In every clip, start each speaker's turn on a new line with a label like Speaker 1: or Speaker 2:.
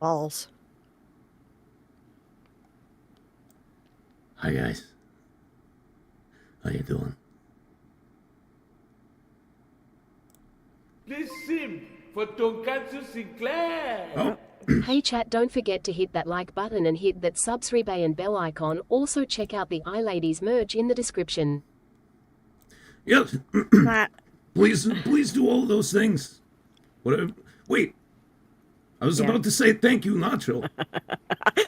Speaker 1: Balls.
Speaker 2: Hi guys. How you doing?
Speaker 3: This sim for Tonkatsu Sinclair.
Speaker 2: Oh.
Speaker 4: Hey chat, don't forget to hit that like button and hit that subscribe and bell icon. Also check out the iLadies merch in the description.
Speaker 2: Yes. please do all those things. Whatever. Wait. I was about to say thank you, Nacho.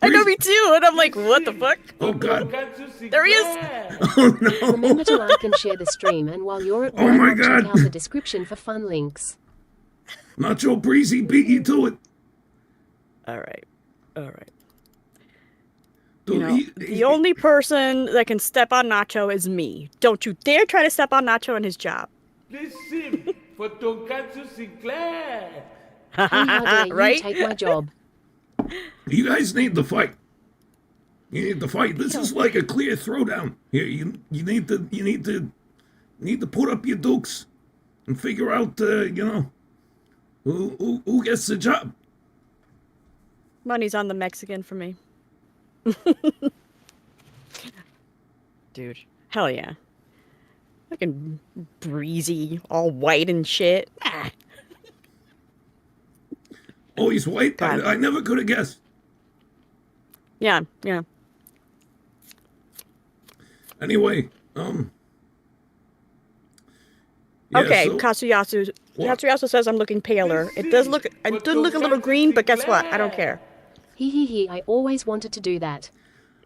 Speaker 1: I know, me too, and I'm like, what the fuck?
Speaker 2: Oh God.
Speaker 1: There he is.
Speaker 2: Oh no.
Speaker 4: Remember to like and share the stream, and while you're at
Speaker 2: Oh my
Speaker 4: work,
Speaker 2: God.
Speaker 4: check out the description for fun links.
Speaker 2: Nacho Breezy beat you to it.
Speaker 1: All right.
Speaker 2: Dude,
Speaker 1: You know, the only person that can step on Nacho is me. Don't you dare try to step on Nacho and his job.
Speaker 3: This sim for Tonkatsu Sinclair.
Speaker 4: Hey, how dare
Speaker 1: Right?
Speaker 4: you take my job?
Speaker 2: You guys need to fight. You need to fight. This is like a clear throwdown. Here, you need to put up your dukes and figure out, who gets the job.
Speaker 1: Money's on the Mexican for me. Dude, hell yeah. Fucking breezy, all white and shit. Ah.
Speaker 2: Oh, he's white?
Speaker 1: God.
Speaker 2: I never could have guessed.
Speaker 1: Yeah.
Speaker 2: Anyway, yeah,
Speaker 1: Okay,
Speaker 2: so-
Speaker 1: Katsuyasu.
Speaker 2: What?
Speaker 1: Katsuyasu says I'm looking paler. It does look. I do look a little green, but guess what? I don't care.
Speaker 4: He. I always wanted to do that.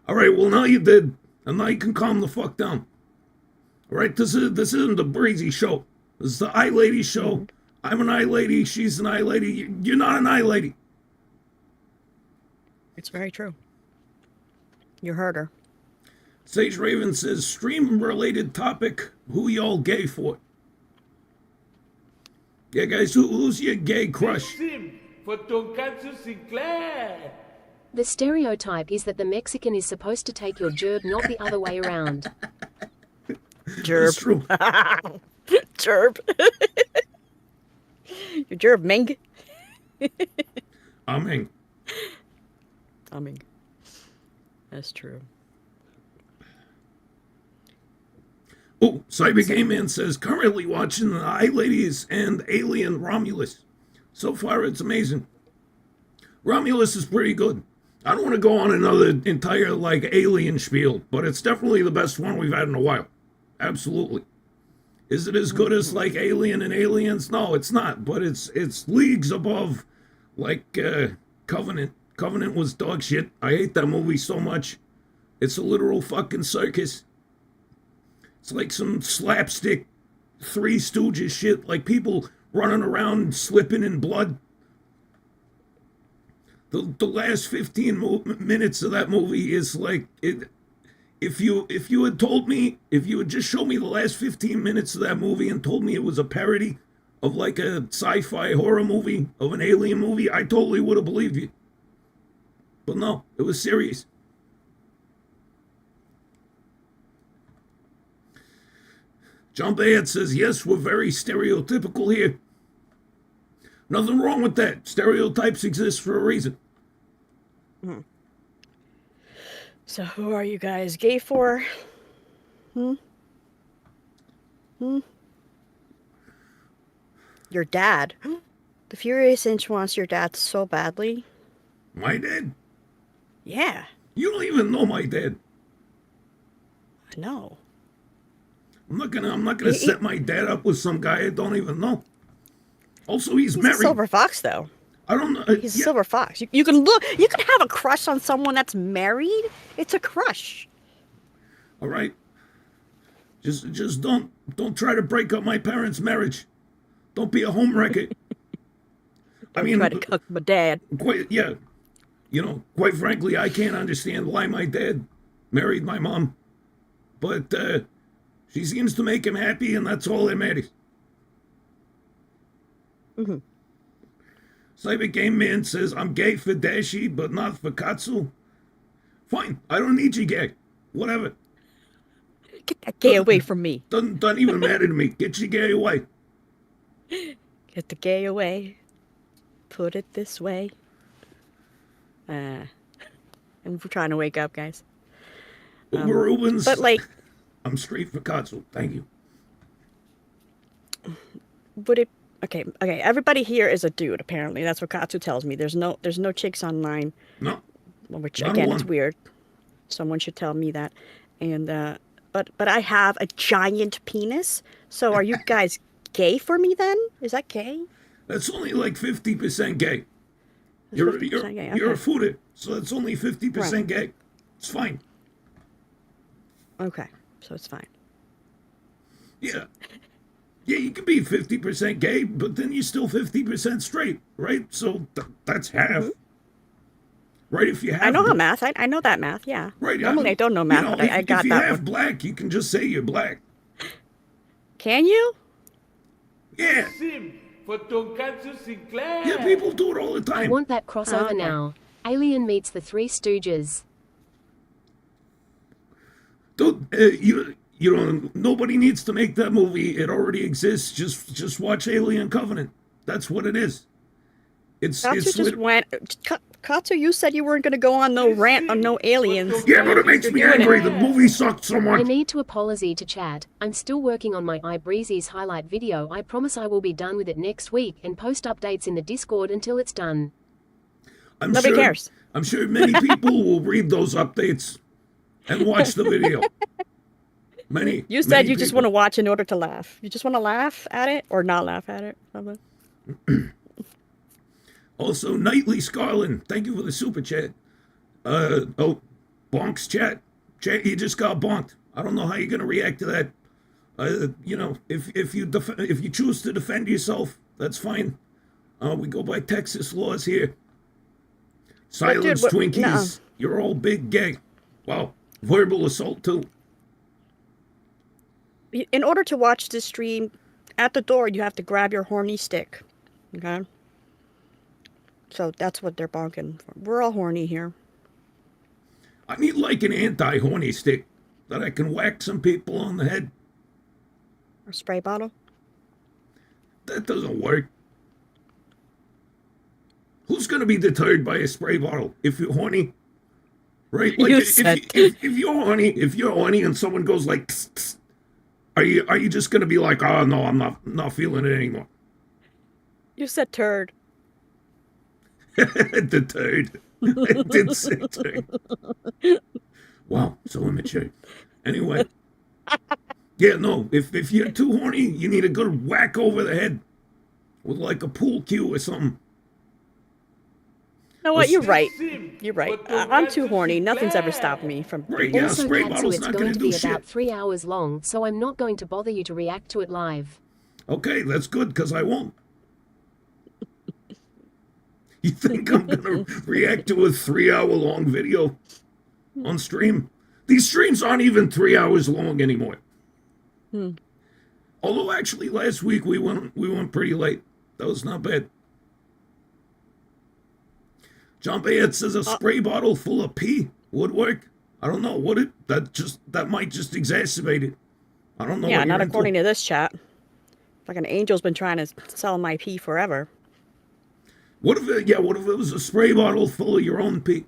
Speaker 2: All right, well, now you did. And now you can calm the fuck down. All right, this isn't the Breezy show. This is the iLady show. I'm an iLady. She's an iLady. You're not an iLady.
Speaker 1: It's very true. You heard her.
Speaker 2: Sage Raven says, stream-related topic. Who y'all gay for? Yeah, guys, who's your gay crush?
Speaker 3: Sim for Tonkatsu Sinclair.
Speaker 4: The stereotype is that the Mexican is supposed to take your gerb, not the other way around.
Speaker 2: That's
Speaker 1: Jerb.
Speaker 2: true.
Speaker 1: Jerb. You jerb, Ming.
Speaker 2: I mean,
Speaker 1: That's true.
Speaker 2: oh, Cyber Game Man says, currently watching the iLadies and Alien Romulus. So far, it's amazing. Romulus is pretty good. I don't want to go on another entire, alien spiel, but it's definitely the best one we've had in a while. Absolutely. Is it as good as, Alien and Aliens? No, it's not, but it's leagues above, Covenant. Covenant was dog shit. I hate that movie so much. It's a literal fucking circus. It's like some slapstick Three Stooges shit, like people running around slipping in blood. The last 15 minutes of that movie is like it. If you had told me, if you had just showed me the last 15 minutes of that movie and told me it was a parody of like a sci-fi horror movie, of an alien movie, I totally would have believed you. But no, it was serious. John Bayard says, yes, we're very stereotypical here. Nothing wrong with that. Stereotypes exist for a reason.
Speaker 1: So who are you guys gay for? Your dad. The Furious Inch wants your dad so badly.
Speaker 2: My dad?
Speaker 1: Yeah,
Speaker 2: You don't even know my dad.
Speaker 1: I know.
Speaker 2: I'm not gonna set my dad up with some guy I don't even know. Also, he's
Speaker 1: He's
Speaker 2: married.
Speaker 1: a silver fox, though.
Speaker 2: I don't know.
Speaker 1: He's a silver fox. You can look. You can have a crush on someone that's married. It's a crush.
Speaker 2: All right. Just don't try to break up my parents' marriage. Don't be a homewrecker. I mean,
Speaker 1: Try to cuck my dad.
Speaker 2: yeah. Quite frankly, I can't understand why my dad married my mom. But she seems to make him happy, and that's all that matters. Cyber Game Man says, I'm gay for Dashie, but not for Katsu. Fine, I don't need you gay. Whatever.
Speaker 1: Get that gay away from me.
Speaker 2: Doesn't even matter to me. Get your gay away.
Speaker 1: Get the gay away. Put it this way. I'm trying to wake up, guys.
Speaker 2: Uber Rubens.
Speaker 1: But like,
Speaker 2: I'm straight for Katsu. Thank you.
Speaker 1: would it? Okay. Everybody here is a dude. Apparently, that's what Katsu tells me. There's no chicks online,
Speaker 2: No.
Speaker 1: which
Speaker 2: Not
Speaker 1: again
Speaker 2: one.
Speaker 1: is weird. Someone should tell me that. And but I have a giant penis. So are you guys gay for me then? Is that gay?
Speaker 2: That's only like 50% gay.
Speaker 1: It's
Speaker 2: You're
Speaker 1: 50% gay,
Speaker 2: you're a
Speaker 1: okay.
Speaker 2: fooder, so that's only 50% gay. It's fine.
Speaker 1: Okay, so it's fine.
Speaker 2: Yeah. Yeah, you can be 50% gay, but then you're still 50% straight, right? So that's half. Right? If you have
Speaker 1: I know how
Speaker 2: the-
Speaker 1: math. I know that math. Yeah.
Speaker 2: Right.
Speaker 1: Normally I don't know math, but I got
Speaker 2: if you
Speaker 1: that
Speaker 2: have
Speaker 1: one.
Speaker 2: black, you can just say you're black.
Speaker 1: Can you?
Speaker 2: Yeah.
Speaker 3: Sim for Tonkatsu Sinclair.
Speaker 2: Yeah, people do it all the
Speaker 4: I
Speaker 2: time.
Speaker 4: want that crossover
Speaker 1: okay.
Speaker 4: now. Alien meets the Three Stooges.
Speaker 2: Dude, you know, nobody needs to make that movie. It already exists. Just watch Alien Covenant. That's what it is.
Speaker 1: Katsu just went. Katsu, you said you weren't going to go on no rant on no aliens.
Speaker 2: Yeah, but it makes me
Speaker 1: You're doing
Speaker 2: angry.
Speaker 1: it.
Speaker 2: The movie sucked so
Speaker 4: I
Speaker 2: much.
Speaker 4: need to apologize to chat. I'm still working on my iBreezy's highlight video. I promise I will be done with it next week and post updates in the Discord until it's done.
Speaker 1: Nobody cares.
Speaker 2: I'm sure many people will read those updates and watch the video. Many.
Speaker 1: You said you just want to watch in order to laugh. You just want to laugh at it or not laugh at it. Something.
Speaker 2: Also, Nightly Scarlin, thank you for the super chat. Bonk's chat. Chat, you just got bonked. I don't know how you're gonna react to that. You know, if you choose to defend yourself, that's fine. We go by Texas laws here. Silence,
Speaker 1: dude,
Speaker 2: Twinkies.
Speaker 1: nuh-uh.
Speaker 2: You're all big gay. Wow, verbal assault too.
Speaker 1: In order to watch this stream, at the door you have to grab your horny stick. Okay. So that's what they're bonking for. We're all horny here.
Speaker 2: I need like an anti-horny stick that I can whack some people on the head.
Speaker 1: Or spray bottle.
Speaker 2: That doesn't work. Who's gonna be deterred by a spray bottle if you're horny? Right? Like
Speaker 1: You
Speaker 2: if
Speaker 1: said-
Speaker 2: if you're horny and someone goes like, psst, psst, are you just gonna be like, oh no, I'm not feeling it anymore?
Speaker 1: You said turd.
Speaker 2: Deterred. I did say turd. Wow, so immature. Anyway. Yeah, no, if you're too horny, you need a good whack over the head with like a pool cue or something.
Speaker 1: You know what? You're right.
Speaker 3: Sim
Speaker 1: You're right.
Speaker 3: for
Speaker 1: I'm too
Speaker 3: Tonkatsu
Speaker 1: horny. Nothing's ever
Speaker 3: Sinclair.
Speaker 1: stopped me from.
Speaker 2: Right, yeah,
Speaker 4: Also,
Speaker 2: spray
Speaker 4: Katsu,
Speaker 2: bottle's
Speaker 4: it's
Speaker 2: not
Speaker 4: going
Speaker 2: gonna
Speaker 4: to
Speaker 2: do
Speaker 4: be
Speaker 2: shit.
Speaker 4: about 3 hours long, so I'm not going to bother you to react to it live.
Speaker 2: Okay, that's good, because I won't. You think I'm gonna react to a 3-hour-long video on stream? These streams aren't even 3 hours long anymore. Although actually last week we went pretty late. That was not bad. John Bayet says a spray bottle full of pee would work. I don't know. Would it? That might just exacerbate it. I don't know.
Speaker 1: Yeah,
Speaker 2: what
Speaker 1: not
Speaker 2: you're into.
Speaker 1: according to this chat. Fucking Angel's been trying to sell my pee forever.
Speaker 2: What if it was a spray bottle full of your own pee?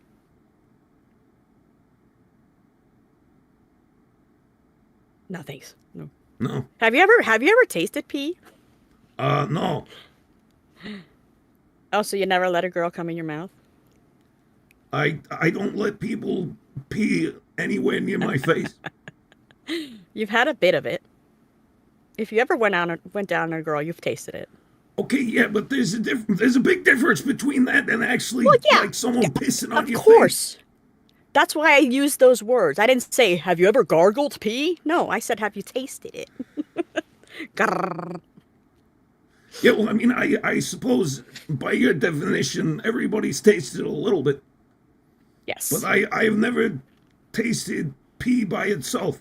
Speaker 1: No thanks. No.
Speaker 2: No.
Speaker 1: Have you ever tasted pee?
Speaker 2: No.
Speaker 1: Oh, so you never let a girl come in your mouth?
Speaker 2: I don't let people pee anywhere near my face.
Speaker 1: You've had a bit of it. If you ever went down on a girl, you've tasted it.
Speaker 2: Okay, yeah, but there's a big difference between that and actually like someone pissing on
Speaker 1: Of
Speaker 2: your
Speaker 1: course. That's why I used those words. I didn't say, have you ever gargled pee? No, I said, have you tasted it? Grrr.
Speaker 2: face. Yeah, well, I mean, I suppose by your definition, everybody's tasted a little bit,
Speaker 1: Yes.
Speaker 2: but I've never tasted pee by itself.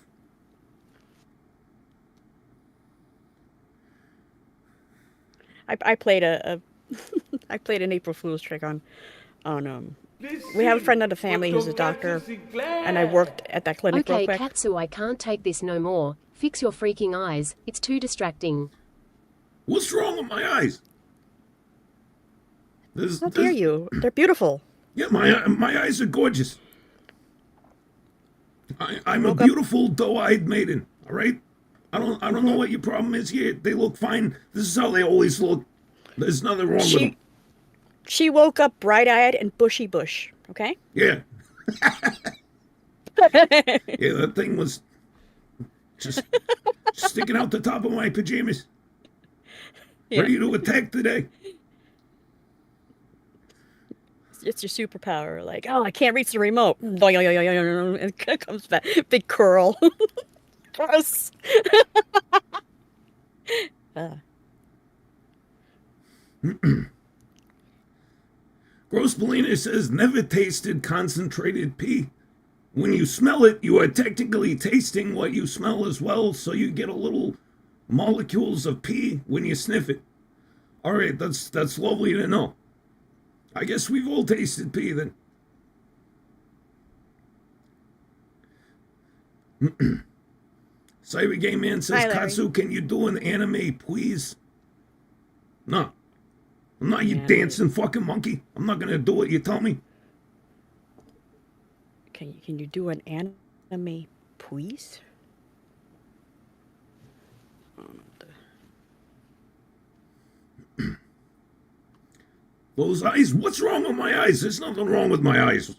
Speaker 1: I played I played an April Fool's trick on we have a friend of the family who's a doctor, and I worked at that clinic real
Speaker 4: Okay,
Speaker 1: quick.
Speaker 4: Katsu, I can't take this no more. Fix your freaking eyes. It's too distracting.
Speaker 2: What's wrong with my eyes?
Speaker 1: How dare you? They're beautiful.
Speaker 2: Yeah, my eyes are gorgeous. I'm a
Speaker 1: Woke up-
Speaker 2: beautiful doe-eyed maiden. All right. I don't know what your problem is here. They look fine. This is how they always look. There's nothing wrong with them.
Speaker 1: She woke up bright-eyed and bushy bush. Okay.
Speaker 2: Yeah. Yeah, that thing was just sticking out the top of my pajamas.
Speaker 1: Yeah.
Speaker 2: Ready to attack today.
Speaker 1: It's your superpower. Like, oh, I can't reach the remote. And it comes back. Big curl. Gross.
Speaker 2: Gross Belina says, never tasted concentrated pee. When you smell it, you are technically tasting what you smell as well, so you get a little molecules of pee when you sniff it. All right, that's lovely to know. I guess we've all tasted pee then. Cyber Game Man says,
Speaker 1: Hi, Larry.
Speaker 2: Katsu, can you do an anime, please? No. I'm not you dancing fucking monkey. I'm not gonna do what you tell me.
Speaker 1: Can you do an anime, please?
Speaker 2: Those eyes? What's wrong with my eyes? There's nothing wrong with my eyes.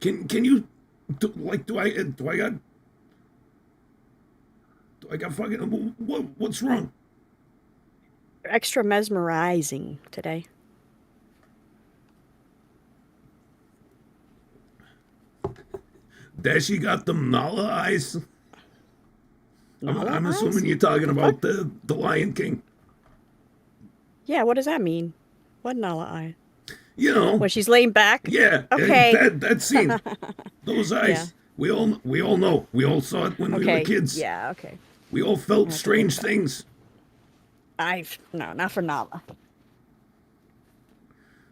Speaker 2: Can you do I got fucking what's wrong?
Speaker 1: You're extra mesmerizing today.
Speaker 2: Dashie got them Nala eyes. I'm
Speaker 1: Nala
Speaker 2: assuming
Speaker 1: eyes?
Speaker 2: you're talking about the Lion King.
Speaker 1: Yeah, what does that mean? What Nala eye?
Speaker 2: You know.
Speaker 1: When she's laying back?
Speaker 2: Yeah.
Speaker 1: Okay.
Speaker 2: That scene. Those eyes.
Speaker 1: Yeah.
Speaker 2: We all know. We all saw it when we were kids.
Speaker 1: Yeah, okay.
Speaker 2: We all felt strange things.
Speaker 1: No, not for Nala.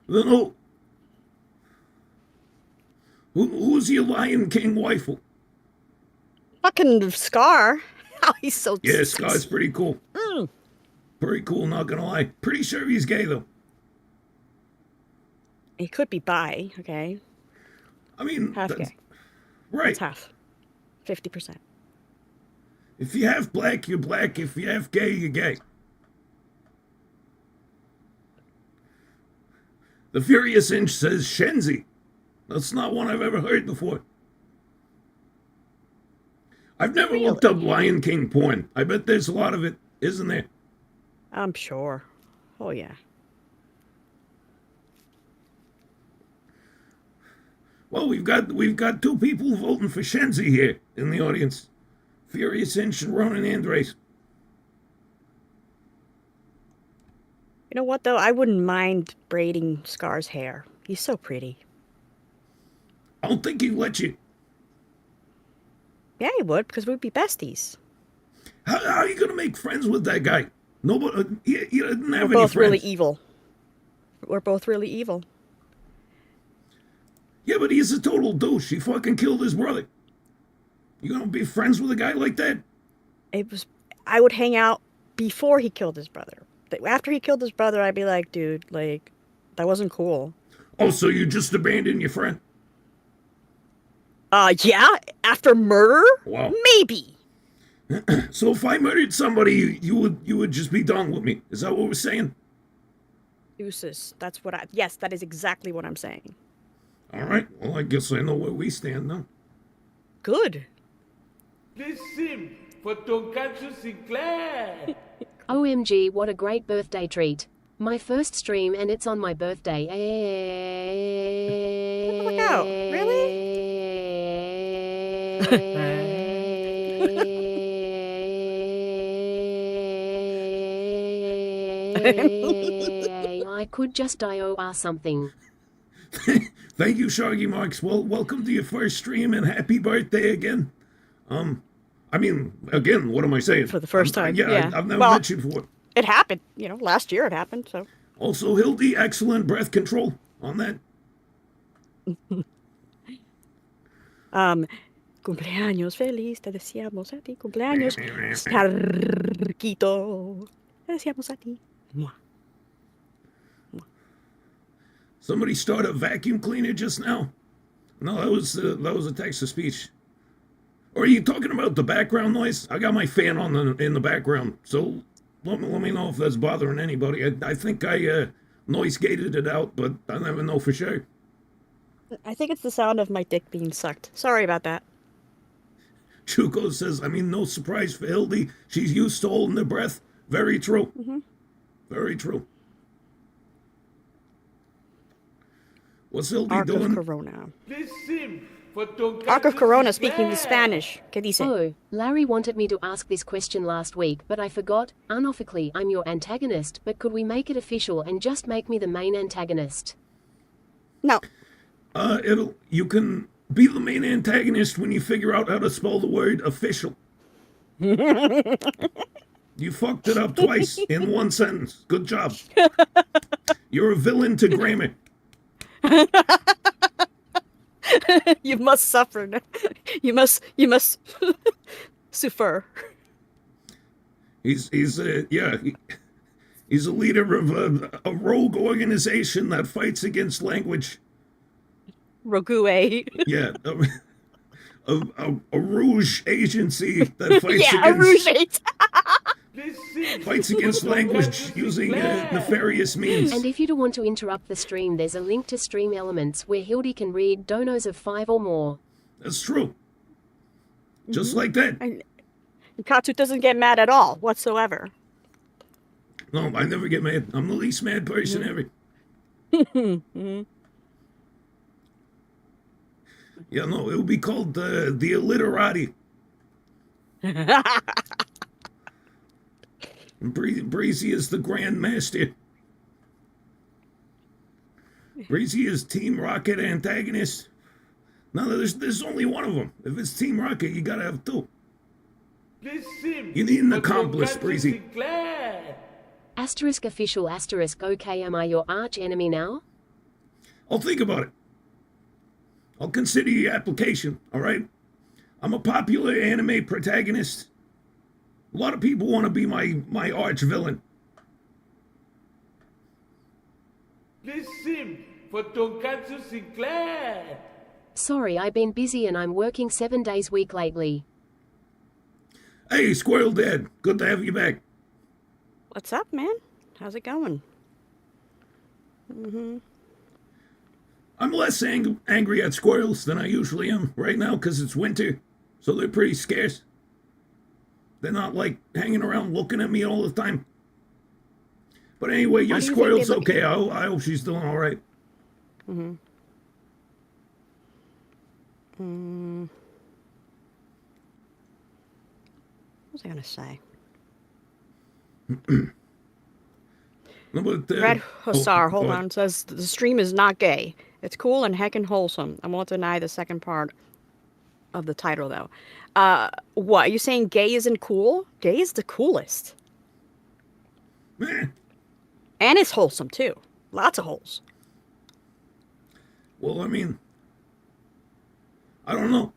Speaker 2: No. Who's your Lion King waifu?
Speaker 1: Fucking Scar. Oh, he's so
Speaker 2: Yeah, Scar's pretty cool. Pretty cool, not gonna lie. Pretty sure he's gay though.
Speaker 1: He could be bi, okay?
Speaker 2: I mean,
Speaker 1: Half gay.
Speaker 2: Right.
Speaker 1: It's half. 50%.
Speaker 2: If you have black, you're black. If you have gay, you're gay. The Furious Inch says Shenzi. That's not one I've ever heard before. I've never looked up Lion King porn. I bet there's a lot of it, isn't there?
Speaker 1: I'm sure. Oh, yeah.
Speaker 2: Well, we've got two people voting for Shenzi here in the audience. Furious Inch and Ronan Andres.
Speaker 1: You know what, though? I wouldn't mind braiding Scar's hair. He's so pretty.
Speaker 2: I don't think he'd let you.
Speaker 1: Yeah, he would, because we'd be besties.
Speaker 2: How are you going to make friends with that guy? Nobody, he didn't have
Speaker 1: We're
Speaker 2: any
Speaker 1: both
Speaker 2: friends.
Speaker 1: really evil. We're both really evil.
Speaker 2: Yeah, but he's a total douche. He fucking killed his brother. You gonna be friends with a guy like that?
Speaker 1: I would hang out before he killed his brother. After he killed his brother, I'd be like, dude, like, that wasn't cool.
Speaker 2: Oh, so you just abandoned your friend?
Speaker 1: Yeah, after murder?
Speaker 2: Wow.
Speaker 1: Maybe.
Speaker 2: So if I murdered somebody, you would just be done with me. Is that what we're saying?
Speaker 1: Deuces. Yes, that is exactly what I'm saying.
Speaker 2: All right. Well, I guess I know where we stand now.
Speaker 1: Good.
Speaker 3: This sim for Tonkatsu Sinclair.
Speaker 4: OMG, what a great birthday treat. My first stream and it's on my birthday.
Speaker 1: Look out. Really?
Speaker 4: I could just die or something.
Speaker 2: Thank you, Shaggy Marks. Well, welcome to your first stream and happy birthday again. I mean, again, what am I saying?
Speaker 1: For the first time.
Speaker 2: Yeah. I've never met you before.
Speaker 1: It happened. Last year it happened, so.
Speaker 2: Also, Hildy, excellent breath control on that.
Speaker 1: Cumpleaños feliz, te deseamos a ti. Cumpleaños, Starquito. Te deseamos a ti. Mwah.
Speaker 2: Somebody start a vacuum cleaner just now? No, that was a text to speech. Or are you talking about the background noise? I got my fan on in the background, so let me know if that's bothering anybody. I think I noise gated it out, but I never know for sure.
Speaker 1: I think it's the sound of my dick being sucked. Sorry about that.
Speaker 2: Chuko says, I mean, no surprise for Hildy. She's used to holding her breath. Very true. Very true. What's Hildy
Speaker 1: Arc
Speaker 2: doing?
Speaker 1: of Corona.
Speaker 3: This sim for Tonkatsu
Speaker 1: Arc of Corona
Speaker 3: Sinclair.
Speaker 1: speaking the Spanish. ¿Qué dice?
Speaker 4: Oh, Larry wanted me to ask this question last week, but I forgot. Unophically, I'm your antagonist, but could we make it official and just make me the main antagonist?
Speaker 1: No.
Speaker 2: You can be the main antagonist when you figure out how to spell the word official. You fucked it up twice in one sentence. Good job. You're a villain to grammar.
Speaker 1: You must suffer. You must suffer.
Speaker 2: He's a leader of a rogue organization that fights against language.
Speaker 1: Rogue.
Speaker 2: Yeah, a rouge agency that fights
Speaker 1: Yeah, a
Speaker 2: against
Speaker 1: rouge.
Speaker 3: This sim
Speaker 2: fights
Speaker 3: for
Speaker 2: against language
Speaker 3: Tonkatsu
Speaker 2: using
Speaker 3: Sinclair.
Speaker 2: nefarious means.
Speaker 4: And if you do want to interrupt the stream, there's a link to Stream Elements where Hildy can read donos of 5 or more.
Speaker 2: That's true. Just like that.
Speaker 1: And Katsu doesn't get mad at all whatsoever.
Speaker 2: No, I never get mad. I'm the least mad person ever. Yeah, no, it would be called the illiterati. Breezy is the Grand Master. Breezy is Team Rocket antagonist. No, there's only one of them. If it's Team Rocket, you gotta have two.
Speaker 3: This sim
Speaker 2: You need an
Speaker 3: for
Speaker 2: accomplice,
Speaker 3: Tonkatsu
Speaker 2: Breezy.
Speaker 3: Sinclair.
Speaker 4: Asterisk official asterisk okay, am I your arch enemy now?
Speaker 2: I'll think about it. I'll consider your application, all right? I'm a popular anime protagonist. A lot of people want to be my arch villain.
Speaker 3: This sim for Tonkatsu Sinclair.
Speaker 4: Sorry, I've been busy and I'm working 7 days week lately.
Speaker 2: Hey, Squirrel Dad, good to have you back.
Speaker 1: What's up, man? How's it going?
Speaker 2: I'm less angry at squirrels than I usually am right now because it's winter, so they're pretty scarce. They're not like hanging around looking at me all the time. But anyway, your
Speaker 1: do you think
Speaker 2: squirrel's
Speaker 1: they look
Speaker 2: okay. I hope she's doing all right.
Speaker 1: What was I gonna say?
Speaker 2: No, but,
Speaker 1: Red Hussar, hold
Speaker 2: go
Speaker 1: on,
Speaker 2: ahead.
Speaker 1: says the stream is not gay. It's cool and heckin' wholesome. I won't deny the second part of the title, though. What? Are you saying gay isn't cool? Gay is the coolest.
Speaker 2: Eh,
Speaker 1: And it's wholesome, too. Lots of holes.
Speaker 2: well, I mean, I don't know.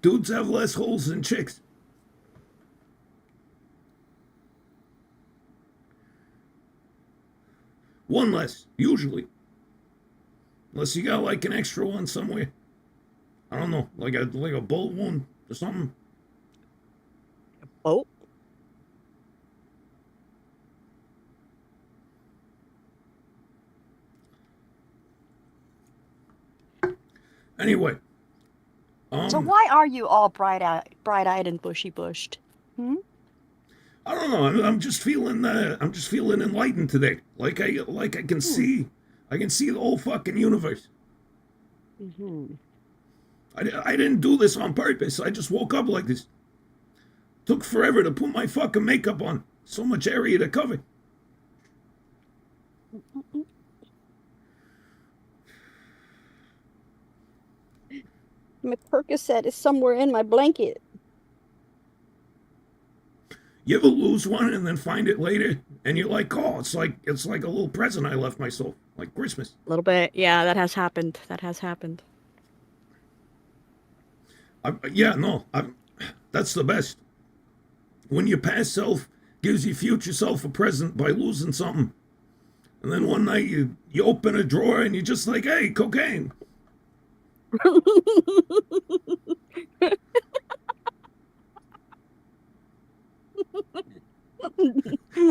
Speaker 2: Dudes have less holes than chicks. One less, usually. Unless you got like an extra one somewhere. I don't know, like a bullet wound or something.
Speaker 1: Oh.
Speaker 2: Anyway.
Speaker 1: So why are you all bright-eyed and bushy-bushed?
Speaker 2: I don't know. I'm just feeling enlightened today. Like I can see the whole fucking universe. I didn't do this on purpose. I just woke up like this. Took forever to put my fucking makeup on. So much area to cover.
Speaker 1: My Percocet is somewhere in my blanket.
Speaker 2: You ever lose one and then find it later, and you're like, oh, it's like a little present I left myself, like Christmas.
Speaker 1: A little bit. Yeah, that has happened.
Speaker 2: That's the best. When your past self gives your future self a present by losing something, And then one night you open a drawer and you're just like, hey, cocaine.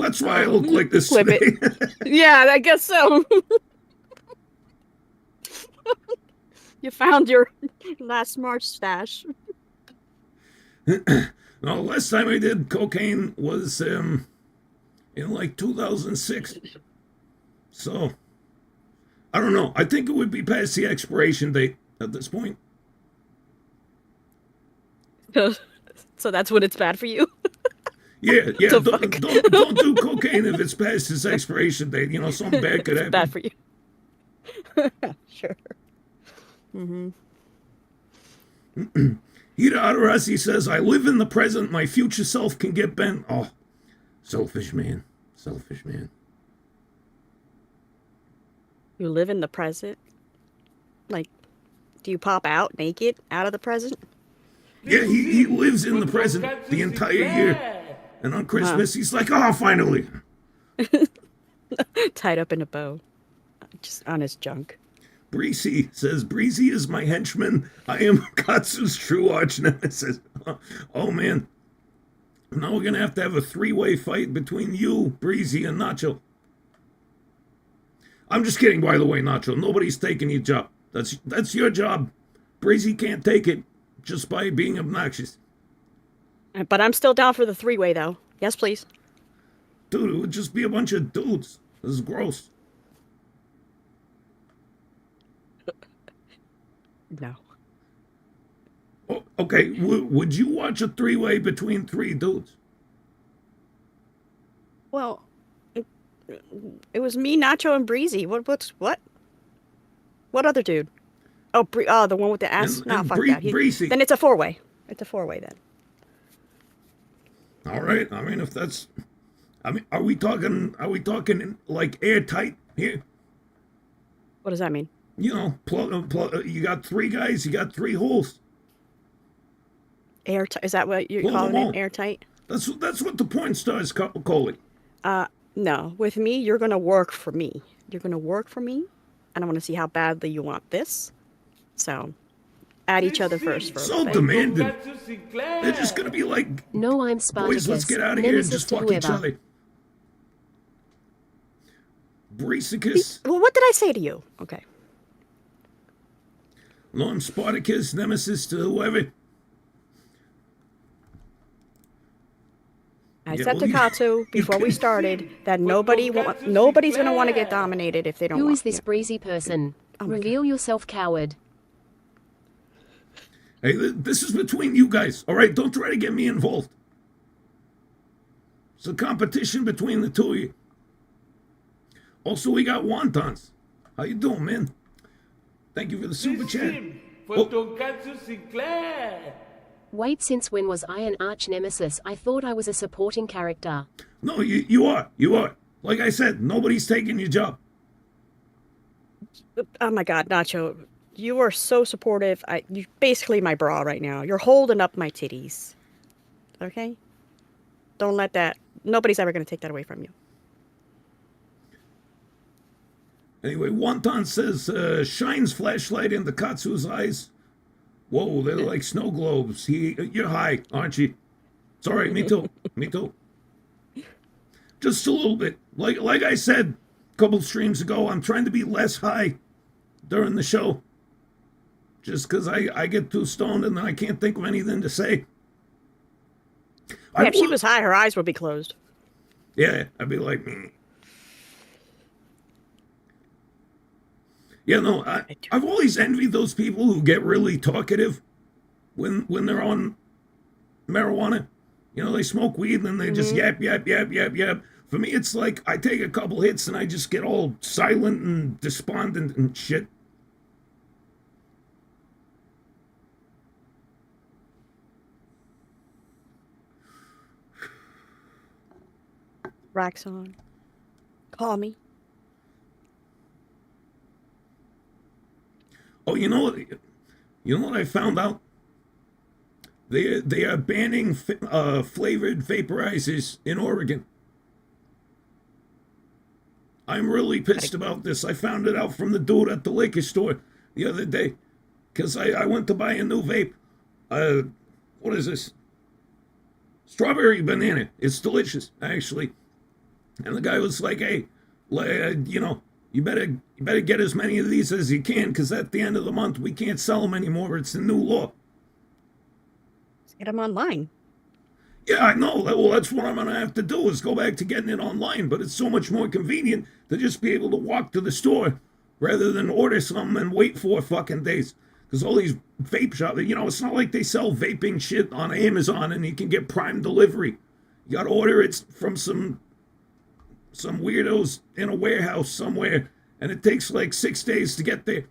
Speaker 2: That's why I look like this
Speaker 1: Flip
Speaker 2: today.
Speaker 1: Yeah, I guess so. You found your last March stash.
Speaker 2: No, last time I did cocaine was in like 2006. So, I don't know. I think it would be past the expiration date at this point.
Speaker 1: So that's when it's bad for you.
Speaker 2: Yeah.
Speaker 1: The
Speaker 2: Don't do cocaine if it's past its expiration date. You know, something bad could happen.
Speaker 1: Bad for you. Sure. Mm-hmm.
Speaker 2: Hida Adarasi says, I live in the present. My future self can get bent. Oh, selfish man. Selfish man.
Speaker 1: You live in the present? Like, do you pop out naked out of the present?
Speaker 2: Yeah, he lives in the present the entire year. And on Christmas, he's like, oh, finally.
Speaker 1: Tied up in a bow. Just on his junk.
Speaker 2: Breezy says, Breezy is my henchman. I am Katsu's true arch nemesis. Oh, man. Now we're going to have a three-way fight between you, Breezy, and Nacho. I'm just kidding, by the way, Nacho. Nobody's taking your job. That's your job. Breezy can't take it just by being obnoxious.
Speaker 1: But I'm still down for the three-way, though. Yes, please.
Speaker 2: Dude, it would just be a bunch of dudes. This is gross.
Speaker 1: No.
Speaker 2: Oh, okay, would you watch a three-way between three dudes?
Speaker 1: Well, it was me, Nacho, and Breezy. What? What other dude? Oh, the one with the ass? No, fuck that.
Speaker 2: Breezy.
Speaker 1: Then it's a four-way. It's a four-way then.
Speaker 2: All right. I mean, if that's... I mean, are we talking like airtight here?
Speaker 1: What does that mean?
Speaker 2: You know, you got three guys, you got three holes.
Speaker 1: Airtight? Is that what you're
Speaker 2: Plug
Speaker 1: calling
Speaker 2: them
Speaker 1: it?
Speaker 2: all.
Speaker 1: Airtight?
Speaker 2: That's what the porn stars call it.
Speaker 1: No. With me, you're gonna work for me. You're gonna work for me, and I want to see how badly you want this. So, at each other first.
Speaker 2: So demanding. They're just gonna be like,
Speaker 4: No, I'm Spartacus.
Speaker 2: boys, let's get out of here and
Speaker 4: Nemesis
Speaker 2: just
Speaker 4: to
Speaker 2: fuck each
Speaker 4: whoever.
Speaker 2: other. Breesicus.
Speaker 1: Well, what did I say to you? Okay.
Speaker 2: No, I'm Spartacus, nemesis to whoever.
Speaker 1: I said to Katsu before we started that nobody's gonna want to get dominated if they don't
Speaker 4: Who
Speaker 1: want
Speaker 4: is this
Speaker 1: to.
Speaker 4: breezy person?
Speaker 1: Oh my
Speaker 4: Reveal yourself, coward.
Speaker 2: Hey, this is between you guys, all right? Don't try to get me involved. It's a competition between the two of you. Also, we got wontons. How you doing, man? Thank you for the super chat.
Speaker 3: For Tonkatsu Sinclair.
Speaker 4: Wait, since when was I an arch nemesis? I thought I was a supporting character.
Speaker 2: No, you are. You are. Like I said, nobody's taking your job.
Speaker 1: Oh my God, Nacho, you are so supportive. You're basically my bra right now. You're holding up my titties. Okay? Don't let that. Nobody's ever gonna take that away from you.
Speaker 2: Anyway, Wonton says, shines flashlight into Katsu's eyes. Whoa, they're like snow globes. You're high, aren't you? It's all right, me too. Me too. Just a little bit. Like I said a couple streams ago, I'm trying to be less high during the show. Just because I get too stoned and then I can't think of anything to say.
Speaker 1: Yeah, if she was high, her eyes would be closed.
Speaker 2: Yeah, I'd be like, Yeah, no, I've always envied those people who get really talkative when they're on marijuana. You know, they smoke weed and then they just yap. For me, it's like I take a couple hits and I just get all silent and despondent and shit.
Speaker 1: Racks on. Call me.
Speaker 2: Oh, you know what I found out? They are banning flavored vaporizers in Oregon. I'm really pissed about this. I found it out from the dude at the liquor store the other day. Because I went to buy a new vape. What is this? Strawberry banana. It's delicious, actually. And the guy was like, hey, you better get as many of these as you can, because at the end of the month, we can't sell them anymore. It's the new law.
Speaker 1: Get them online.
Speaker 2: Yeah, I know. Well, that's what I'm going to have to do, is go back to getting it online. But it's so much more convenient to just be able to walk to the store rather than order something and wait 4 fucking days. Because all these vape shops, it's not like they sell vaping shit on Amazon and you can get prime delivery. You got to order it from some weirdos in a warehouse somewhere, and it takes like 6 days to get there.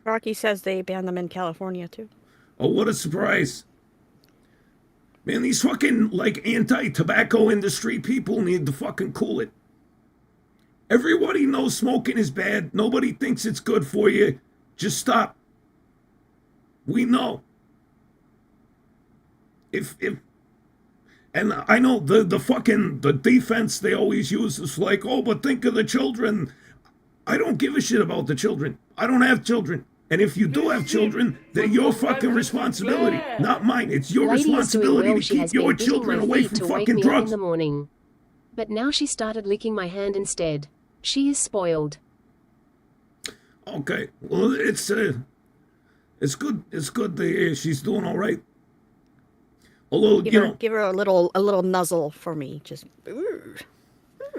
Speaker 1: Rocky says they banned them in California, too.
Speaker 2: Oh, what a surprise. Man, these fucking, anti-tobacco industry people need to fucking cool it. Everybody knows smoking is bad. Nobody thinks it's good for you. Just stop. We know. And I know the defense they always use is like, oh, but think of the children. I don't give a shit about the children. I don't have children. And if you do have children, they're your fucking responsibility, not mine. It's your responsibility to keep your children away from fucking drugs.
Speaker 4: In the morning. But now she started licking my hand instead. She is spoiled.
Speaker 2: Okay, well, it's good. It's good to hear she's doing all right. Although
Speaker 1: give her a little nuzzle for me, just.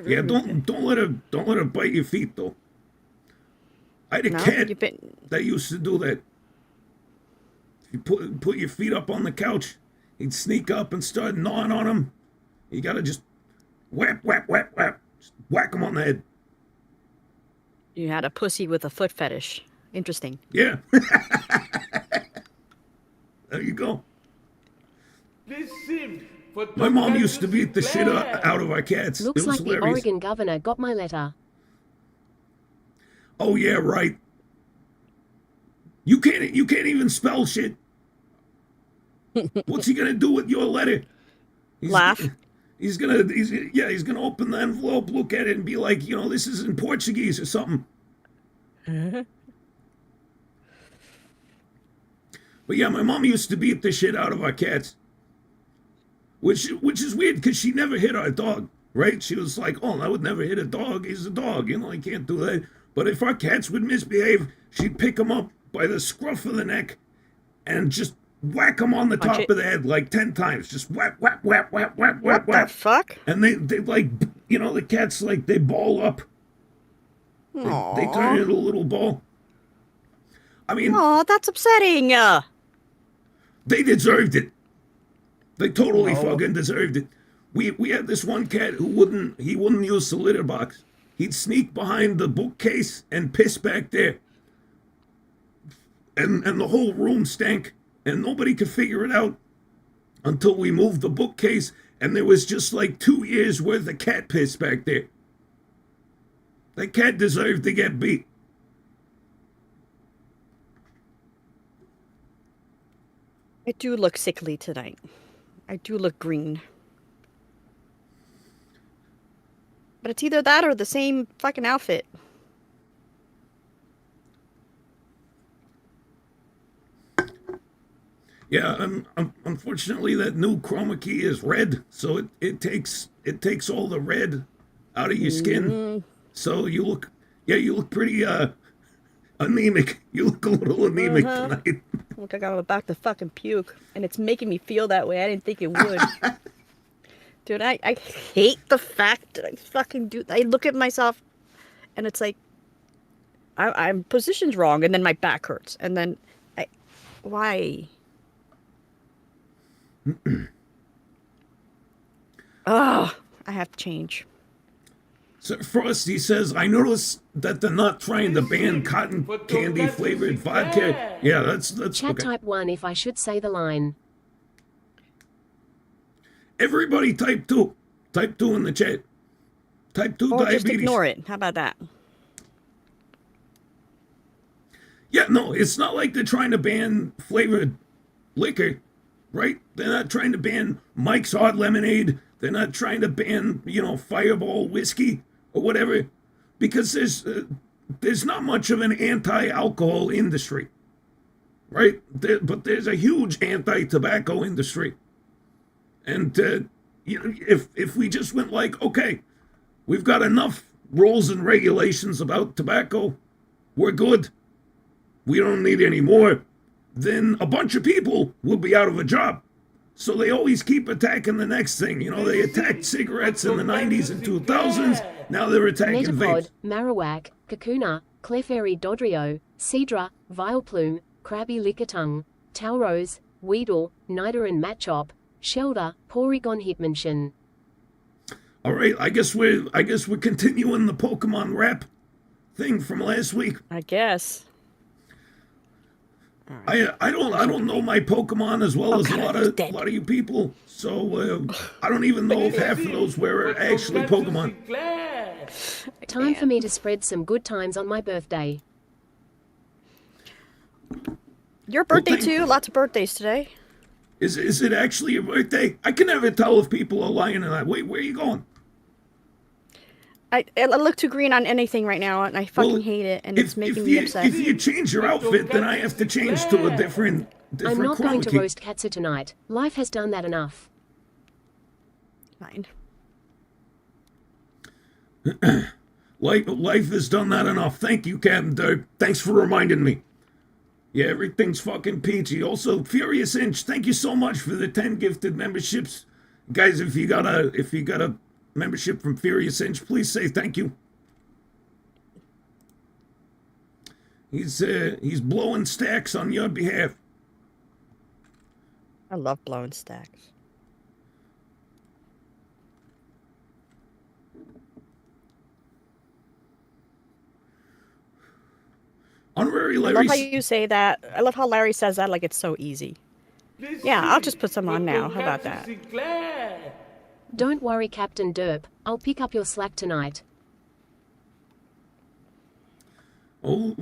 Speaker 2: Yeah, don't let her bite your feet though. I had a cat that used to do that. If you put your feet up on the couch, he'd sneak up and start gnawing on them. You gotta just whap, whap, whap, whap, just whack him on the head.
Speaker 1: You had a pussy with a foot fetish. Interesting.
Speaker 2: Yeah. There you go. My mom used to beat the shit out of our cats.
Speaker 4: Looks like
Speaker 2: hilarious.
Speaker 4: The Oregon governor got my letter.
Speaker 2: Oh yeah, right. You can't even spell shit. What's he gonna do with your letter?
Speaker 1: Laugh.
Speaker 2: He's gonna open the envelope, look at it, and be like, this is in Portuguese or something. But yeah, my mom used to beat the shit out of our cats, which is weird because she never hit our dog, right? She was like, oh, I would never hit a dog. He's a dog, I can't do that. But if our cats would misbehave, she'd pick them up by the scruff of the neck and just whack them on the top of the head like 10 times. Just whap, whap, whap, whap, whap, whap, whap.
Speaker 1: What the fuck?
Speaker 2: And they the cats, they ball up. They turn into a little ball. I mean...
Speaker 1: Oh, that's upsetting.
Speaker 2: They deserved it. They totally fucking deserved it. We had this one cat who wouldn't use the litter box. He'd sneak behind the bookcase and piss back there. And the whole room stank. And nobody could figure it out until we moved the bookcase, and there was just 2 years worth of cat piss back there. That cat deserved to get beat.
Speaker 1: I do look sickly tonight. I do look green. But it's either that or the same fucking outfit.
Speaker 2: Yeah, unfortunately that new chroma key is red, so it takes all the red out of your skin. So you look pretty anemic. You look a little anemic tonight.
Speaker 1: Look like I'm about to fucking puke, and it's making me feel that way. I didn't think it would. Dude, I hate the fact that I fucking do. I look at myself, and it's like I'm positioned wrong, and then my back hurts, and then why? Oh, I have to change.
Speaker 2: So Frosty says, I noticed that they're not trying to ban cotton candy flavored vodka. Yeah, that's
Speaker 4: Chat
Speaker 2: okay.
Speaker 4: type 1 if I should say the line.
Speaker 2: Everybody type 2. Type 2 in the chat. Type 2
Speaker 1: Or
Speaker 2: diabetes.
Speaker 1: just ignore it. How about that?
Speaker 2: Yeah, no, it's not like they're trying to ban flavored liquor, right? They're not trying to ban Mike's Hard Lemonade, They're not trying to ban, Fireball whiskey or whatever, because there's not much of an anti-alcohol industry, right? But there's a huge anti-tobacco industry. And if we just went like, okay, we've got enough rules and regulations about tobacco, we're good, we don't need any more, then a bunch of people will be out of a job. So they always keep attacking the next thing. They attacked cigarettes in the 90s and 2000s. Now they're attacking
Speaker 4: Metapod,
Speaker 2: vapes.
Speaker 4: Marowak, Kakuna, Clefairy Dodrio, Cedra, Vileplume, Crabby Lickitung, Taurose, Weedle, Nida and Matchop, Shelder, Porygon Hitmonchan.
Speaker 2: All right, I guess we're continuing the Pokemon rap thing from last week.
Speaker 1: I guess.
Speaker 2: I don't know my Pokemon as well as a lot of you people, so I don't even know if half of those were actually Pokemon.
Speaker 4: Time for me to spread some good times on my birthday.
Speaker 1: Your birthday too? Lots of birthdays today.
Speaker 2: Is it actually your birthday? I can never tell if people are lying or not. Wait, where are you going?
Speaker 1: I look too green on anything right now, and I fucking hate it, and it's making me upset.
Speaker 2: If you change your outfit, then I have to change to a different
Speaker 4: I'm not going to
Speaker 2: chroma key.
Speaker 4: roast Katsu tonight. Life has done that enough.
Speaker 1: Fine.
Speaker 2: Life has done that enough. Thank you, Captain Dirk. Thanks for reminding me. Yeah, everything's fucking peachy. Also, Furious Inch, thank you so much for the 10 gifted memberships. Guys, if you got a membership from Furious Inch, please say thank you. He's blowing stacks on your behalf.
Speaker 1: I love blowing stacks.
Speaker 2: Honorary
Speaker 1: I
Speaker 2: Larry.
Speaker 1: love how you say that. I love how Larry says that like it's so easy. Yeah, I'll just put some on now. How about that?
Speaker 4: Don't worry, Captain Derp. I'll pick up your slack tonight.
Speaker 2: Oh,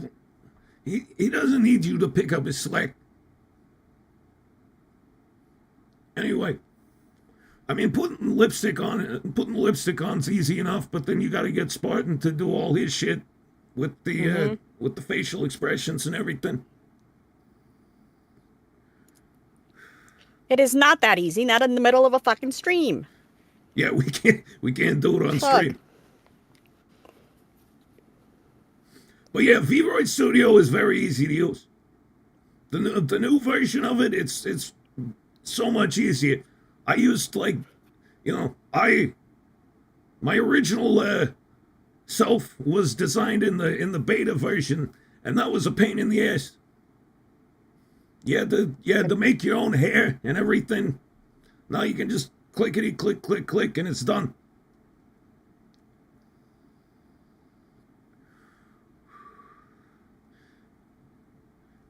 Speaker 2: he doesn't need you to pick up his slack. Anyway, I mean, putting lipstick on's easy enough, but then you got to get Spartan to do all his shit with the facial expressions and everything.
Speaker 1: It is not that easy. Not in the middle of a fucking stream.
Speaker 2: Yeah, we can't do it on stream. But yeah, V-Roid Studio is very easy to use. The new version of it, it's so much easier. I used my original self was designed in the beta version, and that was a pain in the ass. You had to make your own hair and everything. Now you can just clickety click click click and it's done.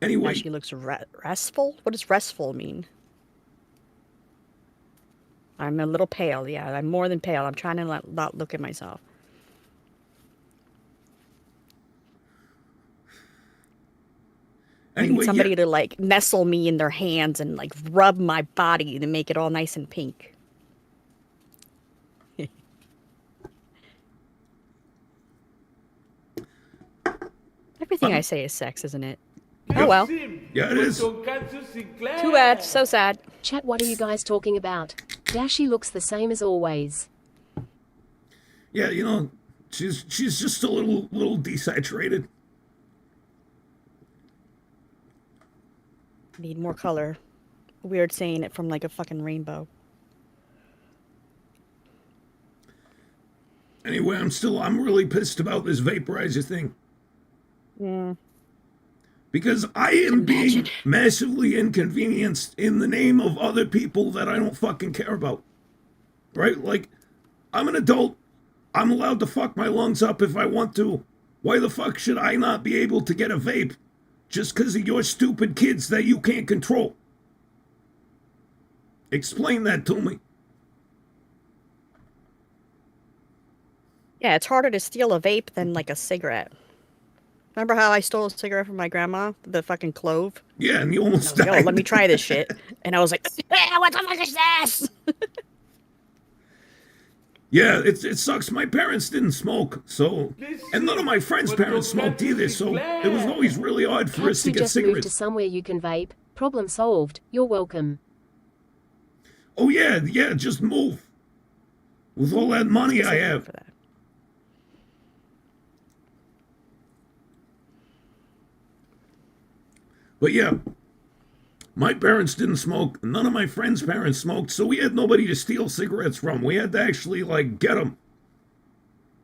Speaker 2: Anyway,
Speaker 1: She looks restful. What does restful mean? I'm a little pale. Yeah, I'm more than pale. I'm trying to not look at myself. I need somebody to like nestle me in their hands and like rub my body to make it all nice and pink. Everything I say is sex, isn't it? Oh well.
Speaker 2: Yeah, it is.
Speaker 1: Too bad. So sad.
Speaker 4: Chat, what are you guys talking about? Dashie looks the same as always.
Speaker 2: Yeah, she's just a little desaturated.
Speaker 1: Need more color. Weird saying it from like a fucking rainbow.
Speaker 2: Anyway, I'm really pissed about this vaporizer thing.
Speaker 1: Yeah.
Speaker 2: Because I am being massively inconvenienced in the name of other people that I don't fucking care about. Right? Like, I'm an adult. I'm allowed to fuck my lungs up if I want to. Why the fuck should I not be able to get a vape just because of your stupid kids that you can't control? Explain that to me.
Speaker 1: Yeah, it's harder to steal a vape than like a cigarette. Remember how I stole a cigarette from my grandma? The fucking clove?
Speaker 2: Yeah, and you almost died.
Speaker 1: Yo, let me try this shit. And I was like, what the fuck is this?
Speaker 2: Yeah, it sucks. My parents didn't smoke, so, and none of my friends' parents smoked either, so it was always really odd for us to
Speaker 4: Katsu
Speaker 2: get
Speaker 4: just moved to
Speaker 2: cigarettes.
Speaker 4: somewhere you can vape. Problem solved. You're welcome.
Speaker 2: Oh yeah, just move. With all that money I have.
Speaker 1: For that.
Speaker 2: But yeah, my parents didn't smoke. None of my friends' parents smoked, so we had nobody to steal cigarettes from. We had to actually, like, get them.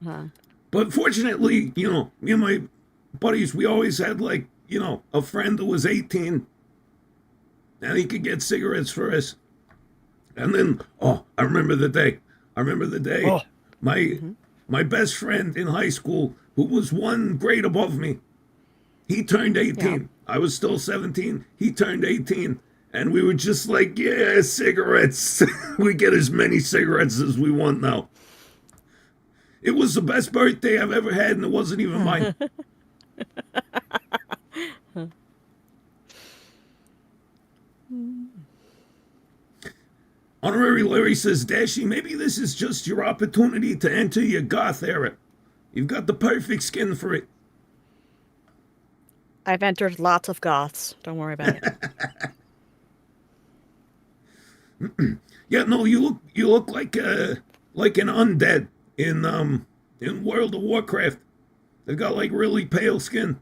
Speaker 1: Huh.
Speaker 2: But fortunately, you know, me and my buddies, we always had, like, you know, a friend who was 18, and he could get cigarettes for us. And then, oh, I remember the day.
Speaker 1: Oh.
Speaker 2: My best friend in high school, who was one grade above me, he turned 18.
Speaker 1: Yeah.
Speaker 2: I was still 17. He turned 18. And we were just like, yeah, cigarettes. We get as many cigarettes as we want now. It was the best birthday I've ever had, and it wasn't even mine. Honorary Larry says, Dashie, maybe this is just your opportunity to enter your goth era. You've got the perfect skin for it.
Speaker 1: I've entered lots of goths. Don't worry about it.
Speaker 2: Yeah, no, you look like an undead in World of Warcraft. They've got like really pale skin.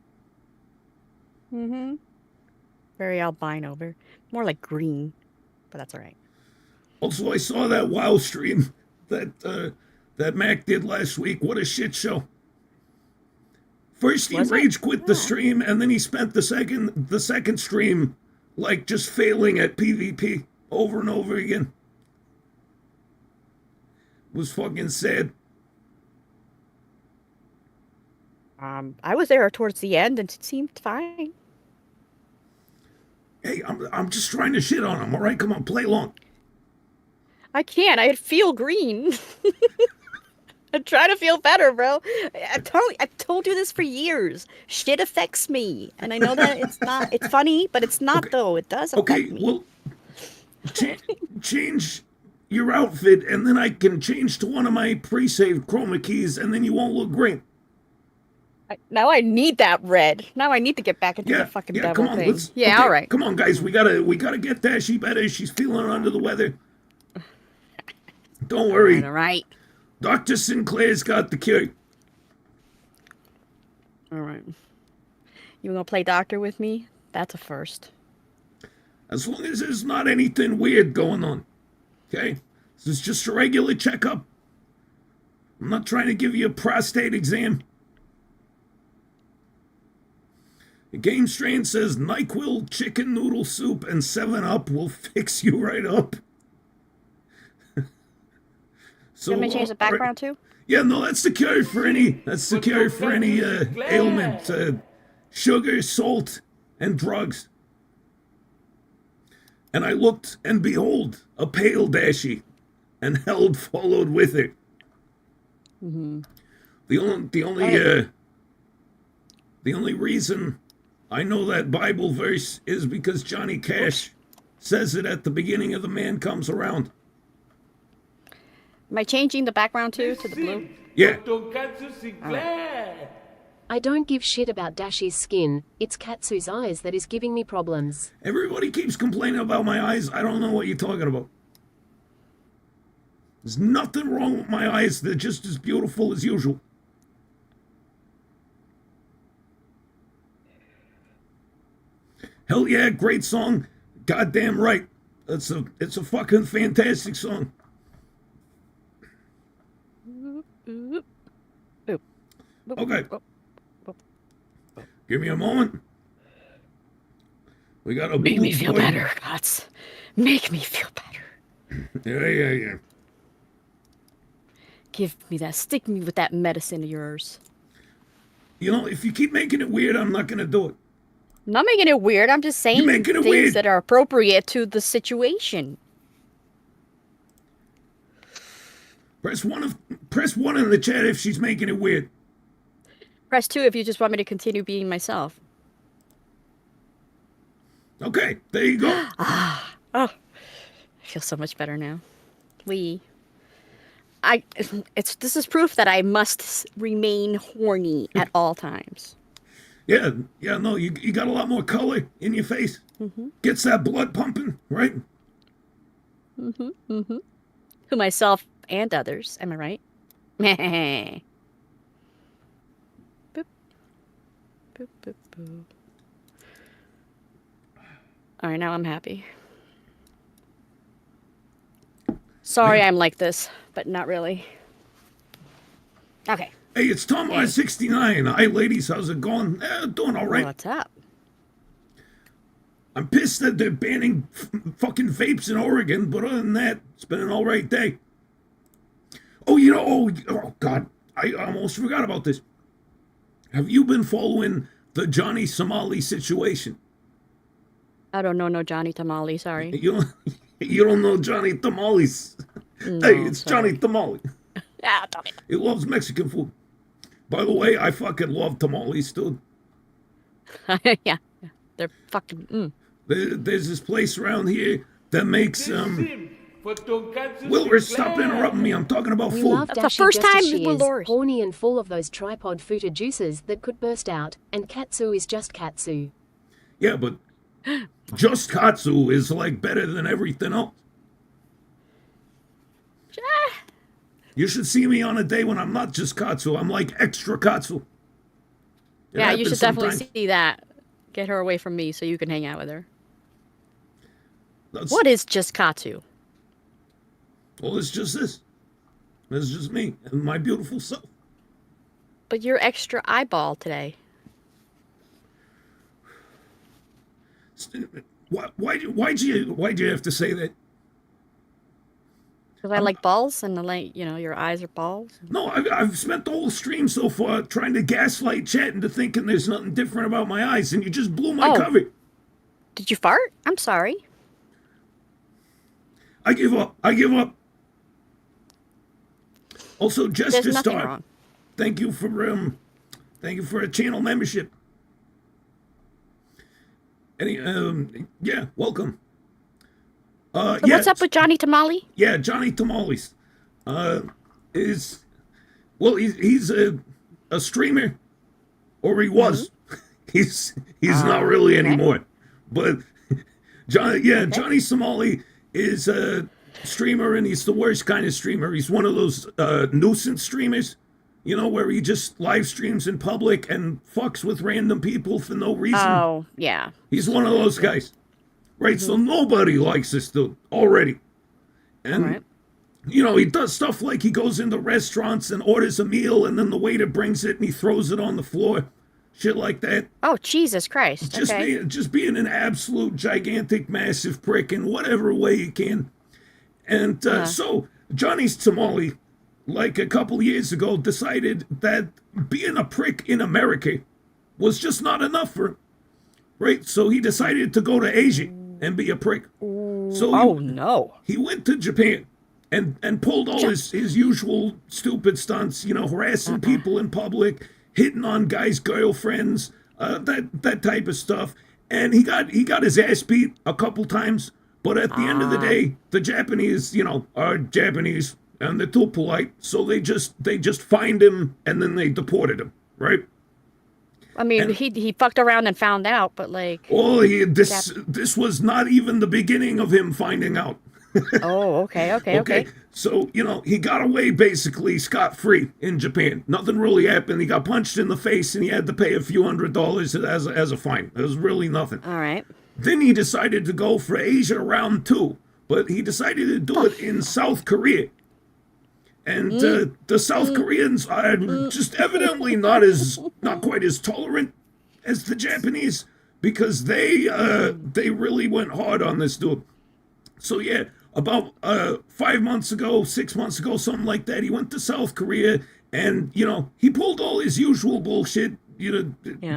Speaker 1: Mm-hmm. Very albino. More like green, but that's all right.
Speaker 2: Also, I saw that WoW stream that Mac did last week. What a shit show. First he
Speaker 1: Was it?
Speaker 2: rage quit the
Speaker 1: Oh.
Speaker 2: stream, and then he spent the second stream like just failing at PvP over and over again. It was fucking sad.
Speaker 1: I was there towards the end, and it seemed fine.
Speaker 2: Hey, I'm just trying to shit on him. All right, come on, play along.
Speaker 1: I can't. I feel green. I'm trying to feel better, bro. I've told you this for years. Shit affects me, and I know that it's funny, but it's not
Speaker 2: Okay.
Speaker 1: though. It does affect
Speaker 2: Okay,
Speaker 1: me.
Speaker 2: well, change your outfit, and then I can change to one of my pre-saved chroma keys, and then you won't look green.
Speaker 1: Now I need that red. Now I need to get back into the fucking devil
Speaker 2: come on,
Speaker 1: thing.
Speaker 2: let's.
Speaker 1: Yeah,
Speaker 2: okay,
Speaker 1: all right.
Speaker 2: Come on, guys, we gotta get Dashie better. She's feeling under the weather. Don't worry,
Speaker 1: All right.
Speaker 2: Dr. Sinclair's got the cure.
Speaker 1: All right. You gonna play doctor with me? That's a first.
Speaker 2: As long as there's not anything weird going on. Okay? This is just a regular checkup. I'm not trying to give you a prostate exam. The Game Strain says NyQuil, chicken noodle soup, and 7-Up will fix you right up. So,
Speaker 1: You want me to change the
Speaker 2: all right.
Speaker 1: background too?
Speaker 2: Yeah, no, that's the cure for any. That's the cure for any ailment: sugar, salt, and drugs. And I looked, and behold, a pale Dashie, and held followed with it.
Speaker 1: Mm-hmm.
Speaker 2: The only reason I know that Bible verse is because Johnny Cash says it at the beginning of The Man Comes Around.
Speaker 1: Am I changing the background too to the blue?
Speaker 2: Yeah.
Speaker 3: Tonkatsu Sinclair.
Speaker 4: I don't give shit about Dashie's skin. It's Katsu's eyes that is giving me problems.
Speaker 2: Everybody keeps complaining about my eyes. I don't know what you're talking about. There's nothing wrong with my eyes. They're just as beautiful as usual. Hell yeah, great song. Goddamn right. It's a fucking fantastic song.
Speaker 1: Oop.
Speaker 2: Okay.
Speaker 1: Oh,
Speaker 2: Give me a moment. We got a
Speaker 1: make
Speaker 2: blue
Speaker 1: me feel
Speaker 2: boy.
Speaker 1: better, Gots. Make me feel better.
Speaker 2: Yeah.
Speaker 1: Give me that. Stick me with that medicine of yours.
Speaker 2: You know, if you keep making it weird, I'm not gonna do it.
Speaker 1: I'm not making it weird. I'm just saying
Speaker 2: making it
Speaker 1: things
Speaker 2: weird.
Speaker 1: that are appropriate to the situation.
Speaker 2: Press one in the chat if she's making it weird.
Speaker 1: Press 2 if you just want me to continue being myself.
Speaker 2: Okay, there you go.
Speaker 1: Oh, I feel so much better now. this is proof that I must remain horny at all times.
Speaker 2: Yeah, no, you got a lot more color in your face. Gets that blood pumping, right?
Speaker 1: To myself and others, am I right? Boop. Boop, boop, boop. All right, now I'm happy. Sorry I'm like this, but not really. Okay.
Speaker 2: Hey, it's Tom69. Hi, ladies. How's it going? Doing all right.
Speaker 1: What's up?
Speaker 2: I'm pissed that they're banning fucking vapes in Oregon, but other than that, it's been an all right day. Oh, oh, God. I almost forgot about this. Have you been following the Johnny Somali situation?
Speaker 1: I don't know no Johnny Somali, sorry.
Speaker 2: You don't know Johnny Tamales.
Speaker 1: No,
Speaker 2: Hey, it's
Speaker 1: sorry.
Speaker 2: Johnny Tamale.
Speaker 1: Yeah, Tommy.
Speaker 2: He loves Mexican food. By the way, I fucking love tamales, dude.
Speaker 1: Yeah. They're fucking...
Speaker 2: There's this place around here that makes
Speaker 3: For Tonkatsu
Speaker 2: Wilbur, stop
Speaker 3: Sinclair.
Speaker 2: interrupting me. I'm talking about
Speaker 4: We
Speaker 2: food.
Speaker 4: love
Speaker 1: That's the
Speaker 4: Dashie
Speaker 1: first
Speaker 4: just
Speaker 1: time
Speaker 4: as she
Speaker 1: with
Speaker 4: is,
Speaker 1: Dolores.
Speaker 4: horny and full of those tripod-footed juices that could burst out, and katsu is just katsu.
Speaker 2: Yeah, but just katsu is like better than everything else. You should see me on a day when I'm not just katsu. I'm like extra katsu. It
Speaker 1: Yeah, you
Speaker 2: happens
Speaker 1: should definitely
Speaker 2: sometimes.
Speaker 1: see that. Get her away from me so you can hang out with her.
Speaker 2: That's-
Speaker 1: What is just Katsu?
Speaker 2: Well, it's just this. It's just me and my beautiful self.
Speaker 1: But you're extra eyeball today.
Speaker 2: Why'd you have to say that?
Speaker 1: Because I like balls and I like, your eyes are balls.
Speaker 2: No, I've spent the whole stream so far trying to gaslight chat into thinking there's nothing different about my eyes, and you just blew my cover.
Speaker 1: Did you fart? I'm sorry.
Speaker 2: I give up. Also,
Speaker 1: There's
Speaker 2: Jester
Speaker 1: nothing
Speaker 2: Star,
Speaker 1: wrong.
Speaker 2: thank you for a channel membership. Yeah, welcome.
Speaker 1: So what's up with Johnny Somali?
Speaker 2: Yeah, Johnny Tamales, he's a streamer, or he was. He's not really
Speaker 1: okay.
Speaker 2: anymore. But Johnny Somali is a streamer, and he's the worst kind of streamer. He's one of those nuisance streamers, where he just live streams in public and fucks with random people for no reason.
Speaker 1: Oh, yeah.
Speaker 2: He's one of those guys. Right, so nobody likes this dude already. And,
Speaker 1: Alright.
Speaker 2: He does stuff like he goes into restaurants and orders a meal, and then the waiter brings it and he throws it on the floor. Shit like that.
Speaker 1: Oh, Jesus Christ. Okay.
Speaker 2: Just being an absolute gigantic, massive prick in whatever way you can. And so, Johnny Somali, like a couple years ago, decided that being a prick in America was just not enough for him. Right, so he decided to go to Asia and be a prick. So
Speaker 1: no.
Speaker 2: he went to Japan and pulled all his usual stupid stunts, harassing people in public, hitting on guys' girlfriends, that type of stuff. And he got his ass beat a couple times, but at the end of the day, the Japanese, are Japanese and they're too polite, so they just fined him and then they deported him, right?
Speaker 1: I mean, he fucked around and found out, but like...
Speaker 2: Oh, this was not even the beginning of him finding out.
Speaker 1: Oh, okay.
Speaker 2: So, he got away basically scot-free in Japan. Nothing really happened. He got punched in the face and he had to pay a few $100s as a fine. It was really nothing.
Speaker 1: All right.
Speaker 2: Then he decided to go for Asia round 2, but he decided to do it in South Korea. And the South Koreans are just evidently not quite as tolerant as the Japanese, because they really went hard on this dude. So yeah, about 5 months ago, 6 months ago, something like that, he went to South Korea and he pulled all his usual bullshit,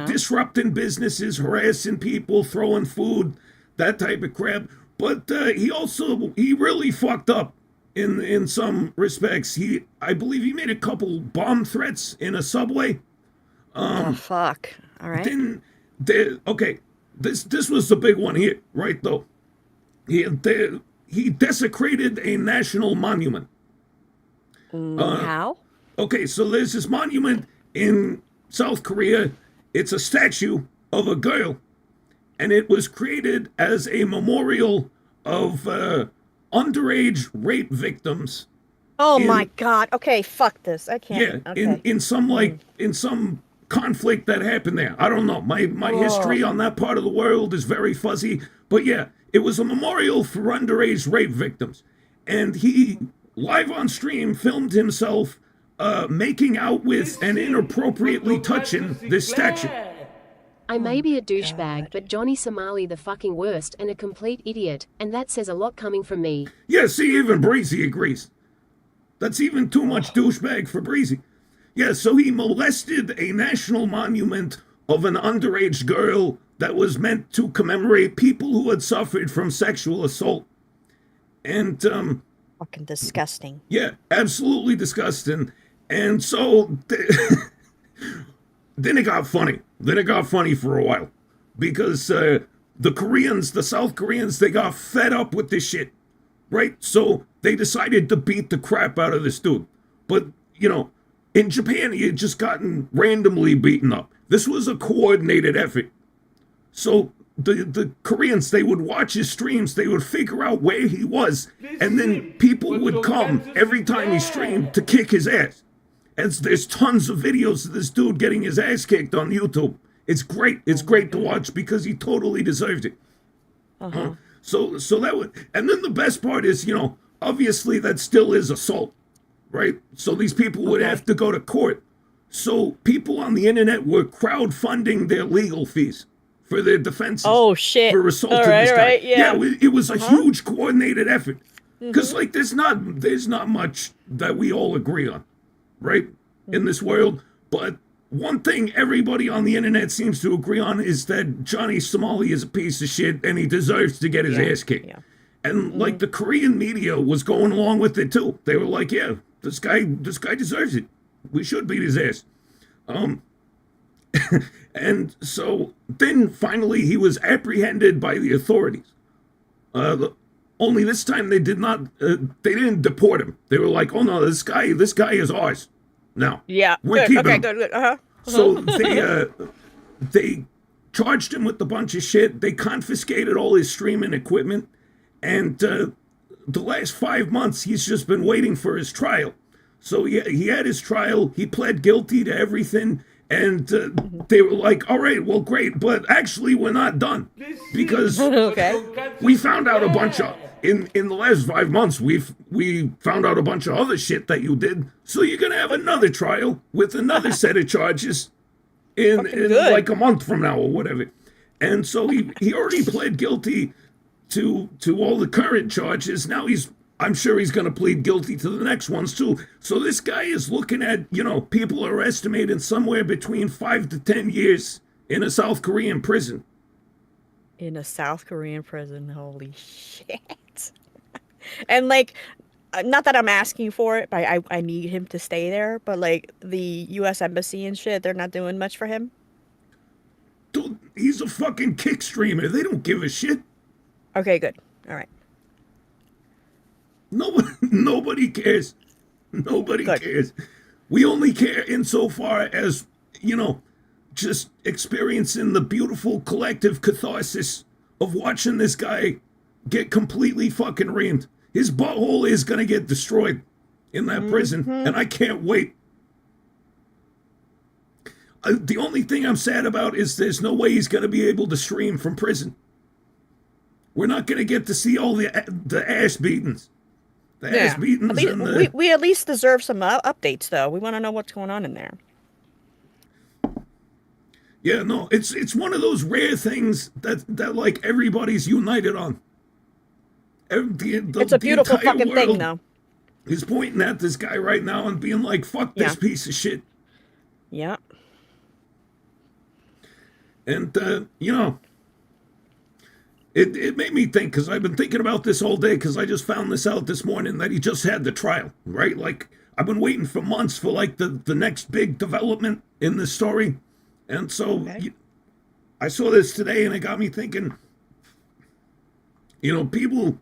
Speaker 2: disrupting businesses, harassing people, throwing food, that type of crap. But he really fucked up. In some respects, I believe he made a couple bomb threats in a subway.
Speaker 1: Oh, fuck. All right.
Speaker 2: Then, this was the big one here, right? Though he desecrated a national monument.
Speaker 1: How?
Speaker 2: Okay, so there's this monument in South Korea. It's a statue of a girl, and it was created as a memorial of underage rape victims.
Speaker 1: Oh
Speaker 2: in-
Speaker 1: my god. Okay, fuck this. I
Speaker 2: Yeah,
Speaker 1: can't. Okay.
Speaker 2: in some in some conflict that happened there. I don't know. My history on that part of the world is very fuzzy, but yeah, it was a memorial for underage rape victims, and he live on stream filmed himself making out with and inappropriately touching this statue.
Speaker 4: I may be a douchebag, but Johnny Somali the fucking worst and a complete idiot, and that says a lot coming from me.
Speaker 2: Yeah, see, even Breezy agrees. That's even too much douchebag for Breezy. Yeah, so he molested a national monument of an underage girl that was meant to commemorate people who had suffered from sexual assault. And,
Speaker 1: Fucking disgusting.
Speaker 2: yeah, absolutely disgusting. And so, then it got funny. Then it got funny for a while. Because the Koreans, the South Koreans, they got fed up with this shit. Right? So they decided to beat the crap out of this dude. But, you know, in Japan, he had just gotten randomly beaten up. This was a coordinated effort. So the Koreans, they would watch his streams, they would figure out where he was, and then people would come every time he streamed to kick his ass. And there's tons of videos of this dude getting his ass kicked on YouTube. It's great. It's great to watch because he totally deserved it. So that would, and then the best part is, you know, obviously that still is assault, right? So these people would have to go to court. So people on the internet were crowdfunding their legal fees for their defenses.
Speaker 1: Oh shit.
Speaker 2: For assaulting this guy.
Speaker 1: Right, yeah.
Speaker 2: It was a huge coordinated effort. Because like there's not much that we all agree on, right? In this world. But one thing everybody on the internet seems to agree on is that Johnny Somali is a piece of shit and he deserves to get his ass kicked.
Speaker 1: Yeah.
Speaker 2: And like the Korean media was going along with it too. They were like, yeah, this guy deserves it. We should beat his ass. And so then finally he was apprehended by the authorities. Only this time they didn't deport him. They were like, oh no, this guy is ours. Now,
Speaker 1: Yeah.
Speaker 2: we're
Speaker 1: Good.
Speaker 2: keeping
Speaker 1: Okay,
Speaker 2: him.
Speaker 1: good. Uh-huh.
Speaker 2: So they charged him with a bunch of shit. They confiscated all his streaming equipment. And the last 5 months, he's just been waiting for his trial. So he had his trial. He pled guilty to everything. And they were like, all right, well, great. But actually, we're not done. Because
Speaker 1: Okay.
Speaker 2: we found out a bunch of, in the last 5 months, we found out a bunch of other shit that you did. So you're going to have another trial with another set of charges in
Speaker 1: good.
Speaker 2: like a month from now or whatever. And so he already pled guilty to all the current charges. Now I'm sure he's going to plead guilty to the next ones too. So this guy is looking at, you know, people are estimating somewhere between 5 to 10 years in a South Korean prison.
Speaker 1: In a South Korean prison. Holy shit. And like, not that I'm asking for it, but I need him to stay there. But like the U.S. Embassy and shit, they're not doing much for him.
Speaker 2: Dude, he's a fucking kick streamer. They don't give a shit.
Speaker 1: Okay, good. All right.
Speaker 2: Nobody cares. Nobody
Speaker 1: Good.
Speaker 2: cares. We only care insofar as, you know, just experiencing the beautiful collective catharsis of watching this guy get completely fucking reamed. His butthole is going to get destroyed in that prison, and I can't wait. The only thing I'm sad about is there's no way he's going to be able to stream from prison. We're not going to get to see all the ass beatings. The ass beatings.
Speaker 1: At least,
Speaker 2: And the,
Speaker 1: we at least deserve some updates, though. We want to know what's going on in there.
Speaker 2: yeah, no, it's one of those rare things that like everybody's united on.
Speaker 1: It's a beautiful fucking thing, though.
Speaker 2: He's pointing at this guy right now and being like, fuck this piece of shit.
Speaker 1: Yeah.
Speaker 2: And, you know, it made me think, because I've been thinking about this all day, because I just found this out this morning, that he just had the trial, right? Like, I've been waiting for months for, like, the next big development in this story. And so I saw this today, and it got me thinking, you know, people,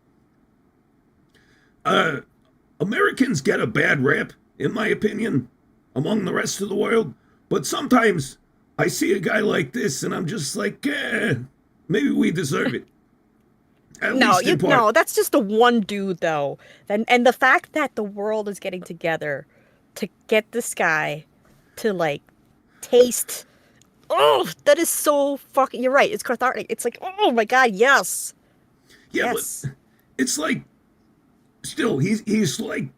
Speaker 2: Americans get a bad rap in my opinion, among the rest of the world. But sometimes I see a guy like this and I'm just like, maybe we deserve it.
Speaker 1: No, that's just the one dude though. And the fact that the world is getting together to get this guy to like taste. Oh, that is so fucking. You're right. It's cathartic. It's like, oh my god, yes.
Speaker 2: Yeah,
Speaker 1: yes.
Speaker 2: But it's like, still, he's like,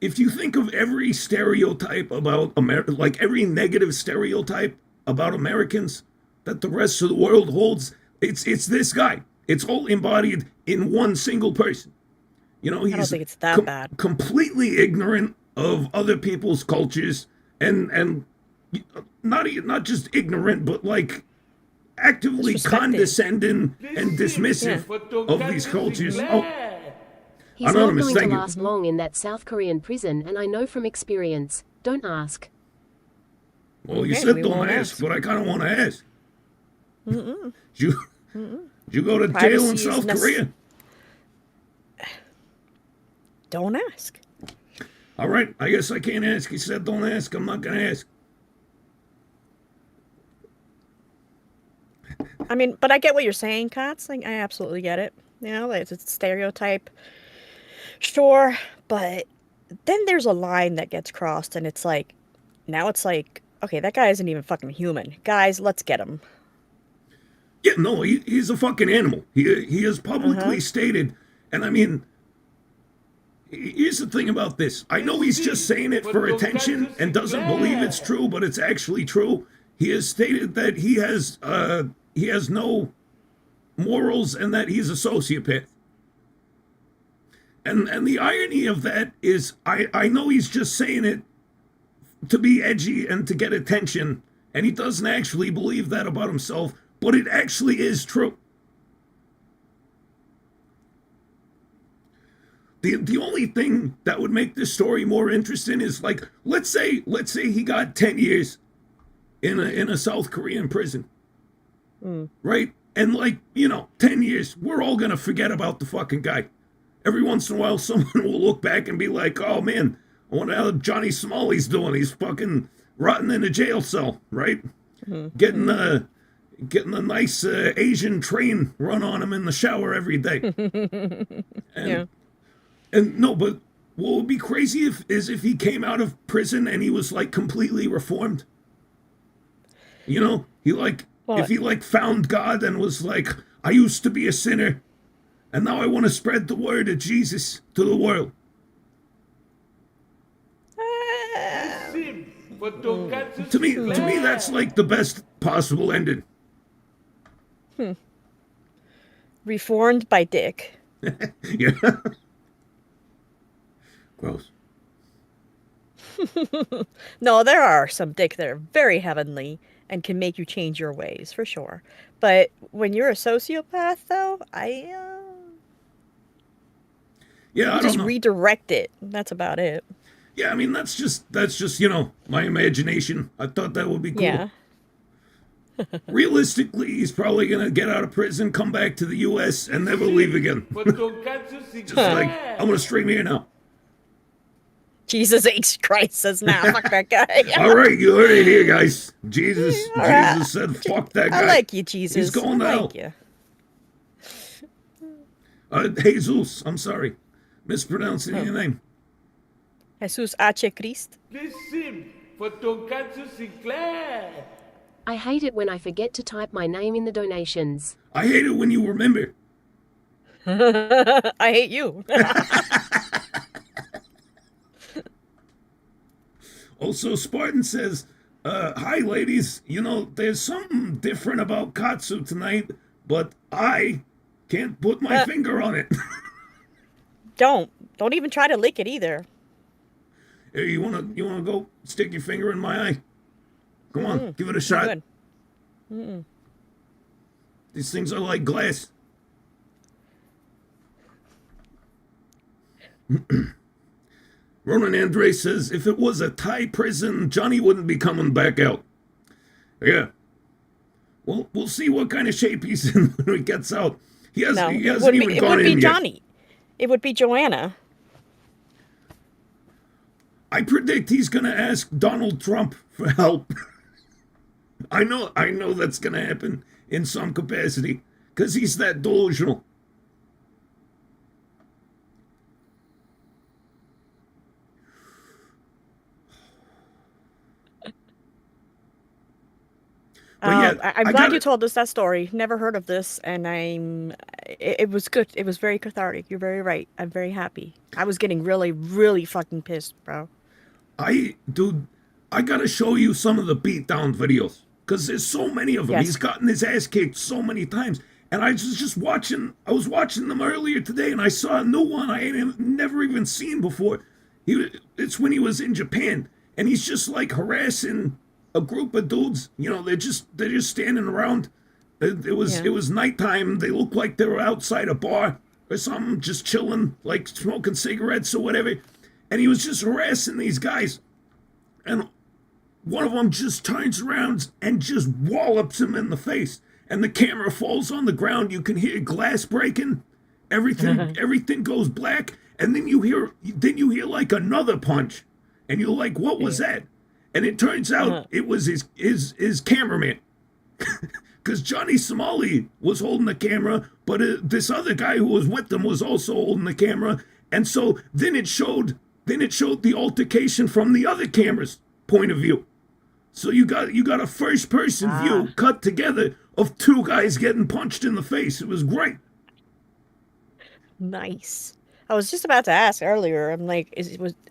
Speaker 2: if you think of every stereotype about America, like every negative stereotype about Americans that the rest of the world holds, it's this guy. It's all embodied in one single person. You know, he's
Speaker 1: I don't think it's that bad.
Speaker 2: Completely ignorant of other people's cultures and not just ignorant, but like actively condescending and dismissive of these cultures. Oh,
Speaker 4: he's not going to last long in that South Korean prison, and I know from experience. Don't ask.
Speaker 2: Well, you said don't ask, but I kind of want to ask. You go to jail in South Korea?
Speaker 1: Don't ask.
Speaker 2: All right, I guess I can't ask. He said don't ask. I'm not going to ask.
Speaker 1: I mean, but I get what you're saying, Katz. Like, I absolutely get it. You know, it's a stereotype. Sure, but then there's a line that gets crossed, and it's like, now it's like, okay, that guy isn't even fucking human. Guys, let's get him.
Speaker 2: Yeah, no, he's a fucking animal. He has publicly stated, and I mean, here's the thing about this. I know he's just saying it for attention and doesn't believe it's true, but it's actually true. He has stated that he has no morals and that he's a sociopath. And the irony of that is I know he's just saying it to be edgy and to get attention, and he doesn't actually believe that about himself, but it actually is true. The only thing that would make this story more interesting is, like, let's say he got 10 years in a South Korean prison. Right? And, like, 10 years, we're all gonna forget about the fucking guy. Every once in a while, someone will look back and be like, oh man, I wonder how Johnny Somali's doing. He's fucking rotting in a jail cell, right? Getting a nice Asian train run on him in the shower every day. And no, but what would be crazy is if he came out of prison and he was like completely reformed. If he like found God and was like, I used to be a sinner, and now I want to spread the word of Jesus to the world. To me, that's like the best possible ending.
Speaker 1: Reformed by Dick.
Speaker 2: Yeah. Gross.
Speaker 1: No, there are some Dick that are very heavenly and can make you change your ways, for sure. But when you're a sociopath, though,
Speaker 2: yeah, I don't know.
Speaker 1: Redirect it. That's about it.
Speaker 2: Yeah, I mean, that's just my imagination. I thought that would be cool. Yeah. Realistically, he's probably going to get out of prison, come back to the U.S., and never leave again. Just like, I'm going to stream here now.
Speaker 1: Jesus H. Christ says, nah, fuck that guy.
Speaker 2: All right, you heard it here, guys. Jesus said, fuck that guy.
Speaker 1: I like you, Jesus.
Speaker 2: He's going to hell. Jesus, I'm sorry. Mispronouncing your name.
Speaker 1: Jesus H. Christ.
Speaker 3: Listen for Tonkatsu Sinclair.
Speaker 4: I hate it when I forget to type my name in the donations.
Speaker 2: I hate it when you remember.
Speaker 1: I hate you.
Speaker 2: Also, Spartan says, hi, ladies. There's something different about Katsu tonight, but I can't put my finger on it.
Speaker 1: Don't even try to lick it either.
Speaker 2: Hey, you wanna go stick your finger in my eye? Come on, give it a shot. These things are like glass. Ronan Andre says, if it was a Thai prison, Johnny wouldn't be coming back out. Yeah. Well, we'll see what kind of shape he's in when he gets out. He hasn't even gone in yet. It would be
Speaker 1: Johnny. It would be Joanna.
Speaker 2: I predict he's gonna ask Donald Trump for help. I know that's gonna happen in some capacity, because he's that delusional.
Speaker 1: I'm glad you told us that story. Never heard of this, and it was good. It was very cathartic. You're very right. I'm very happy. I was getting really, really fucking pissed, bro.
Speaker 2: Dude, I gotta show you some of the beatdown videos, because there's so many of them.
Speaker 1: Yes.
Speaker 2: He's gotten his ass kicked so many times. And I was just watching, I was watching them earlier today, and I saw a new one I ain't never even seen before. It's when he was in Japan, and he's just like harassing a group of dudes. You know, they're just standing around. It was nighttime. They looked like they were outside a bar or something, just chilling, like smoking cigarettes or whatever. And he was just harassing these guys. And one of them just turns around and just wallops him in the face. And the camera falls on the ground. You can hear glass breaking. Everything goes black. And then you hear like another punch. And you're like, what was that? And it turns out it was his cameraman. Because Johnny Somali was holding the camera, but this other guy who was with them was also holding the camera. And so then it showed the altercation from the other camera's point of view. So you got a first person view cut together of two guys getting punched in the face. It was great.
Speaker 1: Nice. I was just about to ask earlier. I'm like,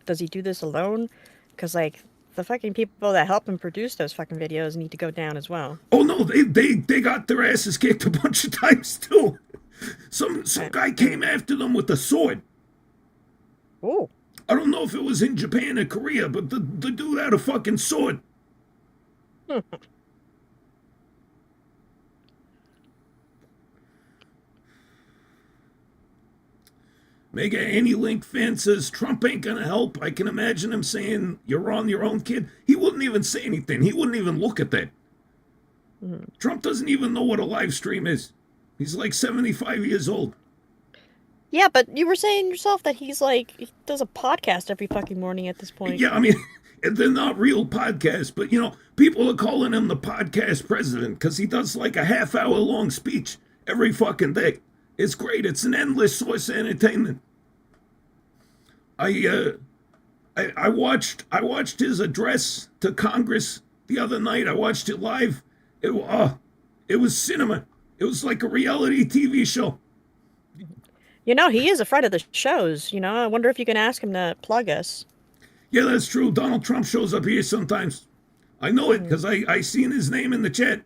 Speaker 1: does he do this alone? Because like the fucking people that help him produce those fucking videos need to go down as well.
Speaker 2: Oh no, they got their asses kicked a bunch of times too. Some guy came after them with a sword.
Speaker 1: Oh.
Speaker 2: I don't know if it was in Japan or Korea, but the dude had a fucking sword. Mega Annie Link fan says Trump ain't gonna help. I can imagine him saying, "You're on your own, kid." He wouldn't even say anything. He wouldn't even look at that. Trump doesn't even know what a live stream is. He's like 75 years old.
Speaker 1: Yeah, but you were saying yourself that he does a podcast every fucking morning at this point.
Speaker 2: Yeah, I mean, they're not real podcasts, but you know, people are calling him the podcast president because he does like a half-hour-long speech every fucking day. It's great. It's an endless source of entertainment. I watched his address to Congress the other night. I watched it live. It was cinema. It was like a reality TV show.
Speaker 1: You know, he is a friend of the shows. You know, I wonder if you can ask him to plug us.
Speaker 2: Yeah, that's true. Donald Trump shows up here sometimes. I know it because I seen his name in the chat.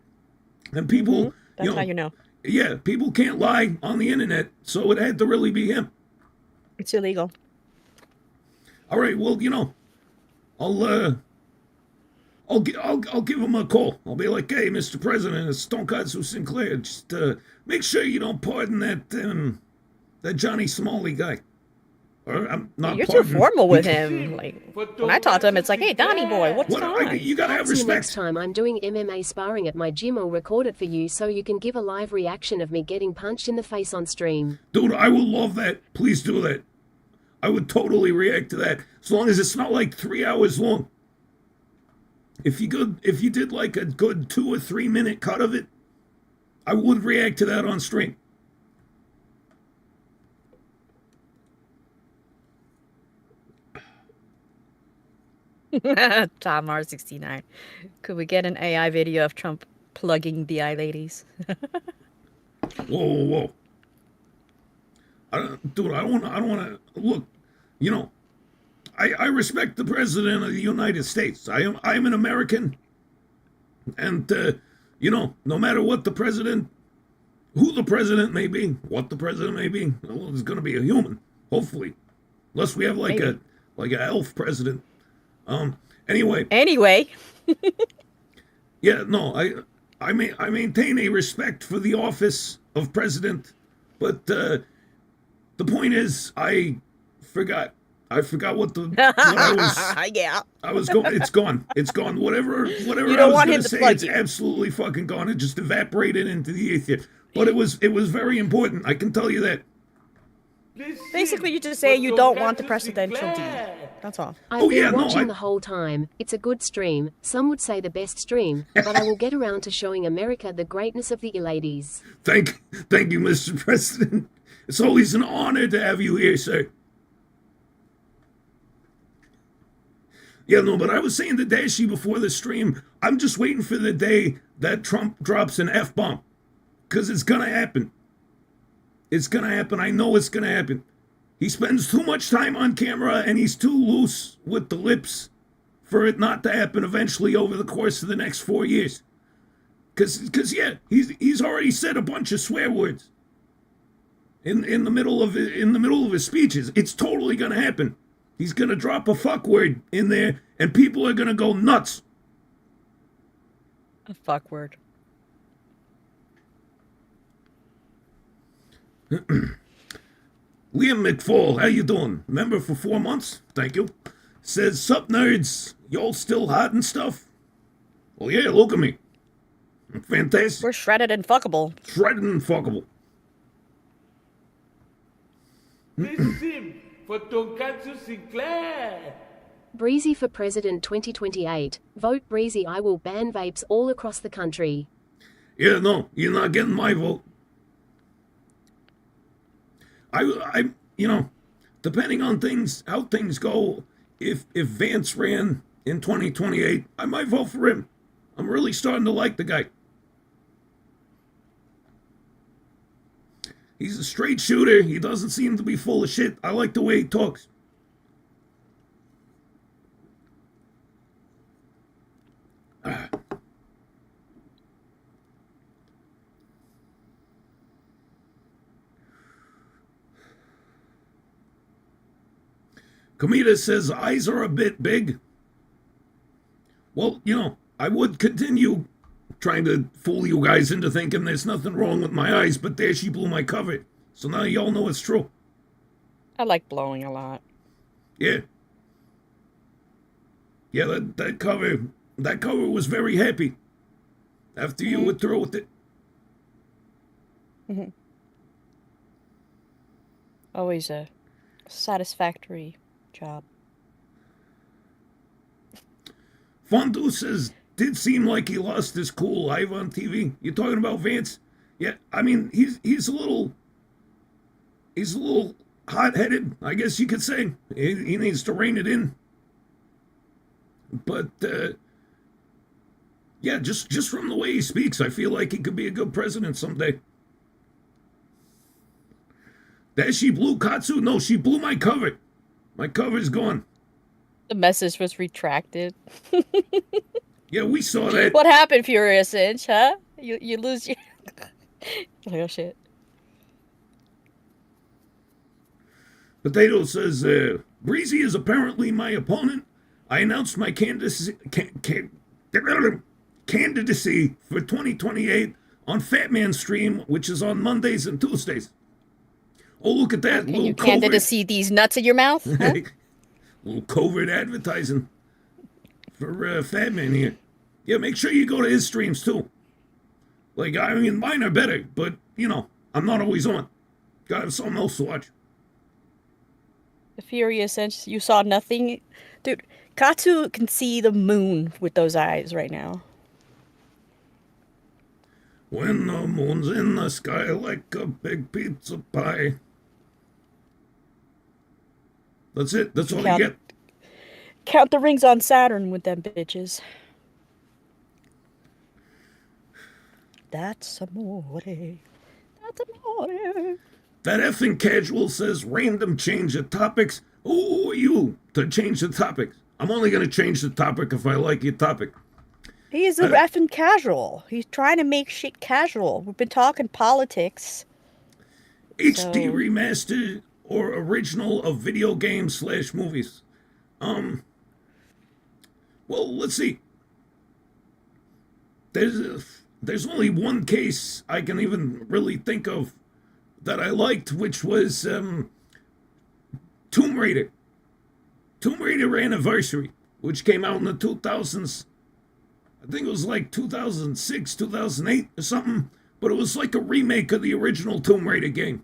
Speaker 2: And people...
Speaker 1: That's how you know.
Speaker 2: Yeah, people can't lie on the internet, so it had to really be him.
Speaker 1: It's illegal.
Speaker 2: All right, well, you know, I'll give him a call. I'll be like, "Hey, Mr. President, it's Tonkatsu Sinclair. Just make sure you don't pardon that Johnny Somali guy." Or I'm not.
Speaker 1: You're too formal with him. Like when I talk to him, it's like, "Hey, Donnie boy, what's going on?"
Speaker 2: You gotta have
Speaker 4: See you
Speaker 2: respect.
Speaker 4: next time I'm doing MMA sparring at my gym. I'll record it for you so you can give a live reaction of me getting punched in the face on stream.
Speaker 2: Dude, I will love that. Please do that. I would totally react to that, as long as it's not like 3 hours long. If you did like a good 2 or 3 minute cut of it, I would react to that on stream.
Speaker 1: Tom R69. Could we get an AI video of Trump plugging the iLadies?
Speaker 2: Whoa. Dude, I don't want to look. You know, I respect the president of the United States. I'm an American, and you know, no matter what the president, who the president may be, what the president may be, well, there's going to be a human, hopefully, unless we have like a elf president. Anyway. Yeah, no, I maintain a respect for the office of president, but the point is, I forgot what I was.
Speaker 1: Yeah.
Speaker 2: I was going. It's gone. It's gone. Whatever.
Speaker 1: You
Speaker 2: I
Speaker 1: don't
Speaker 2: was
Speaker 1: want
Speaker 2: going
Speaker 1: him
Speaker 2: to
Speaker 1: to
Speaker 2: say,
Speaker 1: plug
Speaker 2: it's
Speaker 1: you.
Speaker 2: absolutely fucking gone. It just evaporated into the ether. But it was very important. I can tell you that.
Speaker 1: Basically, you just say you don't want the presidential deed. That's all.
Speaker 4: I've been watching the whole time. It's a good stream. Some would say the best stream, but I will get around to showing America the greatness of the iLadies.
Speaker 2: Thank you, Mr. President. It's always an honor to have you here, sir. Yeah, no, but I was saying to Dashie before the stream, I'm just waiting for the day that Trump drops an F-bomb. Because it's going to happen. It's going to happen. I know it's going to happen. He spends too much time on camera and he's too loose with the lips for it not to happen eventually over the course of the next 4 years. Because yeah, he's already said a bunch of swear words in the middle of his speeches. It's totally going to happen. He's going to drop a fuck word in there and people are going to go nuts.
Speaker 1: A fuck word.
Speaker 2: Liam McFall, how you doing? Member for 4 months? Thank you. Says, sup nerds, y'all still hot and stuff? Well, yeah, look at me. Fantastic.
Speaker 1: We're shredded and fuckable.
Speaker 2: Shredded and fuckable.
Speaker 3: This sim for Tonkatsu Sinclair.
Speaker 4: Breezy for President 2028. Vote Breezy. I will ban vapes all across the country.
Speaker 2: Yeah, no, you're not getting my vote. I you know, depending on how things go, if Vance ran in 2028, I might vote for him. I'm really starting to like the guy. He's a straight shooter. He doesn't seem to be full of shit. I like the way he talks. Comida says eyes are a bit big. Well, you know, I would continue trying to fool you guys into thinking there's nothing wrong with my eyes, but there she blew my cover. So now y'all know it's true.
Speaker 1: I like blowing a lot.
Speaker 2: Yeah. Yeah, that cover was very happy after you were through with it.
Speaker 1: Mm-hmm. Always a satisfactory job.
Speaker 2: Fondue says, did seem like he lost his cool live on TV. You talking about Vance? Yeah, I mean, he's a little hot-headed, I guess you could say. He needs to rein it in. But, yeah, just from the way he speaks, I feel like he could be a good president someday. Dashie blew Katsu? No, she blew my cover. My cover's gone.
Speaker 1: The message was retracted.
Speaker 2: Yeah, we saw that.
Speaker 1: What happened, Furious Inch, huh? You lose your... Like, oh, shit.
Speaker 2: Potato says, Breezy is apparently my opponent. I announced my candidacy for 2028 on Fat Man Stream, which is on Mondays and Tuesdays. Oh, look at that.
Speaker 1: Can you candidacy these nuts in your mouth? Huh?
Speaker 2: Little covert advertising for Fat Man here. Yeah, make sure you go to his streams, too. Like, I mean, mine are better, but, you know, I'm not always on. Gotta have something else to watch.
Speaker 1: The Furious Inch, you saw nothing? Dude, Katsu can see the moon with those eyes right now.
Speaker 2: When the moon's in the sky like a big pizza pie. That's it. That's all you get.
Speaker 1: Count the rings on Saturn with them bitches. That's amore. That's amore.
Speaker 2: That effing casual says random change of topics. Who are you to change the topics? I'm only going to change the topic if I like your topic.
Speaker 1: He is a effing casual. He's trying to make shit casual. We've been talking politics.
Speaker 2: HD remastered or original of video games / movies. Well, let's see. There's only one case I can even really think of that I liked, which was Tomb Raider. Tomb Raider Anniversary, which came out in the 2000s. I think it was like 2006, 2008 or something. But it was like a remake of the original Tomb Raider game.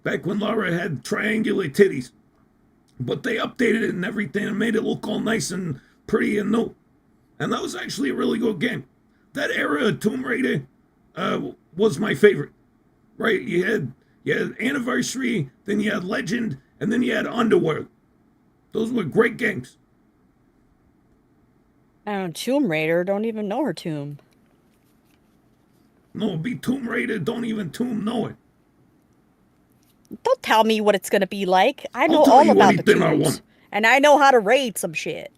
Speaker 2: back when Laura had triangular titties. But they updated it and everything and made it look all nice and pretty and new. And that was actually a really good game. That era of Tomb Raider was my favorite. Right? You had Anniversary, then you had Legend, and then you had Underworld. Those were great games.
Speaker 1: Tomb Raider, don't even know her tomb.
Speaker 2: No, it'd be Tomb Raider, don't even tomb know it.
Speaker 1: Don't tell me what it's gonna be like. I know
Speaker 2: I'll tell
Speaker 1: all
Speaker 2: you
Speaker 1: about the
Speaker 2: anything I
Speaker 1: tombs.
Speaker 2: want.
Speaker 1: And I know how to raid some shit.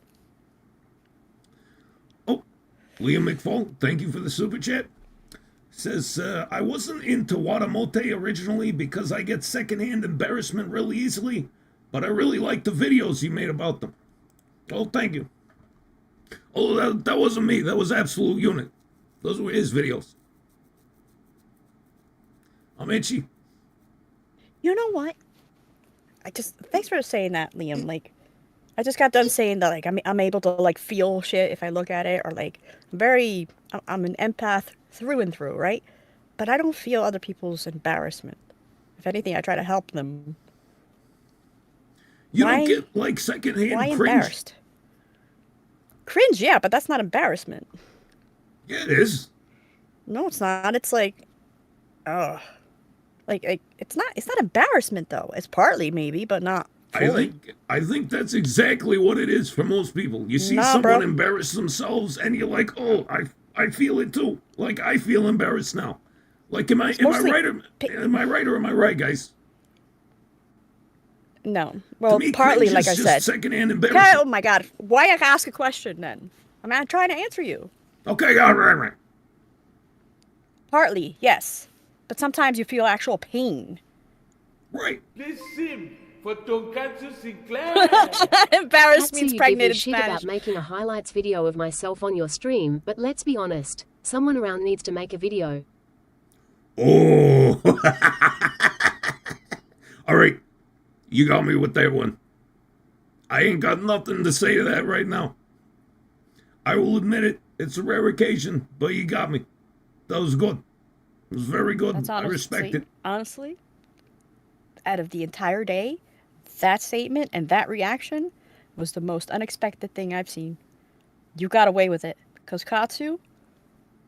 Speaker 2: Oh, Liam McFall, thank you for the super chat. Says, I wasn't into Watamote originally because I get secondhand embarrassment really easily, but I really like the videos you made about them. Oh, thank you. Oh, that wasn't me. That was Absolute Unit. Those were his videos. I'm itchy.
Speaker 1: You know what? Thanks for saying that, Liam. Like, I just got done saying that, like, I'm able to, like, feel shit if I look at it, or, like, I'm an empath through and through, right? But I don't feel other people's embarrassment. If anything, I try to help them.
Speaker 2: You
Speaker 1: Why-
Speaker 2: don't get, like, secondhand
Speaker 1: Why
Speaker 2: cringe?
Speaker 1: embarrassed? Cringe, yeah, but that's not embarrassment.
Speaker 2: Yeah, it is.
Speaker 1: No, it's not. It's like, ugh. Like it's not embarrassment though. It's partly maybe, but not fully.
Speaker 2: I think that's exactly what it is for most people. You see
Speaker 1: Nah,
Speaker 2: someone
Speaker 1: bro.
Speaker 2: embarrass themselves, and you're like, "Oh, I feel it too." Like I feel embarrassed now. Like, am I
Speaker 1: mostly
Speaker 2: right? Am I right or am I right, guys?
Speaker 1: No.
Speaker 2: To
Speaker 1: Well,
Speaker 2: me,
Speaker 1: partly,
Speaker 2: cringe
Speaker 1: like I
Speaker 2: is just
Speaker 1: said.
Speaker 2: secondhand
Speaker 1: Okay,
Speaker 2: embarrassment.
Speaker 1: oh my god. Why ask a question then? I'm trying to answer you.
Speaker 2: Okay, all right.
Speaker 1: Partly, yes. But sometimes you feel actual pain.
Speaker 2: Right.
Speaker 3: This sim for Tonkatsu Sinclair.
Speaker 1: Embarrassed
Speaker 4: Katsu,
Speaker 1: means
Speaker 4: you give
Speaker 1: pregnant
Speaker 4: me
Speaker 1: in
Speaker 4: shit
Speaker 1: Spanish.
Speaker 4: about making a highlights video of myself on your stream, but let's be honest. Someone around needs to make a video.
Speaker 2: Oh. All right. You got me with that one. I ain't got nothing to say to that right now. I will admit it. It's a rare occasion, but you got me. That was good. It was very good.
Speaker 1: That's
Speaker 2: I respect it.
Speaker 1: Honestly, out of the entire day, that statement and that reaction was the most unexpected thing I've seen. You got away with it. Because Katsu,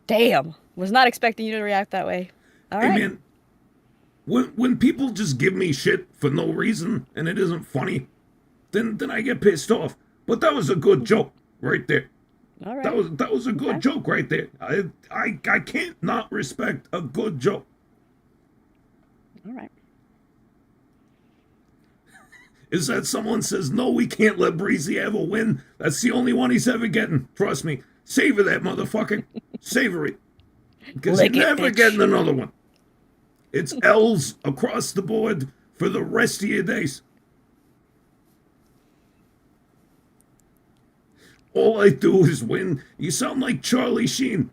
Speaker 1: damn, was not expecting you to react that way. All
Speaker 2: Hey,
Speaker 1: right.
Speaker 2: man. When people just give me shit for no reason and it isn't funny, then I get pissed off. But that was a good joke right there.
Speaker 1: All right.
Speaker 2: That was a good
Speaker 1: Okay.
Speaker 2: joke right there. I can't not respect a good joke.
Speaker 1: All right.
Speaker 2: Is that someone says, no, we can't let Breezy have a win. That's the only one he's ever getting. Trust me. Savor that motherfucker. Savor it. Because you're
Speaker 1: Lick it,
Speaker 2: never
Speaker 1: bitch.
Speaker 2: getting another one. It's L's across the board for the rest of your days. All I do is win. You sound like Charlie Sheen.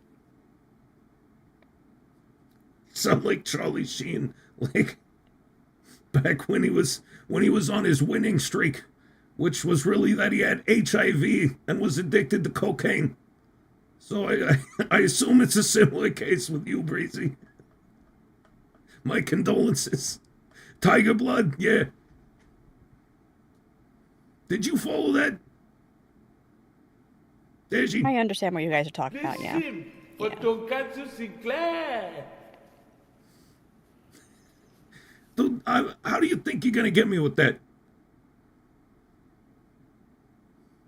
Speaker 2: You sound like Charlie Sheen. Like back when he was on his winning streak, which was really that he had HIV and was addicted to cocaine. So I assume it's a similar case with you, Breezy. My condolences. Tiger blood, yeah. Did you follow that? Dashie?
Speaker 1: I understand what you guys are talking
Speaker 3: This
Speaker 1: about, yeah.
Speaker 3: sim for Tonkatsu Sinclair.
Speaker 2: Dude, how do you think you're gonna get me with that?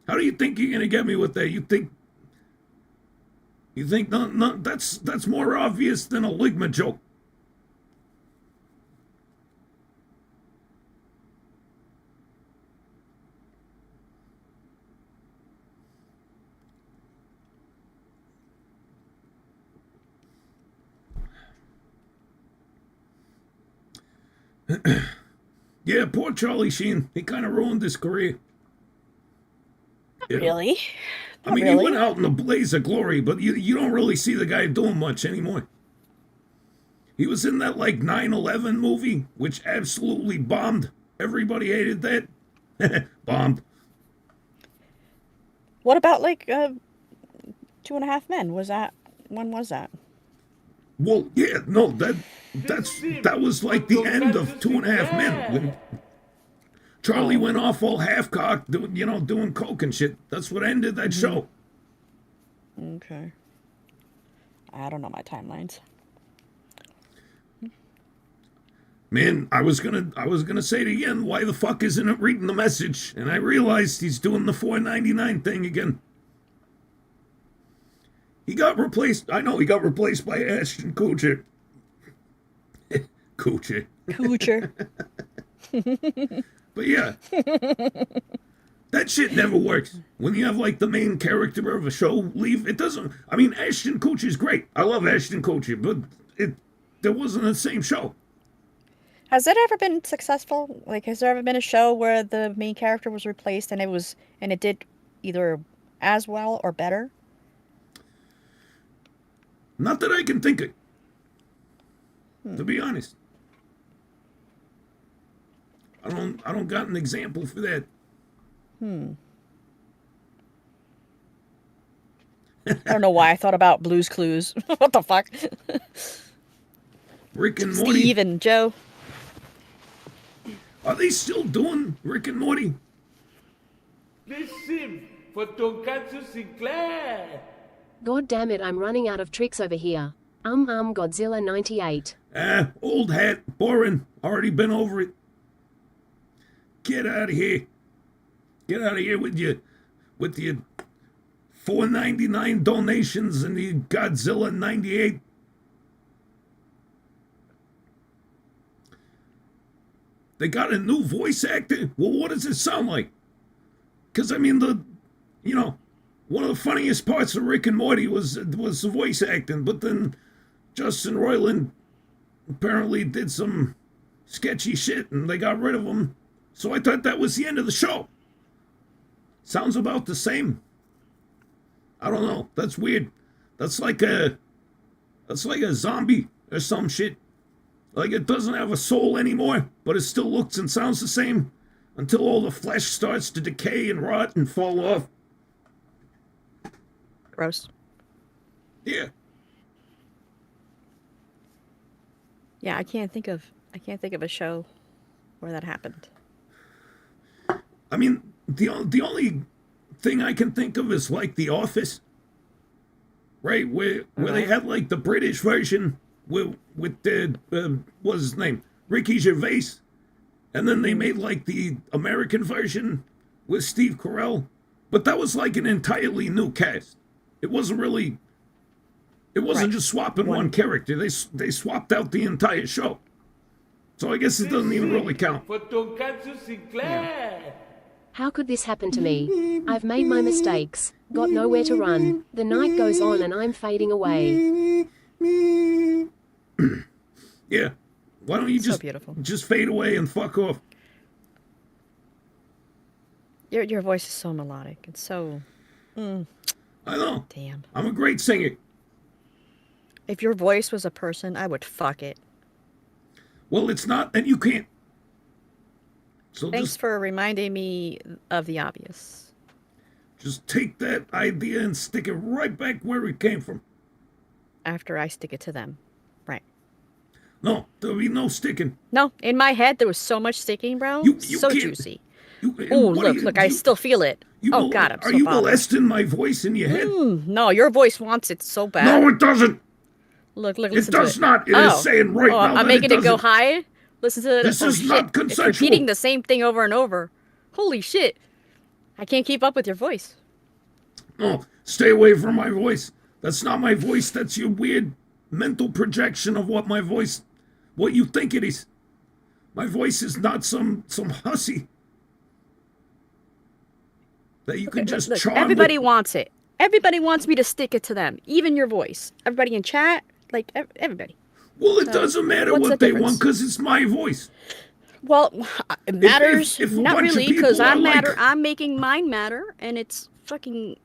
Speaker 2: How do you think you're gonna get me with that? You think no, that's more obvious than a Ligma joke. Yeah, poor Charlie Sheen. He kind of ruined his career. You know?
Speaker 1: Really?
Speaker 2: I mean,
Speaker 1: really?
Speaker 2: he went out in a blaze of glory, but you don't really see the guy doing much anymore. He was in that, like, 9/11 movie, which absolutely bombed. Everybody hated that. Bombed.
Speaker 1: What about, like, 2.5 Men? When was that?
Speaker 2: Well, yeah, no, that was like the end of 2.5 Men when Charlie went off all half-cocked, doing coke and shit. That's what ended that show.
Speaker 1: Okay. I don't know my timelines.
Speaker 2: Man, I was gonna say it again. Why the fuck isn't it reading the message? And I realized he's doing the $4.99 thing again. He got replaced. I know he got replaced by Ashton Kutcher. Kutcher. But yeah, that shit never works. When you have like the main character of a show leave, it doesn't. I mean, Ashton Kutcher's great. I love Ashton Kutcher, but there wasn't the same show.
Speaker 1: Has it ever been successful? Like, has there ever been a show where the main character was replaced and it did either as well or better?
Speaker 2: Not that I can think of. To be honest, I don't got an example for that.
Speaker 1: I don't know why I thought about Blue's Clues. What the fuck?
Speaker 2: Rick and Morty.
Speaker 1: Steve and Joe.
Speaker 2: Are they still doing Rick and Morty?
Speaker 3: This sim for Tonkatsu Sinclair.
Speaker 4: God damn it, I'm running out of tricks over here. Godzilla 98.
Speaker 2: Old hat, boring. Already been over it. Get out of here. Get out of here with your $4.99 donations and the Godzilla 98. They got a new voice actor? Well, what does it sound like? Because, I mean, one of the funniest parts of Rick and Morty was the voice acting, but then Justin Roiland apparently did some sketchy shit and they got rid of him. So I thought that was the end of the show. Sounds about the same. I don't know. That's weird. That's like a zombie or some shit. Like it doesn't have a soul anymore, but it still looks and sounds the same until all the flesh starts to decay and rot and fall off.
Speaker 1: Gross.
Speaker 2: Yeah.
Speaker 1: Yeah, I can't think of a show where that happened.
Speaker 2: I mean, the only thing I can think of is like The Office, right? Where they had like the British version with the what's his name, Ricky Gervais, and then they made like the American version with Steve Carell, but that was like an entirely new cast. It wasn't just swapping one character. They swapped out the entire show. So I guess it doesn't even really count.
Speaker 3: For Tonkatsu Sinclair.
Speaker 4: How could this happen to me? I've made my mistakes. Got nowhere to run. The night goes on and I'm fading away.
Speaker 2: Yeah. Why don't you just fade away and fuck off?
Speaker 1: Your voice is so melodic. It's so...
Speaker 2: I know.
Speaker 1: Damn.
Speaker 2: I'm a great singer.
Speaker 1: If your voice was a person, I would fuck it.
Speaker 2: Well, it's not, and you can't. So
Speaker 1: Thanks for reminding me of the obvious.
Speaker 2: Just take that idea and stick it right back where it came from.
Speaker 1: After I stick it to them. Right.
Speaker 2: No, there'll be no sticking.
Speaker 1: No, in my head there was so much sticking, bro.
Speaker 2: You
Speaker 1: so
Speaker 2: can't,
Speaker 1: juicy. Oh, look, I still feel it. Oh, God, I'm so
Speaker 2: Are you
Speaker 1: bothered.
Speaker 2: molesting my voice in your head?
Speaker 1: No, your voice wants it so bad.
Speaker 2: No, it doesn't.
Speaker 1: Look,
Speaker 2: It
Speaker 1: listen
Speaker 2: does
Speaker 1: to it.
Speaker 2: not. It is saying right now
Speaker 1: I'm
Speaker 2: that
Speaker 1: making it go
Speaker 2: doesn't.
Speaker 1: high. Listen to it.
Speaker 2: This is not consensual.
Speaker 1: It's repeating the same thing over and over. Holy shit. I can't keep up with your voice.
Speaker 2: No, stay away from my voice. That's not my voice. That's your weird mental projection of what you think it is. My voice is not some hussy that you can just charm.
Speaker 1: Everybody wants it. Everybody wants me to stick it to them. Even your voice. Everybody in chat, like everybody.
Speaker 2: Well, it doesn't matter what they want because it's my voice.
Speaker 1: Well, it matters.
Speaker 2: If
Speaker 1: Not
Speaker 2: bunch of
Speaker 1: really, because
Speaker 2: people are like-
Speaker 1: I'm making mine matter, and it's fucking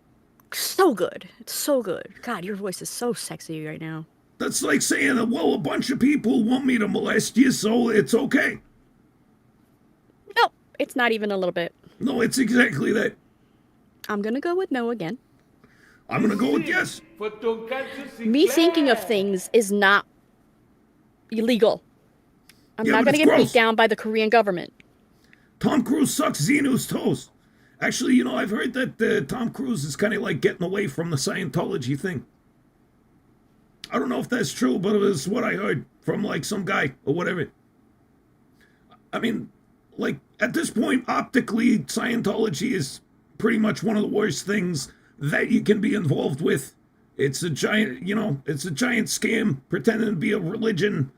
Speaker 1: so good. It's so good. God, your voice is so sexy right now.
Speaker 2: That's like saying, well, a bunch of people want me to molest you, so it's okay.
Speaker 1: No, it's not even a little bit.
Speaker 2: No, it's exactly that.
Speaker 1: I'm gonna go with no again.
Speaker 2: I'm gonna go with yes.
Speaker 3: For Tonkatsu Sinclair.
Speaker 1: Me thinking of things is not illegal. I'm
Speaker 2: Yeah,
Speaker 1: not
Speaker 2: but
Speaker 1: going to
Speaker 2: it's
Speaker 1: get
Speaker 2: gross.
Speaker 1: beat down by the Korean government.
Speaker 2: Tom Cruise sucks Xenu's toes. Actually, you know, I've heard that Tom Cruise is kind of like getting away from the Scientology thing. I don't know if that's true, but it was what I heard from like some guy or whatever. I mean, like at this point, optically, Scientology is pretty much one of the worst things that you can be involved with. It's a giant, you know, it's a giant scam pretending to be a religion.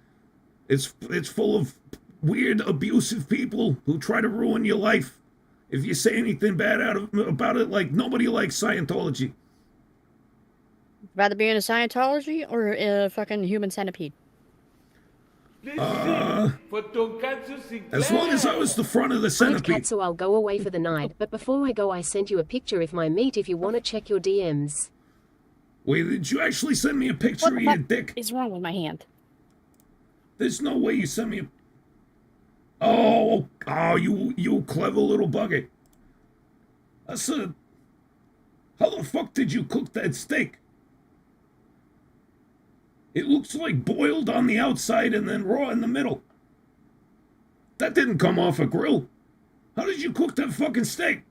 Speaker 2: It's full of weird, abusive people who try to ruin your life. If you say anything bad about it, like nobody likes Scientology.
Speaker 1: Rather be in a Scientology or a fucking human centipede?
Speaker 3: This sim for Tonkatsu Sinclair.
Speaker 2: As long as I was the front of the
Speaker 4: Right,
Speaker 2: centipede.
Speaker 4: Katsu, I'll go away for the night, but before I go I sent you a picture of my meat if you want to check your DMs.
Speaker 2: Wait, did you actually send me a picture
Speaker 1: What
Speaker 2: of
Speaker 1: the
Speaker 2: your
Speaker 1: fuck
Speaker 2: dick?
Speaker 1: is wrong with my hand?
Speaker 2: There's no way you sent me a... Oh, you clever little bugger. I said, how the fuck did you cook that steak? It looks like boiled on the outside and then raw in the middle. That didn't come off a grill. How did you cook that fucking steak?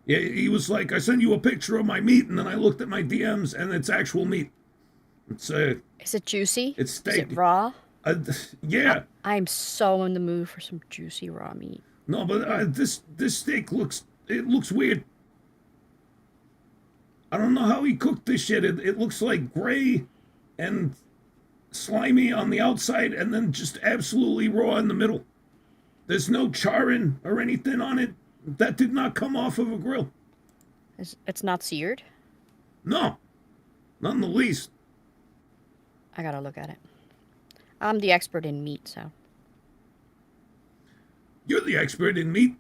Speaker 2: Yeah, he was like, I sent you a picture of my meat, and then I looked at my DMs, and it's actual meat. It's
Speaker 1: Is it juicy?
Speaker 2: It's steak.
Speaker 1: Is it raw?
Speaker 2: Yeah.
Speaker 1: I'm so in the mood for some juicy raw meat.
Speaker 2: No, but this steak looks weird. I don't know how he cooked this shit. It looks like gray and slimy on the outside, and then just absolutely raw in the middle. There's no charring or anything on it. That did not come off of a grill.
Speaker 1: It's not seared?
Speaker 2: No, not in the least.
Speaker 1: I gotta look at it. I'm the expert in meat, so.
Speaker 2: You're the expert in meat.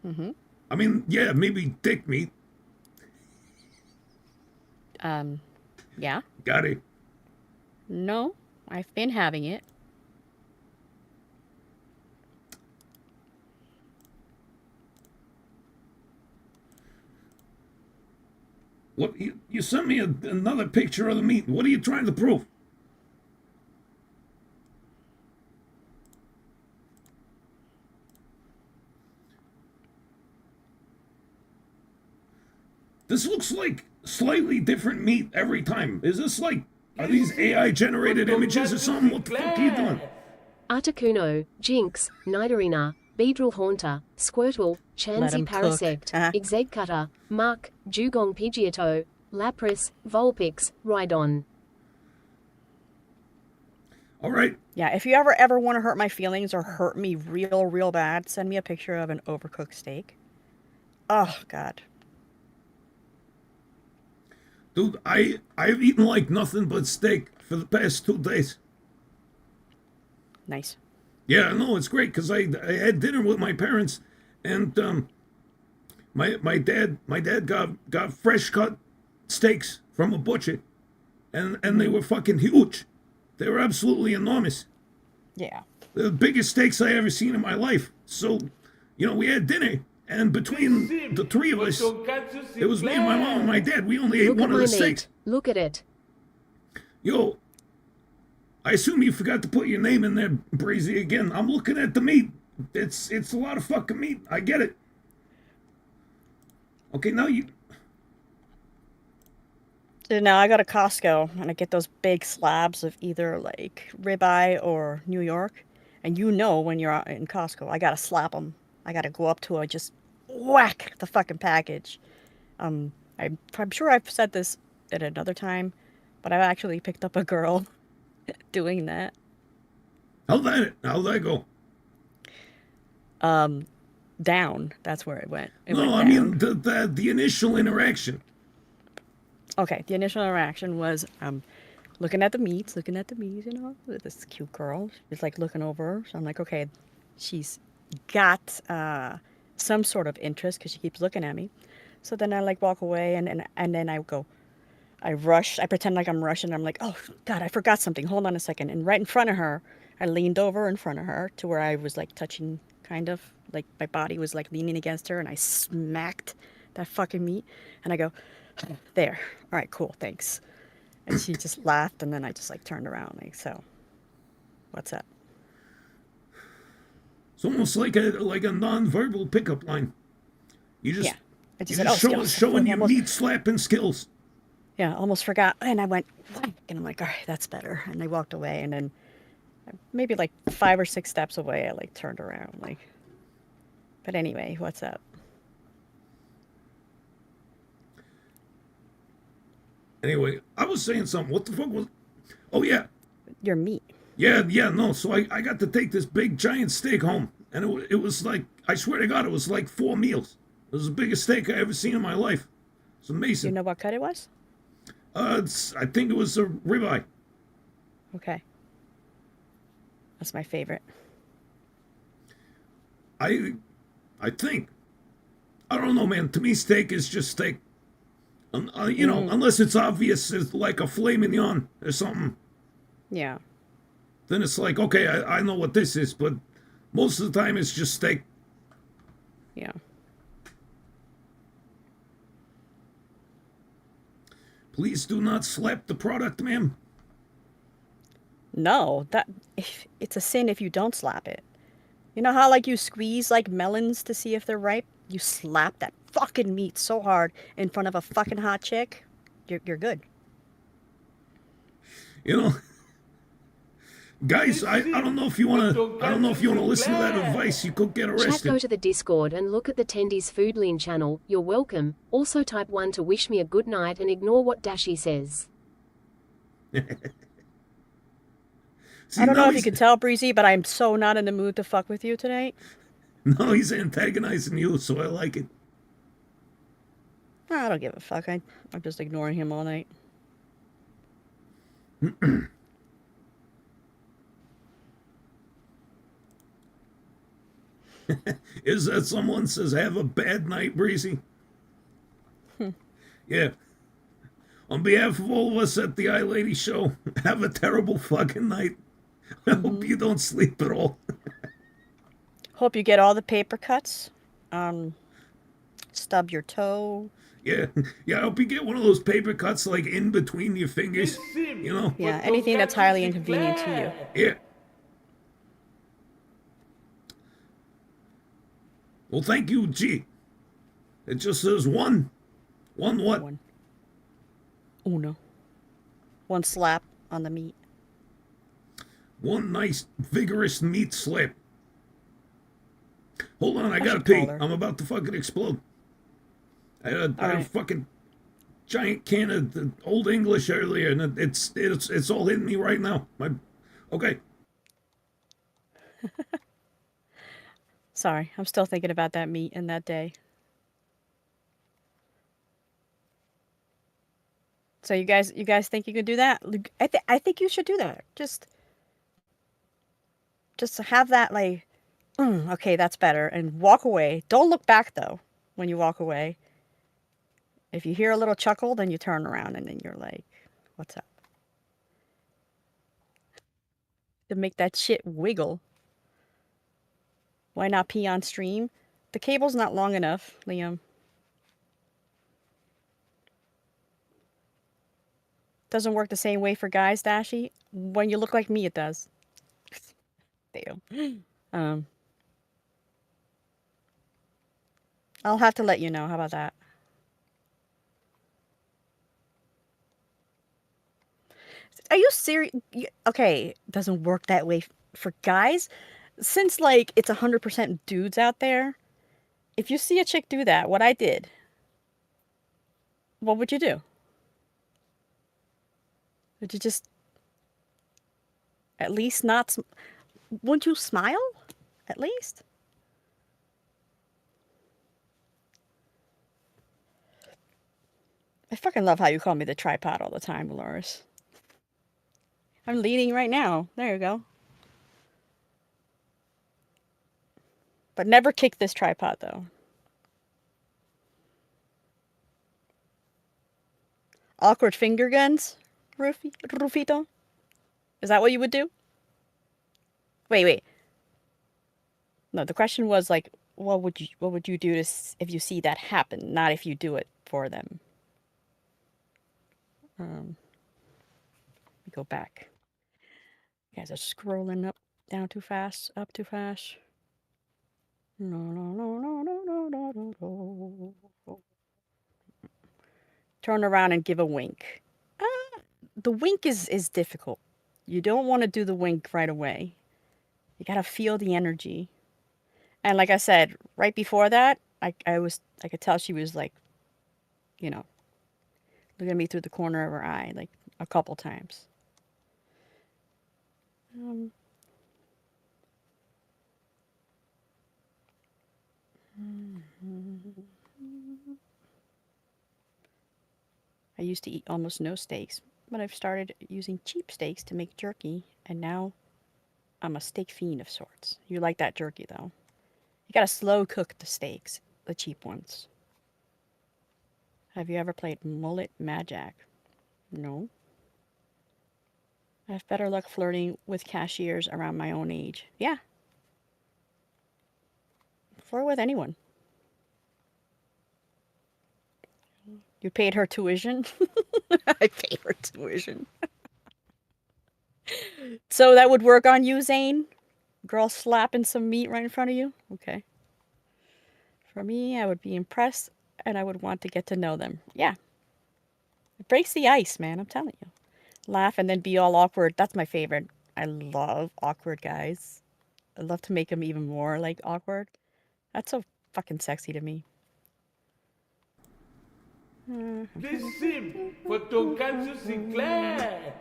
Speaker 1: Mm-hmm.
Speaker 2: I mean, yeah, maybe dick meat.
Speaker 1: Yeah.
Speaker 2: Got it.
Speaker 1: No, I've been having it.
Speaker 2: What you sent me another picture of the meat. What are you trying to prove? This looks like slightly different meat every time. Is this like, are these AI generated images or something? What the fuck are you doing?
Speaker 4: Articuno, Jinx, Nidarina, Beedrill Haunter, Squirtle,
Speaker 1: Let 'em
Speaker 4: Chansey
Speaker 1: cook.
Speaker 4: Parasect, Exegcutter, Muck, Dugong Pidgeotto, Lapras, Vulpix, Rhydon.
Speaker 2: All right.
Speaker 1: Yeah, if you ever want to hurt my feelings or hurt me real bad, send me a picture of an overcooked steak. Oh, God.
Speaker 2: Dude, I've eaten like nothing but steak for the past 2 days.
Speaker 1: Nice.
Speaker 2: Yeah, no, it's great because I had dinner with my parents, and my dad got fresh cut steaks from a butcher, and they were fucking huge. They were absolutely enormous.
Speaker 1: Yeah.
Speaker 2: The biggest steaks I ever seen in my life. So, you know, we had dinner, and between the three of us, it was me and my mom and my dad. We only ate
Speaker 4: Look at
Speaker 2: one of
Speaker 4: my
Speaker 2: the steaks.
Speaker 4: meat. Look at it.
Speaker 2: Yo, I assume you forgot to put your name in there, Breezy, again. I'm looking at the meat. It's a lot of fucking meat. I get it. Okay, now you...
Speaker 1: So now I go to Costco and I get those big slabs of either like ribeye or New York. And you know when you're out in Costco, I gotta slap them. I gotta go up to it, just whack the fucking package. I'm sure I've said this at another time, but I've actually picked up a girl doing that.
Speaker 2: How'd that go?
Speaker 1: Down. That's where it went. It
Speaker 2: No,
Speaker 1: went
Speaker 2: I
Speaker 1: down.
Speaker 2: mean the initial interaction.
Speaker 1: Okay, the initial interaction was looking at the meats, you know, this cute girl. She's like looking over her. So I'm like, okay, she's got some sort of interest because she keeps looking at me. So then I like walk away and then I go, I rush. I pretend like I'm rushing. I'm like, oh, God, I forgot something. Hold on a second. And right in front of her, I leaned over in front of her to where I was like touching kind of. Like, my body was, like, leaning against her, and I smacked that fucking meat. And I go, there. All right, cool, thanks. And she just laughed, and then I just, like, turned around, like, so, what's up?
Speaker 2: It's almost like a non-verbal pickup line. You just
Speaker 1: Yeah. I just
Speaker 2: you
Speaker 1: said,
Speaker 2: just
Speaker 1: oh, skills.
Speaker 2: showing your
Speaker 1: Almost,
Speaker 2: meat slapping skills.
Speaker 1: yeah, almost forgot. And I went, whack, and I'm like, all right, that's better. And I walked away, and then maybe, like, 5 or 6 steps away, I, like, turned around, like. But anyway, what's up?
Speaker 2: Anyway, I was saying something. What the fuck was? Oh yeah,
Speaker 1: Your meat.
Speaker 2: yeah. No. So I got to take this big giant steak home, and it was like, I swear to God, it was like 4 meals. It was the biggest steak I ever seen in my life. It's
Speaker 1: You
Speaker 2: amazing.
Speaker 1: know what cut it was?
Speaker 2: I think it was a ribeye.
Speaker 1: Okay. That's my favorite.
Speaker 2: I think. I don't know, man. To me, steak is just steak. You know, unless it's obvious, it's like a filet mignon or something.
Speaker 1: Yeah.
Speaker 2: Then it's like, okay, I know what this is, but most of the time it's just steak.
Speaker 1: Yeah.
Speaker 2: Please do not slap the product, ma'am.
Speaker 1: No, it's a sin if you don't slap it. You know how, like, you squeeze, like, melons to see if they're ripe? You slap that fucking meat so hard in front of a fucking hot chick, you're good.
Speaker 2: You know, guys, I don't know if you wanna listen to that advice. You could get
Speaker 4: Chat, go
Speaker 2: arrested.
Speaker 4: to the Discord and look at the Tendy's Food Lean channel. You're welcome. Also type 1 to wish me a good night and ignore what Dashie says.
Speaker 2: See,
Speaker 1: I don't know
Speaker 2: now
Speaker 1: if you could tell, Breezy, but I'm so not in the mood to fuck with you tonight.
Speaker 2: No, he's antagonizing you, so I like it.
Speaker 1: I don't give a fuck. I'm just ignoring him all night.
Speaker 2: Is that someone says, have a bad night, Breezy? Yeah. On behalf of all of us at the iLadies show, have a terrible fucking night. I hope you don't sleep at all.
Speaker 1: Hope you get all the paper cuts. Stub your toe.
Speaker 2: Yeah, I hope you get one of those paper cuts like in between your fingers. You know?
Speaker 1: Yeah, anything that's highly inconvenient to you.
Speaker 2: Yeah. Well, thank you, G. It just says one. One what?
Speaker 1: One. Uno. One slap on the meat.
Speaker 2: One nice, vigorous meat slap. Hold on, I
Speaker 1: I
Speaker 2: gotta
Speaker 1: should
Speaker 2: pee.
Speaker 1: call her.
Speaker 2: I'm about to fucking explode. I had a
Speaker 1: right.
Speaker 2: fucking giant can of the Old English earlier, and it's all hitting me right now. Okay.
Speaker 1: Sorry, I'm still thinking about that meat and that day. So you guys think you could do that? I think you should do that. Just have that, like, okay, that's better, and walk away. Don't look back though when you walk away. If you hear a little chuckle, then you turn around and then you're like, what's up? To make that shit wiggle. Why not pee on stream? The cable's not long enough, Liam. Doesn't work the same way for guys, Dashie. When you look like me, it does. Damn. I'll have to let you know. How about that? Are you serious? Okay, doesn't work that way for guys. Since, like, it's 100% dudes out there, if you see a chick do that, what I did, what would you do? Would you just at least not... Wouldn't you smile? At least? I fucking love how you call me the tripod all the time, Dolores. I'm leading right now. There you go. But never kick this tripod, though. Awkward finger guns, Rufito? Is that what you would do? Wait. No, the question was like, what would you do if you see that happen, not if you do it for them. Let me go back. You guys are scrolling down too fast, up too fast. No, no, no, no, no, no, no, no, no. Turn around and give a wink. The wink is difficult. You don't want to do the wink right away. You gotta feel the energy. And like I said, right before that, I could tell she was like, you know, looking at me through the corner of her eye, like a couple times. I used to eat almost no steaks, but I've started using cheap steaks to make jerky, and now I'm a steak fiend of sorts. You like that jerky, though. You gotta slow cook the steaks, the cheap ones. Have you ever played Mullet Magic? No. I have better luck flirting with cashiers around my own age. Yeah. Flirt with anyone. You paid her tuition? I paid her tuition. So that would work on you, Zane? Girl slapping some meat right in front of you? Okay. For me, I would be impressed and I would want to get to know them. Yeah. It breaks the ice, man, I'm telling you. Laugh and then be all awkward. That's my favorite. I love awkward guys. I love to make them even more, like, awkward. That's so fucking sexy to me.
Speaker 3: This sim for Tonkatsu Sinclair.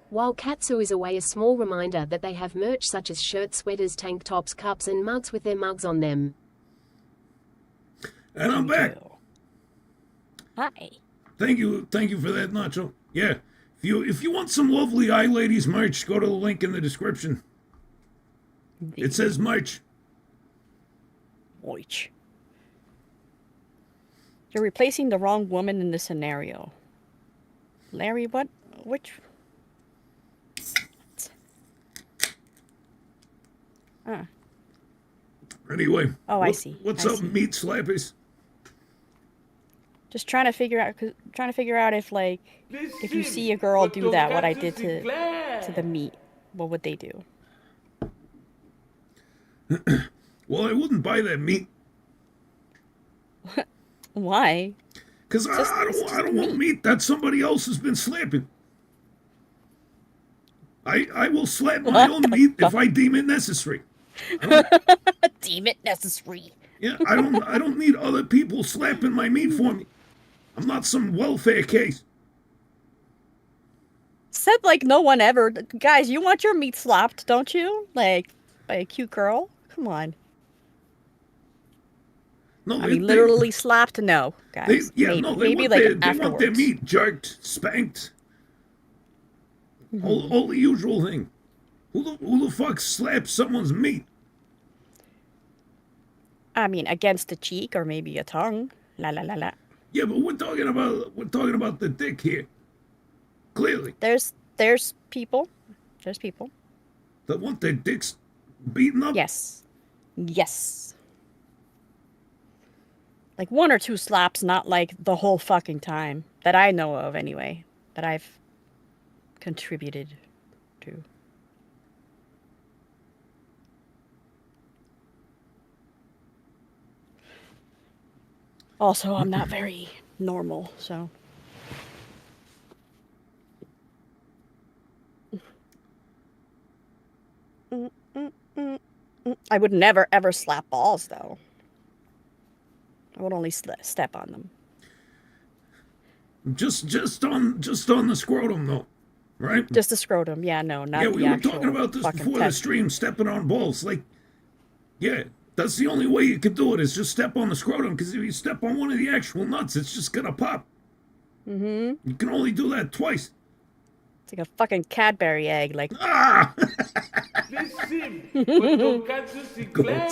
Speaker 4: While Katsu is away, a small reminder that they have merch such as shirts, sweaters, tank tops, cups, and mugs with their mugs on them.
Speaker 2: And I'm back.
Speaker 1: Hi.
Speaker 2: Thank you for that, Nacho. Yeah, if you want some lovely iLadies merch, go to the link in the description. It says merch.
Speaker 1: Moich. You're replacing the wrong woman in this scenario. Larry, what? Which?
Speaker 2: Anyway.
Speaker 1: Oh, I see.
Speaker 2: What's up, meat slappers?
Speaker 1: Just trying to figure out if, like, if you see a girl do that, what I did to the meat, what would they do?
Speaker 2: Well, I wouldn't buy that meat.
Speaker 1: Why?
Speaker 2: Because I don't want meat that somebody else has been slapping. I will slap my own meat if I deem it necessary.
Speaker 1: Deem it necessary.
Speaker 2: Yeah, I don't need other people slapping my meat for me. I'm not some welfare case.
Speaker 1: Said like no one ever. Guys, you want your meat slapped, don't you? Like, by a cute girl? Come on.
Speaker 2: No,
Speaker 1: I mean, literally slapped? No, guys.
Speaker 2: They want their meat jerked, spanked. All the usual thing. Who the fuck slaps someone's meat?
Speaker 1: I mean, against the cheek or maybe a tongue. La la la la.
Speaker 2: Yeah, but we're talking about the dick here. Clearly.
Speaker 1: There's people. There's people
Speaker 2: that want their dicks beaten up.
Speaker 1: Yes. Yes. Like 1 or 2 slaps, not like the whole fucking time. That I know of, anyway. That I've contributed to. Also, I'm not very normal, so. I would never, ever slap balls, though. I would only step on them.
Speaker 2: Just on the scrotum, though, right?
Speaker 1: Just the scrotum, yeah, no, not the actual.
Speaker 2: Yeah, we were talking about this before the stream, stepping on balls. Like, yeah, that's the only way you can do it, is just step on the scrotum, because if you step on one of the actual nuts, it's just gonna pop. Mm-hmm. You can only do that twice.
Speaker 1: It's like a fucking Cadbury egg, like...
Speaker 2: Ah!
Speaker 3: This sim for Tonkatsu Sinclair.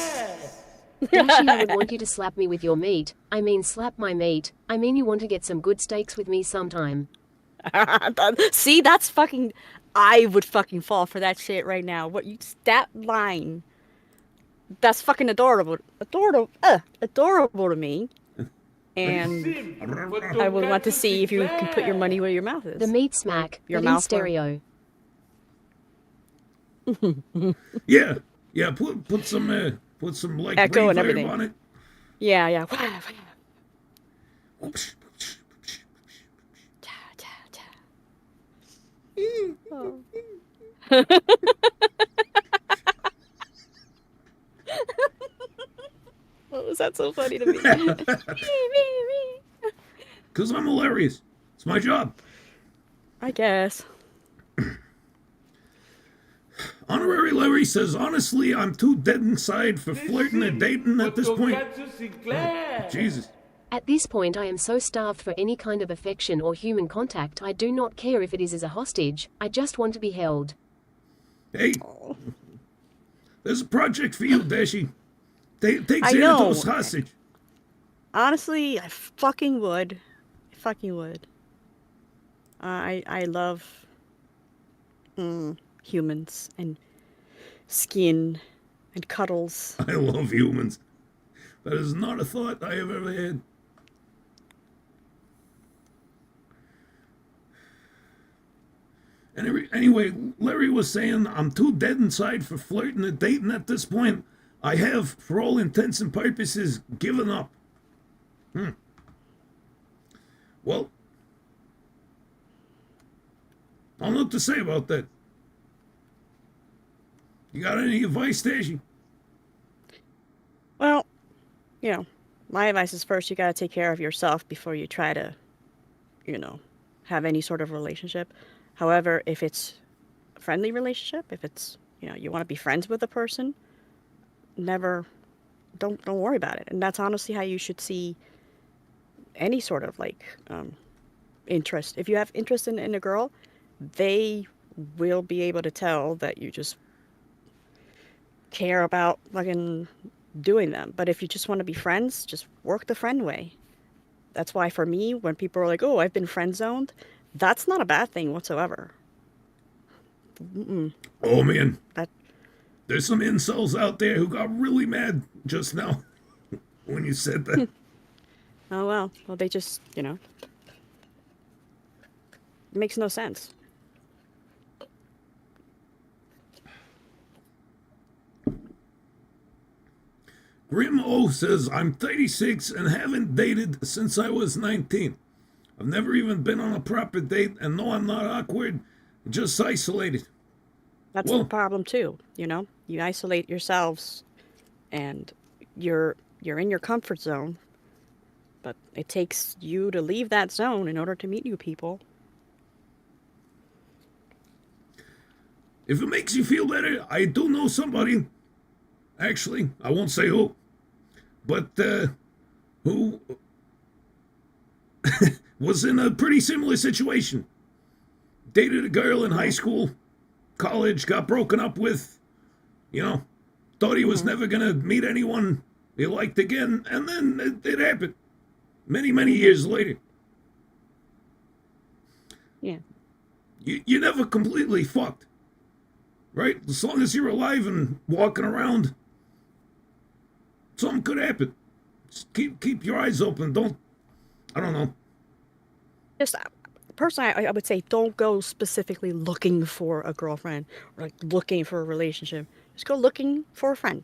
Speaker 4: Dashie, I would want you to slap me with your meat. I mean, slap my meat. I mean, you want to get some good steaks with me sometime.
Speaker 1: See, that's fucking... I would fucking fall for that shit right now. What you... That line... that's fucking adorable to me. And I would want to see if you can put your money where your mouth is.
Speaker 4: The meat smack,
Speaker 1: Your
Speaker 4: but in
Speaker 1: mouth
Speaker 4: stereo.
Speaker 2: Yeah, put some like
Speaker 1: Echo and
Speaker 2: reverb
Speaker 1: everything.
Speaker 2: on it.
Speaker 1: Yeah. Oh. What was that so funny to me?
Speaker 2: Because I'm hilarious. It's my job.
Speaker 1: I guess.
Speaker 2: Honorary Larry says, honestly, I'm too dead inside for flirting and dating at this point.
Speaker 3: Tonkatsu Sinclair.
Speaker 2: Jesus.
Speaker 4: At this point I am so starved for any kind of affection or human contact I do not care if it is as a hostage, I just want to be held.
Speaker 2: Hey, there's a project for you, Dashie. Take
Speaker 1: I know.
Speaker 2: Xanatos hostage.
Speaker 1: Honestly, I fucking would. I love humans and skin and cuddles.
Speaker 2: I love humans. That is not a thought I have ever had. Anyway, Larry was saying, I'm too dead inside for flirting and dating at this point. I have, for all intents and purposes, given up. Well, I don't know what to say about that. You got any advice, Dashie?
Speaker 1: Well, my advice is first you gotta take care of yourself before you try to, have any sort of relationship. However, if it's a friendly relationship, if it's, you want to be friends with a person, don't worry about it. And that's honestly how you should see any sort of interest. If you have interest in a girl, they will be able to tell that you just care about fucking doing them. But if you just want to be friends, just work the friend way. That's why for me, when people are like, oh, I've been friend zoned, that's not a bad thing whatsoever.
Speaker 2: Oh, man.
Speaker 1: That
Speaker 2: There's some incels out there who got really mad just now when you said that.
Speaker 1: Oh, well, they just, it makes no sense.
Speaker 2: Grim O says, I'm 36 and haven't dated since I was 19. I've never even been on a proper date, and no, I'm not awkward, just isolated.
Speaker 1: That's the problem too, You isolate yourselves and you're in your comfort zone, but it takes you to leave that zone in order to meet new people.
Speaker 2: If it makes you feel better, I do know somebody, actually, I won't say who, but who was in a pretty similar situation. Dated a girl in high school, college, got broken up with, thought he was never going to meet anyone he liked again, and then it happened many, many years later.
Speaker 1: Yeah.
Speaker 2: You're never completely fucked, right? As long as you're alive and walking around, something could happen. Just keep your eyes open. I don't know.
Speaker 1: Just personally, I would say don't go specifically looking for a girlfriend or looking for a relationship. Just go looking for a friend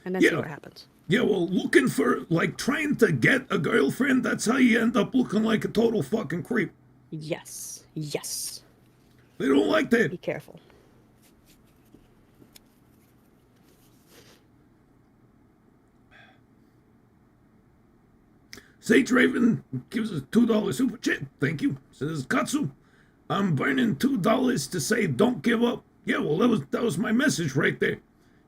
Speaker 1: and then see what happens.
Speaker 2: Yeah, well, looking for, trying to get a girlfriend, that's how you end up looking like a total fucking creep.
Speaker 1: Yes.
Speaker 2: They don't like that.
Speaker 1: Be careful.
Speaker 2: Sage Raven gives us $2 super chat. Thank you. Says, Katsu, I'm burning $2 to say don't give up. Yeah, well, that was my message right there.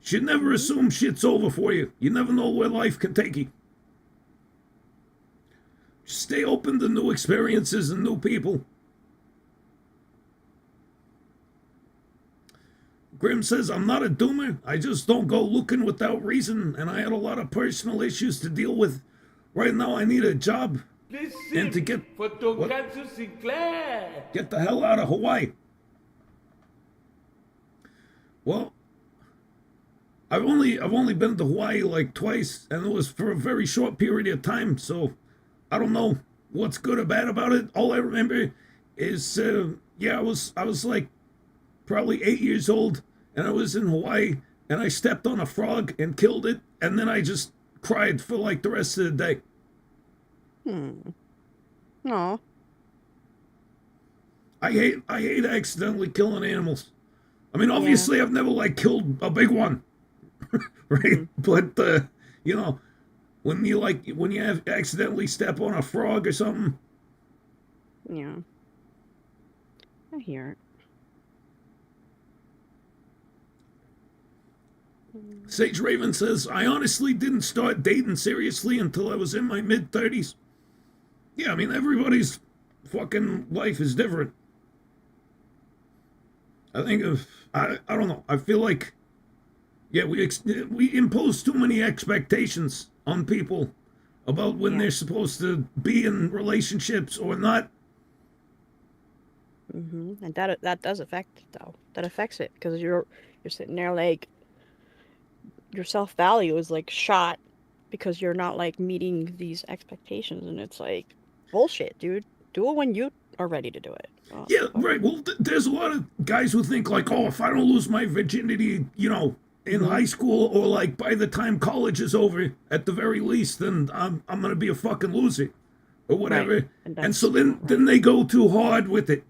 Speaker 2: Should never assume shit's over for you. You never know where life can take you. Stay open to new experiences and new people. Grim says, I'm not a doomer. I just don't go looking without reason, and I had a lot of personal issues to deal with. Right now, I need a job and to get
Speaker 3: for Tonkatsu Sinclair.
Speaker 2: Get the hell out of Hawaii. Well, I've only been to Hawaii like twice, and it was for a very short period of time. So I don't know what's good or bad about it. All I remember is, yeah, I was like probably 8 years old, and I was in Hawaii, and I stepped on a frog and killed it, and then I just cried for like the rest of the day.
Speaker 1: No.
Speaker 2: I hate accidentally killing animals. I mean,
Speaker 1: Yeah.
Speaker 2: obviously, I've never like killed a big one, right? But you know, when you have accidentally step on a frog or something.
Speaker 1: Yeah. I hear it.
Speaker 2: Sage Raven says, I honestly didn't start dating seriously until I was in my mid-30s. Yeah, I mean, everybody's fucking life is different. I think I don't know. I feel like, yeah, we impose too many expectations on people about when they're supposed to be in relationships or not.
Speaker 1: And that does affect it, though. That affects it because you're sitting there like your self-value is like shot because you're not like meeting these expectations, and it's like bullshit, dude. Do it when you are ready to do it.
Speaker 2: Yeah, right. Well, there's a lot of guys who think like, oh, if I don't lose my virginity, in high school or like by the time college is over, at the very least, then I'm gonna be a fucking loser, or whatever.
Speaker 1: Right.
Speaker 2: And so then they go too hard with it.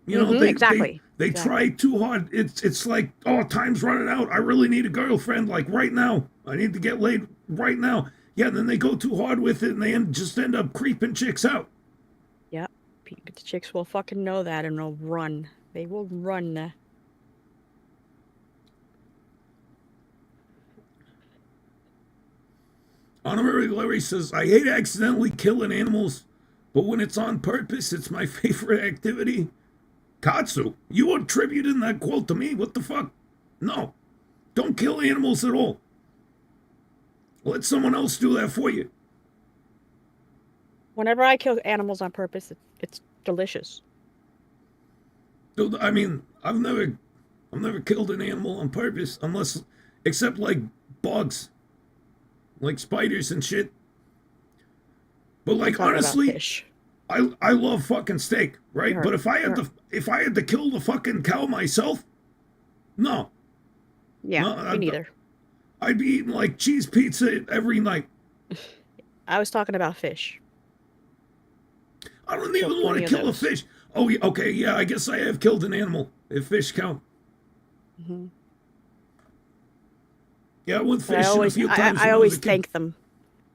Speaker 1: Exactly.
Speaker 2: They try too hard. It's like, oh, time's running out. I really need a girlfriend like right now. I need to get laid right now. Yeah, then they go too hard with it and they just end up creeping chicks out.
Speaker 1: Yeah, the chicks will fucking know that and they'll run. They will run.
Speaker 2: Honorary Larry says, I hate accidentally killing animals, but when it's on purpose, it's my favorite activity. Katsu, you attributing that quote to me? What the fuck? No. Don't kill animals at all. Let someone else do that for you.
Speaker 1: Whenever I kill animals on purpose, it's delicious.
Speaker 2: Dude, I mean, I've never killed an animal on purpose except like bugs, like spiders and shit. But like honestly, I love fucking steak, right? But if I had to kill the fucking cow myself, no.
Speaker 1: Yeah,
Speaker 2: no,
Speaker 1: me neither.
Speaker 2: I'd be eating like cheese pizza every night.
Speaker 1: I was talking about fish.
Speaker 2: I don't even want to kill a fish. Oh, okay, yeah, I guess I have killed an animal, if fish count. Yeah, I went fishing a few times.
Speaker 1: I always thank them.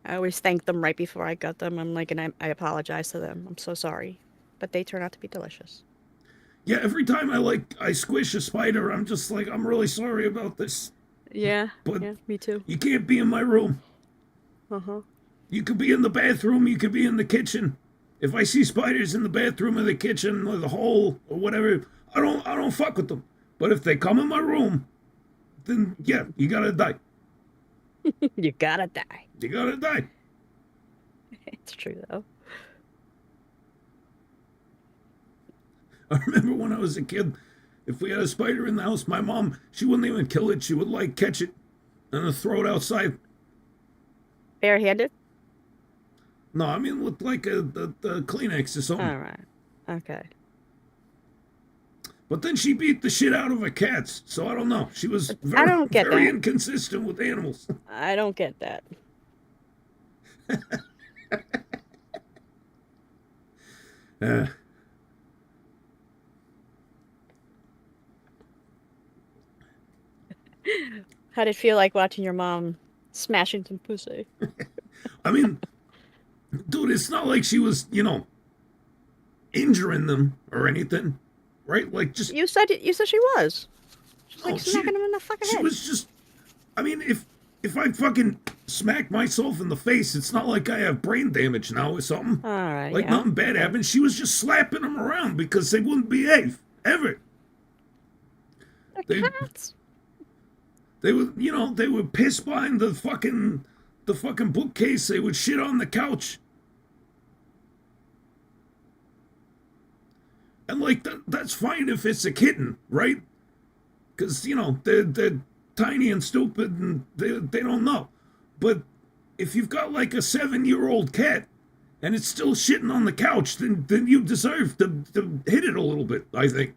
Speaker 1: I always thank them right before I got them. I'm like, and I apologize to them. I'm so sorry. But they turn out to be delicious.
Speaker 2: Yeah, every time I squish a spider, I'm just like, I'm really sorry about this.
Speaker 1: Yeah,
Speaker 2: But
Speaker 1: yeah, me too.
Speaker 2: you can't be in my room.
Speaker 1: Uh-huh.
Speaker 2: You could be in the bathroom, you could be in the kitchen. If I see spiders in the bathroom or the kitchen or the hole or whatever, I don't fuck with them. But if they come in my room, then yeah, you gotta die.
Speaker 1: You gotta die.
Speaker 2: You gotta die.
Speaker 1: It's true, though.
Speaker 2: I remember when I was a kid, if we had a spider in the house, my mom, she wouldn't even kill it. She would like catch it and then throw it outside.
Speaker 1: Barehanded?
Speaker 2: No, I mean with like the Kleenex or something.
Speaker 1: All right. Okay.
Speaker 2: But then she beat the shit out of her cats, so I don't know. She was
Speaker 1: don't get
Speaker 2: very
Speaker 1: that.
Speaker 2: inconsistent with animals.
Speaker 1: I don't get that. How did it feel like watching your mom smashing some pussy?
Speaker 2: I mean, dude, it's not like she was, injuring them or anything, right? Like just
Speaker 1: You said she was. She's
Speaker 2: no,
Speaker 1: like smacking him in the fucking
Speaker 2: she
Speaker 1: head.
Speaker 2: was just. I mean, if I fucking smack myself in the face, it's not like I have brain damage now or something.
Speaker 1: All right.
Speaker 2: Like
Speaker 1: yeah.
Speaker 2: nothing bad happened. She was just slapping them around because they wouldn't behave ever.
Speaker 1: They're cats.
Speaker 2: They would piss behind the fucking bookcase. They would shit on the couch. And like that's fine if it's a kitten, right? Because they're tiny and stupid and they don't know. But if you've got like a 7-year-old cat and it's still shitting on the couch, then you deserve to hit it a little bit, I think.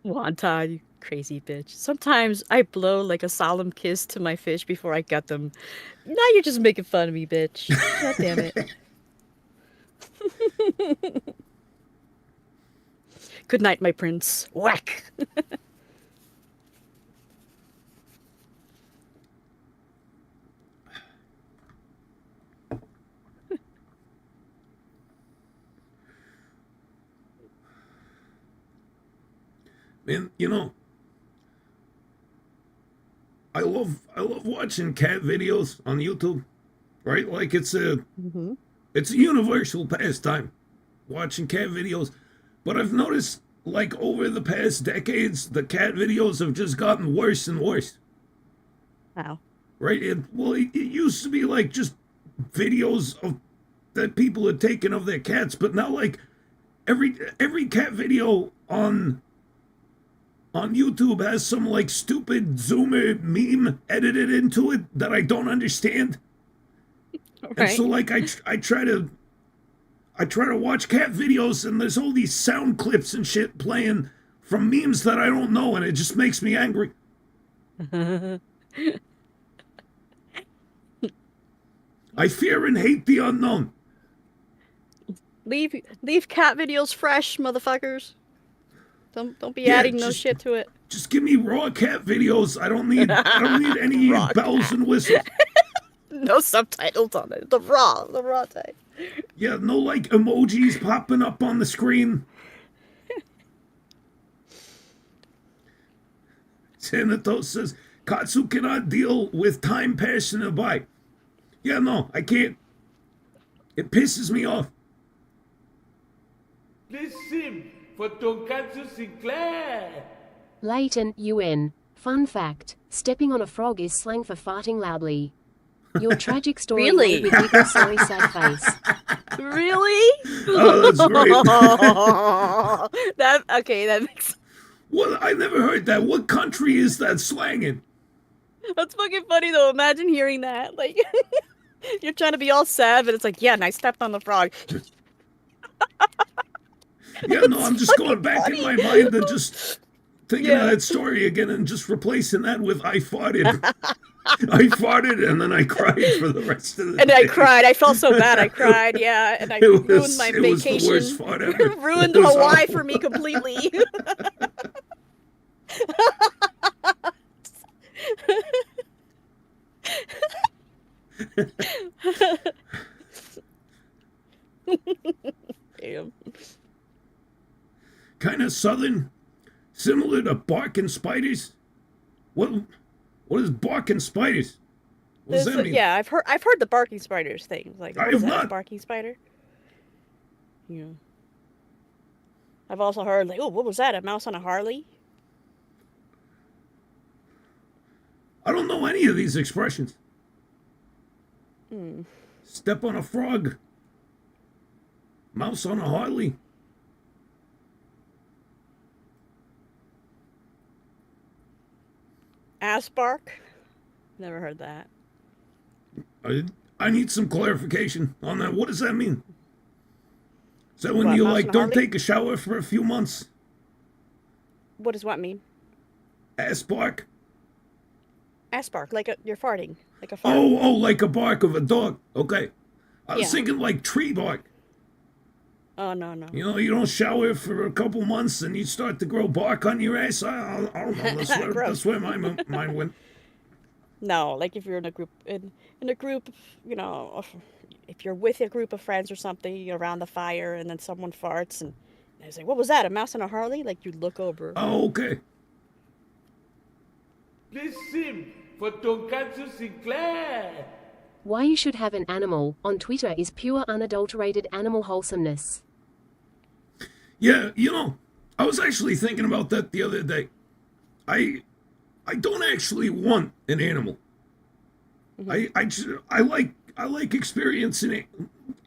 Speaker 1: Wonton, you crazy bitch. Sometimes I blow like a solemn kiss to my fish before I gut them. Now you're just making fun of me, bitch. God damn it. Good night, my prince. Whack.
Speaker 2: Man, you know, I love watching cat videos on YouTube, right? Like it's a universal pastime, watching cat videos. But I've noticed, like over the past decades, the cat videos have just gotten worse and worse.
Speaker 1: Wow.
Speaker 2: Right? It used to be like just videos of that people had taken of their cats, but now like every cat video on YouTube has some like stupid Zoomer meme edited into it that I don't understand.
Speaker 1: Right.
Speaker 2: And so like I try to watch cat videos and there's all these sound clips and shit playing from memes that I don't know, and it just makes me angry. I fear and hate the unknown.
Speaker 1: Leave cat videos fresh, motherfuckers. Don't be
Speaker 2: Yeah,
Speaker 1: adding no
Speaker 2: just-
Speaker 1: shit to it.
Speaker 2: Just give me raw cat videos. I don't need any
Speaker 1: Raw
Speaker 2: bells and whistles.
Speaker 1: No subtitles on it. The raw type.
Speaker 2: Yeah, no like emojis popping up on the screen. Sanatos says, Katsu cannot deal with time passing by. Yeah, no, I can't. It pisses me off.
Speaker 3: Please sim for Tonkatsu Sinclair.
Speaker 4: Leighton, UN. Fun fact, stepping on a frog is slang for farting loudly. Your tragic story
Speaker 1: Really?
Speaker 4: made me giggle, sorry, sad face.
Speaker 1: Really?
Speaker 2: Oh, that's great.
Speaker 1: that makes
Speaker 2: Well, I never heard that. What country is that slang in?
Speaker 1: that's fucking funny though. Imagine hearing that. Like you're trying to be all sad, but it's like, yeah, and I stepped on the frog.
Speaker 2: Yeah, no, I'm just going back in my mind and just thinking of that story again and just replacing that with I farted. I farted and then I cried for the rest of the day.
Speaker 1: And I cried. I felt so bad. I cried. Yeah, and I ruined my
Speaker 2: It was the
Speaker 1: vacation.
Speaker 2: worst fart ever.
Speaker 1: Ruined
Speaker 2: It was
Speaker 1: Hawaii
Speaker 2: awful.
Speaker 1: for me completely. Damn.
Speaker 2: Kind of southern, similar to barking spiders. What is barking spiders? What does that mean?
Speaker 1: Yeah, I've heard the barking spiders thing. Like,
Speaker 2: I
Speaker 1: what is
Speaker 2: have
Speaker 1: that, a
Speaker 2: not.
Speaker 1: barking spider? Yeah. I've also heard like, oh, what was that? A mouse on a Harley?
Speaker 2: I don't know any of these expressions.
Speaker 1: Hmm.
Speaker 2: Step on a frog. Mouse on a Harley.
Speaker 1: Ass bark? Never heard that.
Speaker 2: I need some clarification on that. What does that mean? Is that when
Speaker 1: What,
Speaker 2: you
Speaker 1: mouse
Speaker 2: like
Speaker 1: on a
Speaker 2: don't
Speaker 1: Harley?
Speaker 2: take a shower for a few months?
Speaker 1: What does what mean?
Speaker 2: Ass bark?
Speaker 1: Ass bark, like you're farting, like a fart.
Speaker 2: Oh, like a bark of a dog. Okay. I was
Speaker 1: Yeah.
Speaker 2: thinking like tree bark.
Speaker 1: Oh no.
Speaker 2: You know, you don't shower for a couple months and you start to grow bark on your ass. I don't know. That's
Speaker 1: Gross.
Speaker 2: where my mind went.
Speaker 1: No, like if you're in a group, in a group, you know, if you're with a group of friends or something, you're around the fire, and then someone farts, and they say, "What was that? A mouse on a Harley?" Like you look over.
Speaker 2: Oh, okay.
Speaker 3: Please sim for Tonkatsu Sinclair.
Speaker 4: Why you should have an animal on Twitter is pure unadulterated animal wholesomeness.
Speaker 2: Yeah, you know, I was actually thinking about that the other day. I don't actually want an animal. I like experiencing it.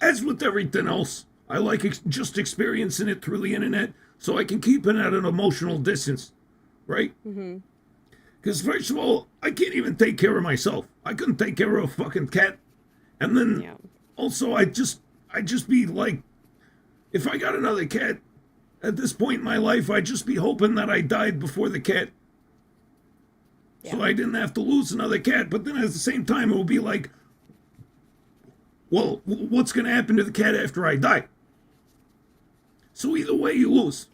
Speaker 2: As with everything else, I like just experiencing it through the internet, so I can keep it at an emotional distance, right? Because first of all, I can't even take care of myself. I couldn't take care of a fucking cat. And then
Speaker 1: Yeah.
Speaker 2: also I'd just be like, if I got another cat at this point in my life, I'd just be hoping that I died before the cat.
Speaker 1: Yeah.
Speaker 2: So I didn't have to lose another cat. But then at the same time, it would be like, well, what's going to happen to the cat after I die? So either way, you lose.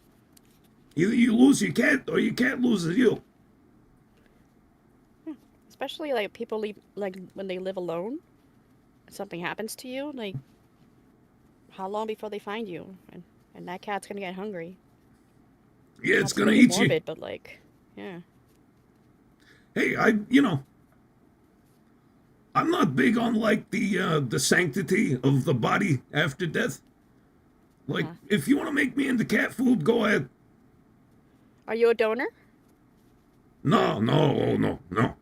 Speaker 2: Either you lose your cat or your cat loses you.
Speaker 1: Especially like people leave, like when they live alone, something happens to you, like how long before they find you? And that cat's gonna get hungry.
Speaker 2: Yeah,
Speaker 1: Not
Speaker 2: it's
Speaker 1: to
Speaker 2: going to
Speaker 1: make it
Speaker 2: eat you.
Speaker 1: morbid, but like, yeah.
Speaker 2: Hey, I'm not big on like the sanctity of the body after death. Like, if you want to make me into cat food, go ahead.
Speaker 1: Are you a donor?
Speaker 2: No, oh, no.
Speaker 1: Oh,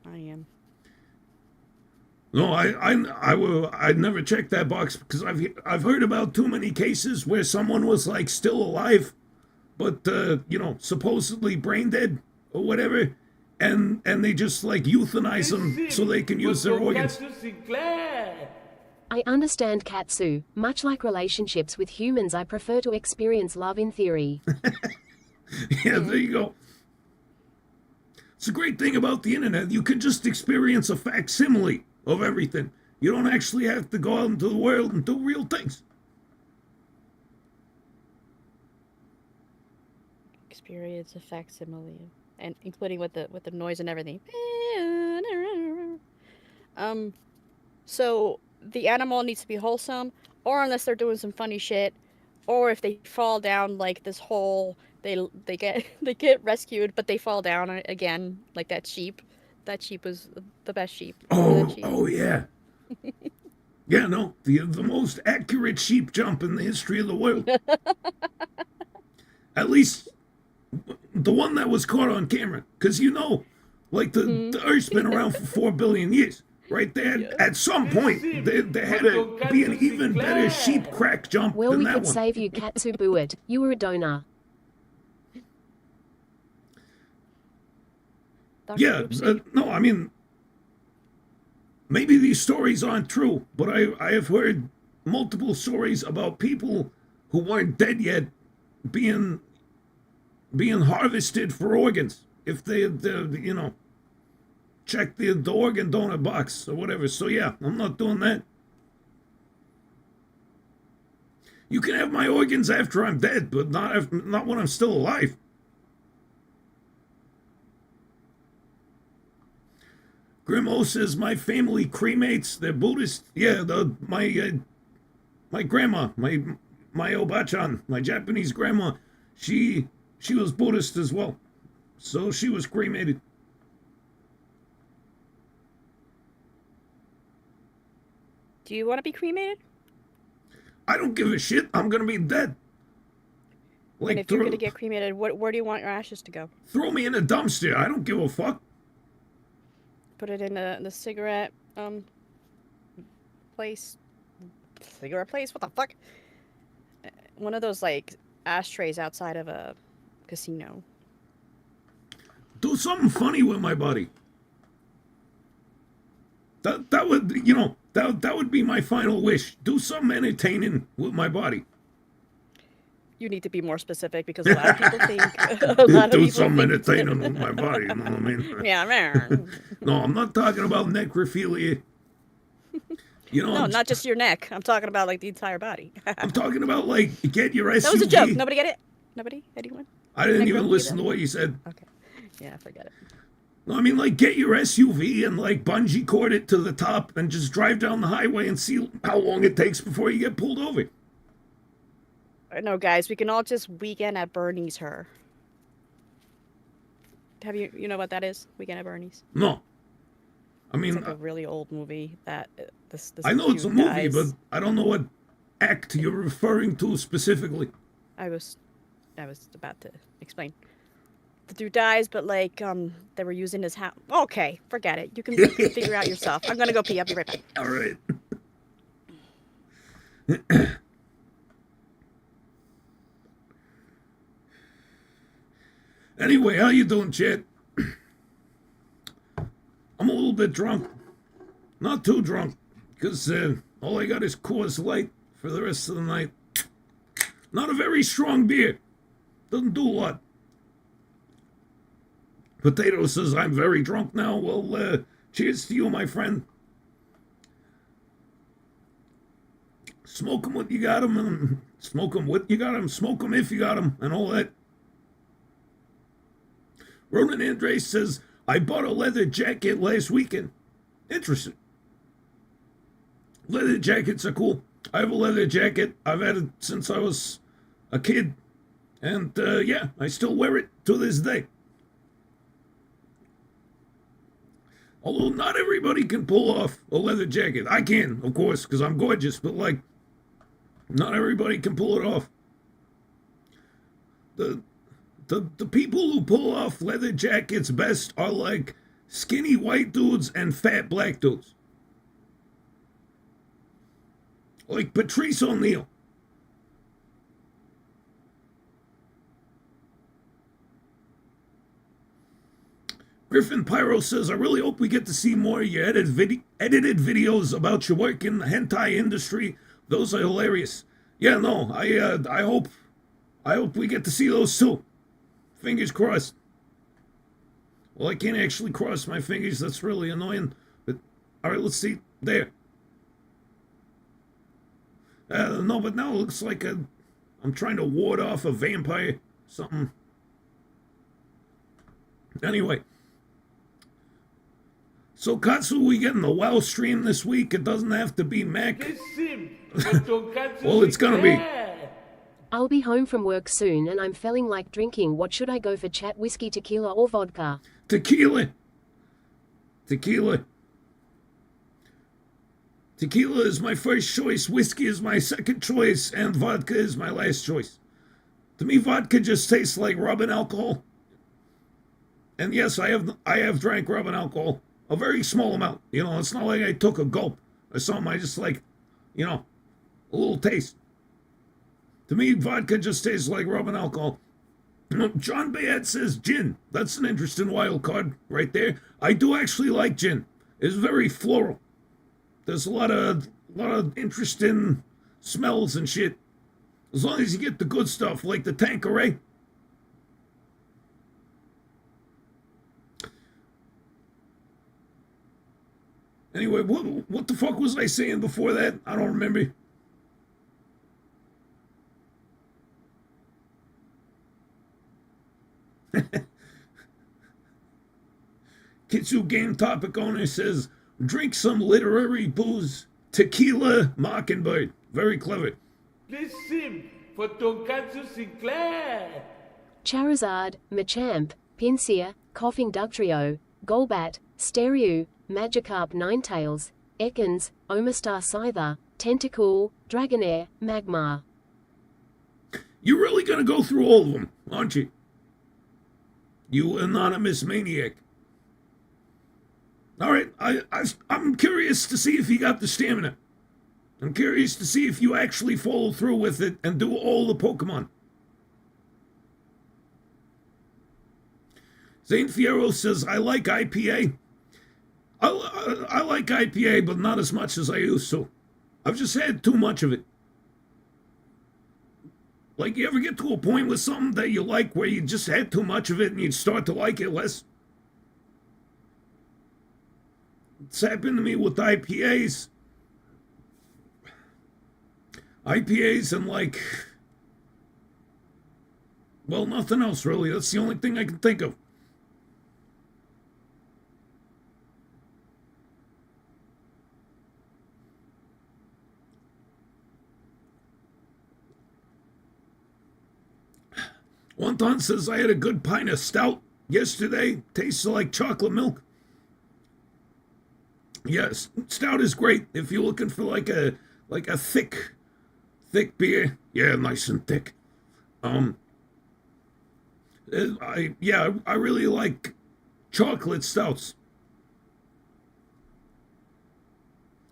Speaker 1: I am.
Speaker 2: No, I'd never check that box because I've heard about too many cases where someone was like still alive, but supposedly brain dead or whatever, and they just like euthanize them so they can use their organs.
Speaker 3: Tonkatsu Sinclair.
Speaker 4: I understand, Katsu. Much like relationships with humans, I prefer to experience love in theory.
Speaker 2: Yeah, there you go. It's a great thing about the internet. You can just experience a facsimile of everything. You don't actually have to go out into the world and do real things.
Speaker 1: Experience a facsimile, and including with the noise and everything. So the animal needs to be wholesome, or unless they're doing some funny shit, or if they fall down like this hole, they get rescued, but they fall down again, like that sheep. That sheep was the best sheep. Remember that sheep?
Speaker 2: Oh yeah. Yeah, no, the most accurate sheep jump in the history of the world. At least the one that was caught on camera, because like the Earth's been around for 4 billion years. Right there, at some point, there had to be an even better sheep crack jump
Speaker 4: Well,
Speaker 2: than
Speaker 4: we
Speaker 2: that
Speaker 4: could
Speaker 2: one.
Speaker 4: save you, Katsu Buet. You were a donor.
Speaker 1: Dr.
Speaker 2: Yeah,
Speaker 1: Oopsie.
Speaker 2: no, I mean, maybe these stories aren't true, but I have heard multiple stories about people who weren't dead yet being harvested for organs if they check the organ donor box or whatever. So yeah, I'm not doing that. You can have my organs after I'm dead, but not when I'm still alive. Grimo says my family cremates. They're Buddhist. Yeah, my grandma, my Obachan, my Japanese grandma, she was Buddhist as well, so she was cremated.
Speaker 1: Do you want to be cremated?
Speaker 2: I don't give a shit. I'm gonna be dead. Like,
Speaker 1: And if you're gonna get cremated, where do you want your ashes to go?
Speaker 2: throw me in a dumpster. I don't give a fuck.
Speaker 1: Put it in the cigarette place. Cigarette place? What the fuck? One of those like ashtrays outside of a casino.
Speaker 2: Do something funny with my body. That would that would be my final wish. Do something entertaining with my body.
Speaker 1: You need to be more specific because a lot of people think. A lot of
Speaker 2: Do
Speaker 1: people
Speaker 2: something
Speaker 1: think.
Speaker 2: entertaining with my body. You know what I mean?
Speaker 1: Yeah, man.
Speaker 2: No, I'm not talking about necrophilia.
Speaker 1: No, not just your neck. I'm talking about like the entire body.
Speaker 2: I'm talking about like get your SUV.
Speaker 1: That was a joke. Nobody get it? Nobody? Anyone?
Speaker 2: I didn't even
Speaker 1: Necrophilia?
Speaker 2: listen to what you said.
Speaker 1: Okay. Yeah, forget it.
Speaker 2: No, I mean like get your SUV and like bungee cord it to the top and just drive down the highway and see how long it takes before you get pulled over.
Speaker 1: No, guys, we can all just weekend at Bernie's her. Have you know what that is? Weekend at Bernie's.
Speaker 2: No. I mean,
Speaker 1: It's like a really old movie that this
Speaker 2: I know it's a
Speaker 1: dude
Speaker 2: movie,
Speaker 1: dies.
Speaker 2: but I don't know what act you're referring to specifically.
Speaker 1: I was about to explain. The dude dies, but like they were using his house. Okay, forget it. You can figure out yourself. I'm gonna go pee. I'll be right back.
Speaker 2: All right. Anyway, how you doing, Chet? I'm a little bit drunk. Not too drunk, because all I got is Coors Light for the rest of the night. Not a very strong beer. Doesn't do a lot. Potato says, I'm very drunk now. Well, cheers to you, my friend. Smoke 'em what you got 'em, and smoke 'em what you got 'em, smoke 'em if you got 'em, and all that. Ronan Andres says, I bought a leather jacket last weekend. Interesting. Leather jackets are cool. I have a leather jacket. I've had it since I was a kid. And, yeah, I still wear it to this day. Although not everybody can pull off a leather jacket. I can, of course, because I'm gorgeous, but, like, not everybody can pull it off. The people who pull off leather jackets best are, like, skinny white dudes and fat black dudes. Like Patrice O'Neal. Griffin Pyro says, I really hope we get to see more of your edited videos about your work in the hentai industry. Those are hilarious. Yeah, no, I hope we get to see those too. Fingers crossed. Well, I can't actually cross my fingers. That's really annoying. But all right, let's see. There. No, but now it looks like I'm trying to ward off a vampire. Something. Anyway. So, Katsu, we getting the WoW stream this week? It doesn't have to be Mac. Well, it's gonna be.
Speaker 4: I'll be home from work soon and I'm feeling like drinking. What should I go for, chat? Whiskey, tequila, or vodka?
Speaker 2: Tequila. Tequila is my first choice, whiskey is my second choice, and vodka is my last choice. To me, vodka just tastes like rubbing alcohol. And yes, I have drank rubbing alcohol. A very small amount. You know, it's not like I took a gulp or something. I just like, you know, a little taste. To me, vodka just tastes like rubbing alcohol. John Bayette says gin. That's an interesting wild card right there. I do actually like gin. It's very floral. There's a lot of interesting smells and shit. As long as you get the good stuff, like the Tanqueray. Anyway, what the fuck was I saying before that? I don't remember. Kitsu Game Topic Owner says, drink some literary booze. Tequila Mockingbird. Very clever.
Speaker 3: This sim for Tonkatsu Sinclair.
Speaker 4: Charizard, Machamp, Pinsir, Coughing Dugtrio, Golbat, Stereo, Magikarp Ninetales, Ekans, Omastar Scyther, Tentacool, Dragonair, Magmar.
Speaker 2: You're really gonna go through all of them, aren't you? You anonymous maniac. All right, I'm curious to see if you got the stamina. I'm curious to see if you actually follow through with it and do all the Pokemon. Zane Fierro says, I like IPA. I like IPA, but not as much as I used to. I've just had too much of it. Like, you ever get to a point with something that you like where you just had too much of it and you'd start to like it less? It's happened to me with IPAs. IPAs and, like, well, nothing else really. That's the only thing I can think of. Wonton says, I had a good pint of stout yesterday. Tastes like chocolate milk. Yes, stout is great if you're looking for like a thick beer. Yeah, nice and thick. I really like chocolate stouts.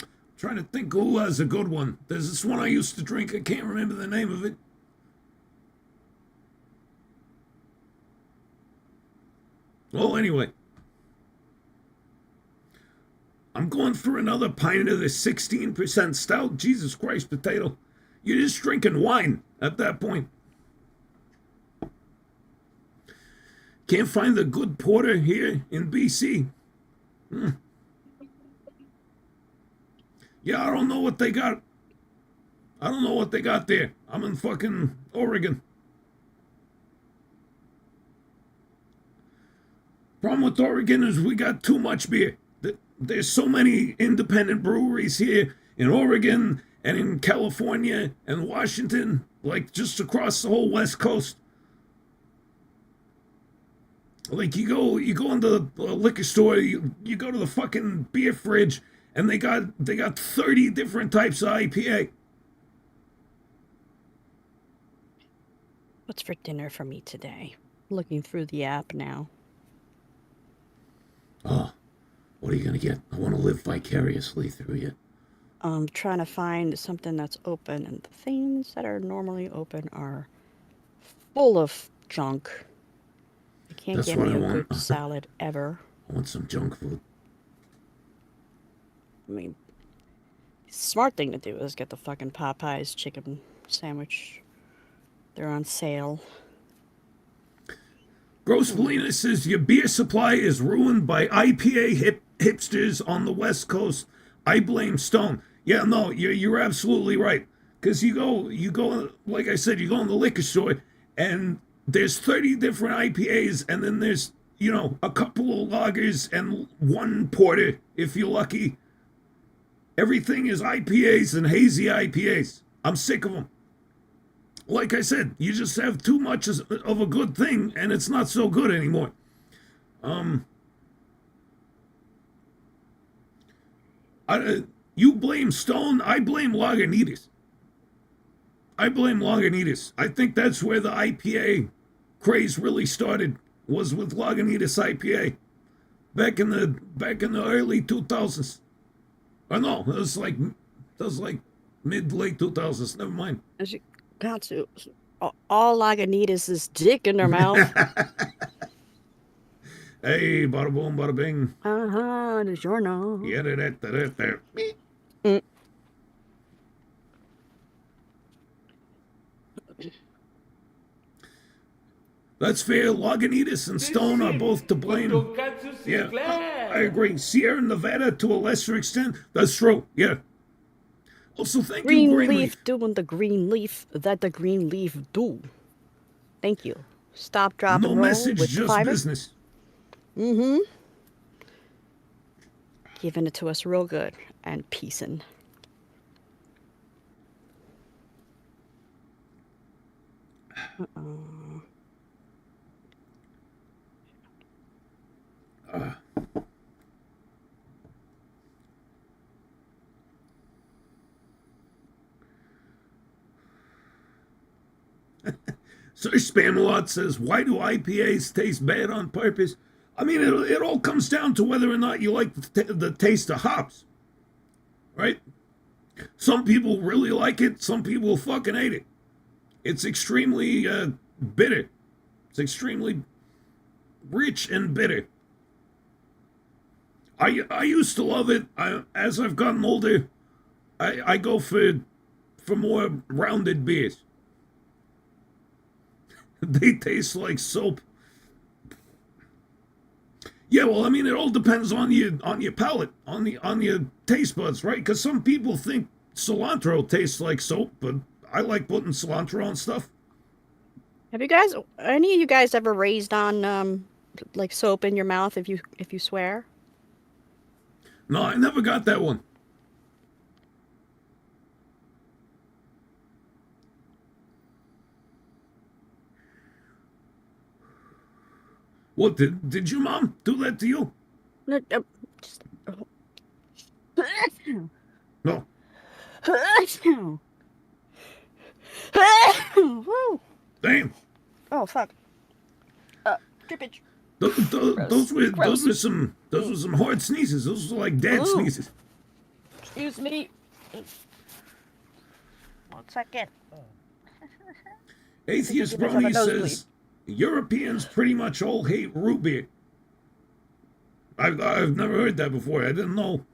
Speaker 2: I'm trying to think who has a good one. There's this one I used to drink. I can't remember the name of it. Well, anyway. I'm going for another pint of the 16% stout. Jesus Christ, potato. You're just drinking wine at that point. Can't find the good porter here in BC. Yeah, I don't know what they got. I don't know what they got there. I'm in fucking Oregon. Problem with Oregon is we got too much beer. There's so many independent breweries here in Oregon and in California and Washington, like just across the whole West Coast. Like you go into the liquor store, you go to the fucking beer fridge, and they got 30 different types of IPA.
Speaker 1: What's for dinner for me today? Looking through the app now.
Speaker 2: Oh, what are you gonna get? I want to live vicariously through you.
Speaker 1: I'm trying to find something that's open, and the things that are normally open are full of junk. I can't
Speaker 2: That's
Speaker 1: get
Speaker 2: what
Speaker 1: me
Speaker 2: I
Speaker 1: a
Speaker 2: want.
Speaker 1: good salad ever.
Speaker 2: I want some junk food.
Speaker 1: I mean, smart thing to do is get the fucking Popeyes chicken sandwich. They're on sale.
Speaker 2: Gross Polina says your beer supply is ruined by IPA hipsters on the West Coast. I blame Stone. Yeah, no, you're absolutely right. Because you go, like I said, you go in the liquor store and there's 30 different IPAs, and then there's, a couple of lagers and one porter if you're lucky. Everything is IPAs and hazy IPAs. I'm sick of them. Like I said, you just have too much of a good thing, and it's not so good anymore. You blame Stone, I blame Lagunitas. I think that's where the IPA craze really started, was with Lagunitas IPA. Back in the early 2000s. Oh no, it was like mid-late 2000s, never mind.
Speaker 1: As you got to, all Lagunitas is dick in their mouth.
Speaker 2: Hey, bada boom, bada bing.
Speaker 1: DiGiorno.
Speaker 2: Yeah, that. That's fair. Lagunitas and Stone are both to blame.
Speaker 3: Tonkatsu
Speaker 2: Yeah,
Speaker 3: Sinclair.
Speaker 2: I agree. Sierra Nevada to a lesser extent. That's true. Yeah. Also, thank you,
Speaker 1: Green leaf doing the green leaf that the green leaf do. Thank you. Stop, drop,
Speaker 2: No
Speaker 1: and roll
Speaker 2: message,
Speaker 1: with
Speaker 2: just
Speaker 1: Fiverr.
Speaker 2: business.
Speaker 1: Giving it to us real good and peacing.
Speaker 2: Sir Spamalot says, why do IPAs taste bad on purpose? I mean, it all comes down to whether or not you like the taste of hops. Right? Some people really like it. Some people fucking hate it. It's extremely bitter. It's extremely rich and bitter. I used to love it. As I've gotten older, I go for more rounded beers. They taste like soap. Yeah, well, I mean, it all depends on your palate, on your taste buds, right? Because some people think cilantro tastes like soap, but I like putting cilantro on stuff.
Speaker 1: Have you guys, any of you guys ever raised on like soap in your mouth if you swear?
Speaker 2: No, I never got that one. What, did your mom do that to you?
Speaker 1: No, just,
Speaker 2: No.
Speaker 1: Woo.
Speaker 2: Damn.
Speaker 1: Oh fuck. Drippage.
Speaker 2: Those were some hard sneezes. Those were like dad
Speaker 1: Ooh.
Speaker 2: sneezes.
Speaker 1: Excuse me. 1 second.
Speaker 2: Atheist
Speaker 1: Give myself a
Speaker 2: Brony
Speaker 1: nosebleed.
Speaker 2: says Europeans pretty much all hate root beer. I've never heard that before. I didn't know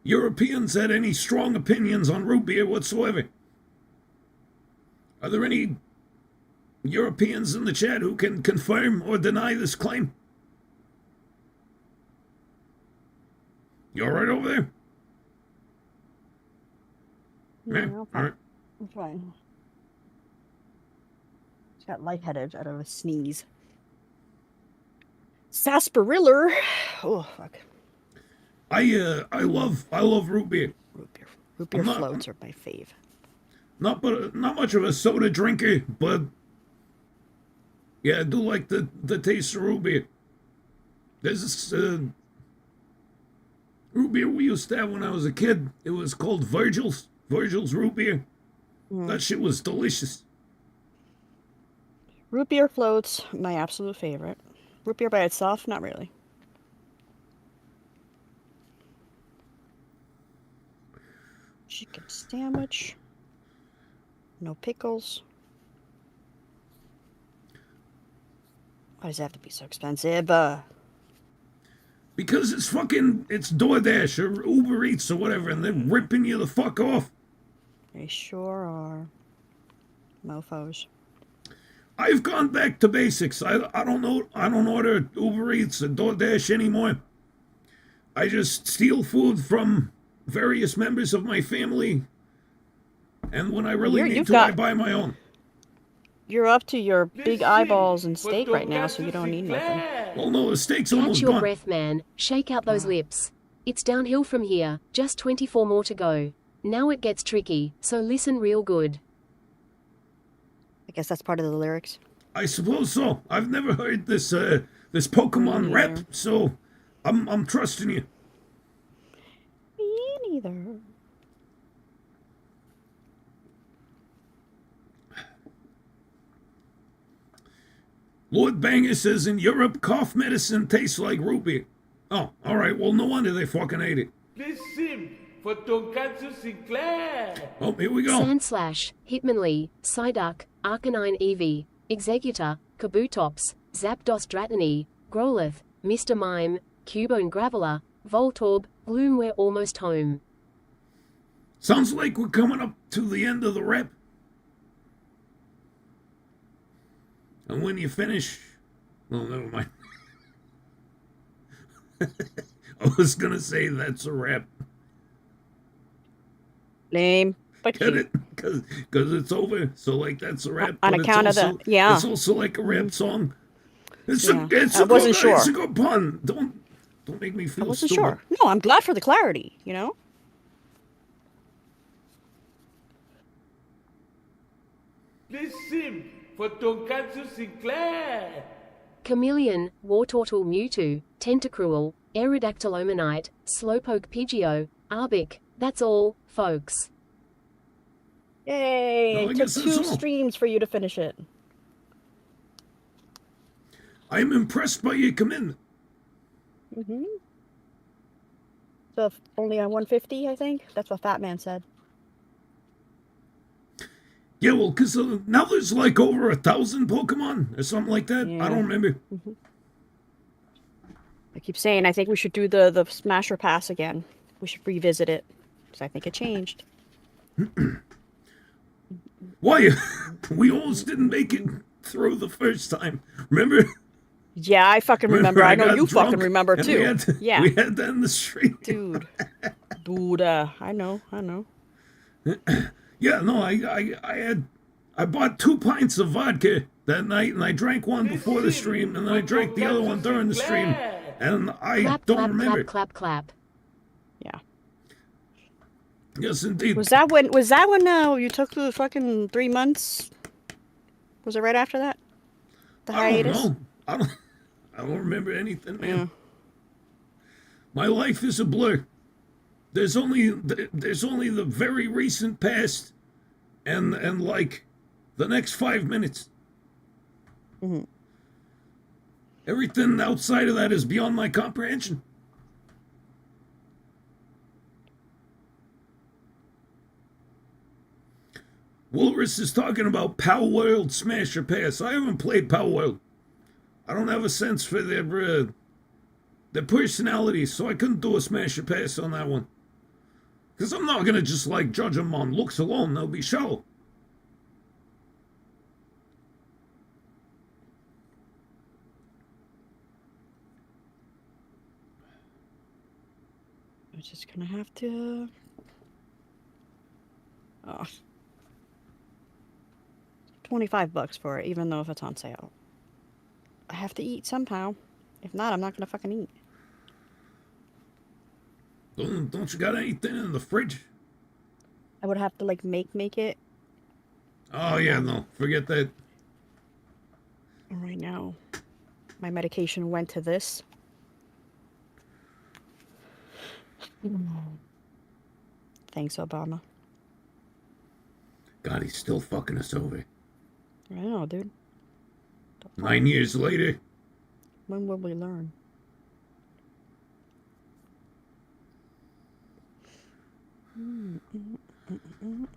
Speaker 2: Europeans had any strong opinions on root beer whatsoever? Are there any Europeans in the chat who can confirm or deny this claim? You all right over there?
Speaker 1: Yeah,
Speaker 2: All right.
Speaker 1: I'm fine. Just got lightheaded out of a sneeze. Sarsaparilla. Oh fuck.
Speaker 2: I love root beer.
Speaker 1: Root beer
Speaker 2: not-
Speaker 1: floats are my fave.
Speaker 2: Not much of a soda drinker, but yeah, I do like the taste of root beer. There's this root beer we used to have when I was a kid. It was called Virgil's root beer. That shit was delicious.
Speaker 1: Root beer floats, my absolute favorite. Root beer by itself, not really. Chicken sandwich. No pickles. Why does it have to be so expensive?
Speaker 2: Because it's DoorDash or Uber Eats or whatever, and they're ripping you the fuck off.
Speaker 1: They sure are. Mofos.
Speaker 2: I've gone back to basics. I don't order Uber Eats or DoorDash anymore. I just steal food from various members of my family, and when I really need to, I buy my own.
Speaker 1: You're up to your big eyeballs and steak right now, so you don't need nothing.
Speaker 2: Well, no, the steak's
Speaker 4: Catch
Speaker 2: almost
Speaker 4: your
Speaker 2: gone.
Speaker 4: breath, man. Shake out those lips. It's downhill from here. Just 24 more to go. Now it gets tricky, so listen real good.
Speaker 1: I guess that's part of the lyrics.
Speaker 2: I suppose so. I've never heard this this Pokemon rap, so I'm trusting you.
Speaker 1: Me neither.
Speaker 2: Lord Banger says in Europe, cough medicine tastes like root beer. Oh, all right. Well, no wonder they fucking ate it.
Speaker 3: This sim for Tonkatsu Sinclair.
Speaker 2: Oh, here we go.
Speaker 4: Sandslash, Hitmonlee, Psyduck, Arcanine Eevee, Executor, Kabutops, Zapdos Dratini, Growlithe, Mr. Mime, Cubone Graveler, Voltorb, Bloom. We're almost home.
Speaker 2: Sounds like we're coming up to the end of the rep. And when you finish... Well, never mind. I was going to say that's a wrap.
Speaker 1: Lame. But
Speaker 2: Get it? Because it's over. So, like, that's a rap.
Speaker 1: On account of the... Yeah.
Speaker 2: It's also like a rap song. It's
Speaker 1: Yeah.
Speaker 2: a
Speaker 1: I wasn't sure.
Speaker 2: It's a good pun. Don't make me feel
Speaker 1: I wasn't
Speaker 2: stupid.
Speaker 1: sure. No, I'm glad for the clarity, you know?
Speaker 3: This sim for Tonkatsu Sinclair.
Speaker 4: Chameleon, Wartortle Mewtwo, Tentacruel, Aerodactylomanite, Slowpoke Pidgeot, Arbic. That's all, folks.
Speaker 1: Yay!
Speaker 2: Well, I
Speaker 1: It took
Speaker 2: guess that's
Speaker 1: 2
Speaker 2: all.
Speaker 1: streams for you to finish it.
Speaker 2: I'm impressed by your commitment.
Speaker 1: So only on 150, I think? That's what Fat Man said.
Speaker 2: Yeah, well, because now there's like over 1,000 Pokemon or something like that.
Speaker 1: Yeah.
Speaker 2: I don't remember.
Speaker 1: I keep saying I think we should do the Smasher Pass again. We should revisit it. Because I think it changed.
Speaker 2: Why? We almost didn't make it through the first time. Remember?
Speaker 1: Yeah, I fucking remember. I know
Speaker 2: got
Speaker 1: you
Speaker 2: drunk
Speaker 1: fucking remember
Speaker 2: and
Speaker 1: too.
Speaker 2: We had to,
Speaker 1: Yeah.
Speaker 2: We had that in the street.
Speaker 1: Dude. I know.
Speaker 2: Yeah, no, I bought 2 pints of vodka that night, and I drank one before the stream, and then I drank the other one during the stream, and I
Speaker 4: Clap,
Speaker 2: don't
Speaker 4: clap,
Speaker 2: remember.
Speaker 4: clap, clap, clap.
Speaker 1: Yeah.
Speaker 2: Yes, indeed.
Speaker 1: Was that when you took the fucking 3 months? Was it right after that? The
Speaker 2: I don't
Speaker 1: hiatus?
Speaker 2: know. I don't remember anything, man.
Speaker 1: Yeah.
Speaker 2: My life is a blur. There's only the very recent past, and like the next 5 minutes. Everything outside of that is beyond my comprehension. Walrus is talking about Power World Smash or Pass. I haven't played Power World. I don't have a sense for their personalities, so I couldn't do a Smash or Pass on that one. Because I'm not gonna just like judge them on looks alone. They'll be shallow.
Speaker 1: I'm just gonna have to. Oh. $25 for it, even though if it's on sale. I have to eat somehow. If not, I'm not gonna fucking eat.
Speaker 2: Don't you got anything in the fridge?
Speaker 1: I would have to like make it.
Speaker 2: Oh yeah, no, forget that.
Speaker 1: Right now, my medication went to this. Thanks, Obama.
Speaker 2: God, he's still fucking us over.
Speaker 1: I know, dude.
Speaker 2: 9 years later.
Speaker 1: When will we learn?